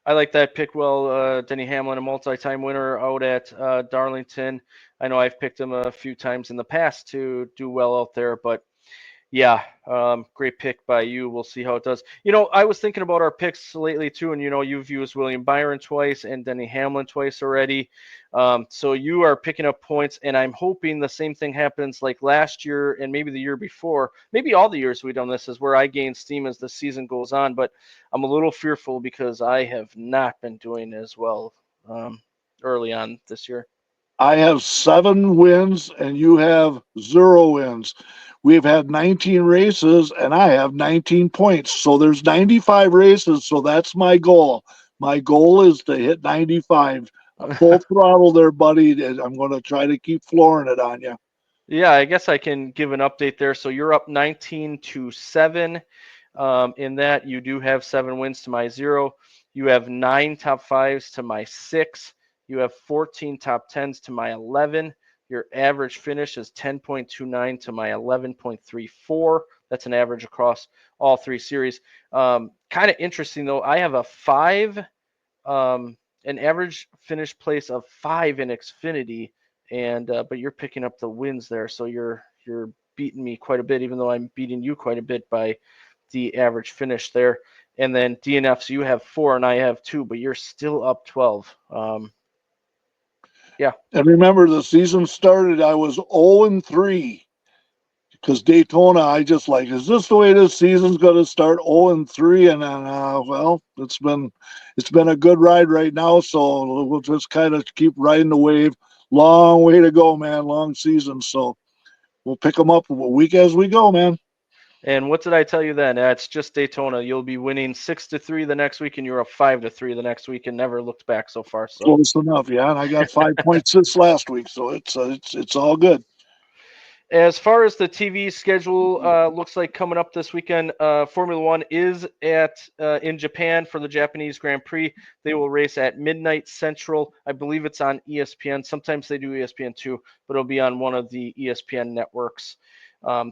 I like that pick well. Denny Hamlin, a multi-time winner out at Darlington. I know I've picked him a few times in the past to do well out there, but yeah, great pick by you. We'll see how it does. You know, I was thinking about our picks lately too, and you know, you've used William Byron twice and Denny Hamlin twice already. So you are picking up points, and I'm hoping the same thing happens like last year and maybe the year before. Maybe all the years we've done this is where I gain steam as the season goes on, but I'm a little fearful because I have not been doing as well early on this year. I have 7 wins and you have 0 wins. We've had 19 races and I have 19 points. So there's 95 races. So that's my goal. My goal is to hit 95. Full throttle there, buddy. I'm going to try to keep flooring it on you. Yeah, I guess I can give an update there. So you're up 19-7. In that, you do have 7 wins to my 0. You have 9 top 5s to my 6. You have 14 top 10s to my 11. Your average finish is 10.29 to my 11.34. That's an average across all 3 series. Kind of interesting, though. I have a 5, an average finish place of 5 in Xfinity, and but you're picking up the wins there, so you're beating me quite a bit, even though I'm beating you quite a bit by the average finish there. And then DNFs, you have 4 and I have 2, but you're still up 12. Yeah. And remember, the season started, I was 0-3 because Daytona, I just like, is this the way this season's going to start? 0-3, and then well, it's been a good ride right now, so we'll just kind of keep riding the wave. Long way to go, man. Long season, so we'll pick them up a week as we go, man. And what did I tell you then? It's just Daytona. You'll be winning 6-3 the next week, and you're up 5-3 the next week, and never looked back so far. So close enough, yeah. And I got 5 points since last week, so it's all good. As far as the TV schedule looks like coming up this weekend, Formula One is in Japan for the Japanese Grand Prix. They will race at midnight Central. I believe it's on ESPN. Sometimes they do ESPN2, but it'll be on one of the ESPN networks.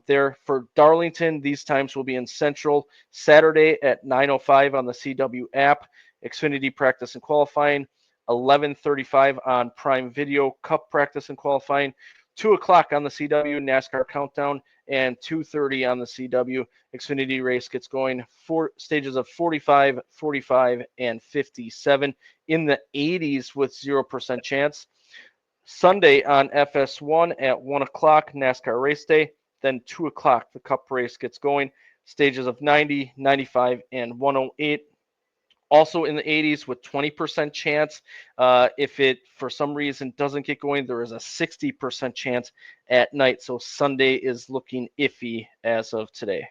There for Darlington, these times will be in Central. Saturday at 9:05 on the CW app. Xfinity practice and qualifying. 11:35 on Prime Video Cup practice and qualifying. 2 o'clock on the CW NASCAR Countdown, and 2:30 on the CW Xfinity race gets going. 4 stages of 45, 45, and 57 in the 80s with 0% chance. Sunday on FS1 at 1 o'clock NASCAR race day. Then 2 o'clock the Cup race gets going. Stages of 90, 95, and 108. Also in the 80s with 20% chance. If it, for some reason, doesn't get going, there is a 60% chance at night. So Sunday is looking iffy as of today.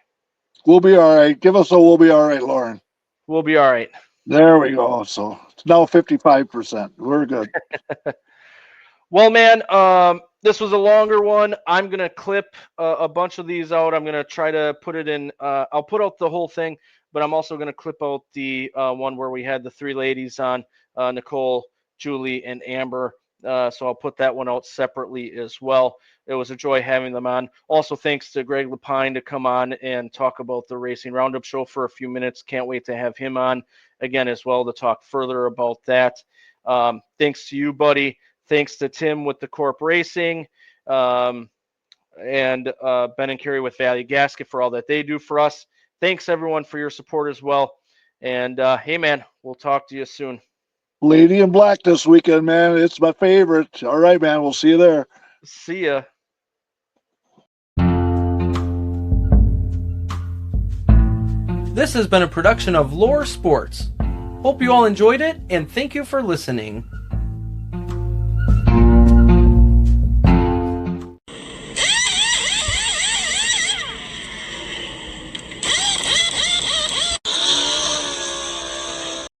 We'll be all right. Give us a we'll be all right, Lauren. We'll be all right. There we go. So it's now 55%. We're good. Well, man, this was a longer one. I'm going to clip a bunch of these out. I'm going to try to put it in. I'll put out the whole thing, but I'm also going to clip out the one where we had the 3 ladies on, Nicole, Julie, and Amber. So I'll put that one out separately as well. It was a joy having them on. Also, thanks to Greg LePine to come on and talk about the Racing Roundup show for a few minutes. Can't wait to have him on again as well to talk further about that. Thanks to you, buddy. Thanks to Tim with the Corp Racing, and Ben and Carrie with Valley Gasket for all that they do for us. Thanks, everyone, for your support as well. And, hey, man, we'll talk to you soon. Lady in Black this weekend, man. It's my favorite. All right, man. We'll see you there. See ya. This has been a production of Lore Sports. Hope you all enjoyed it, and thank you for listening.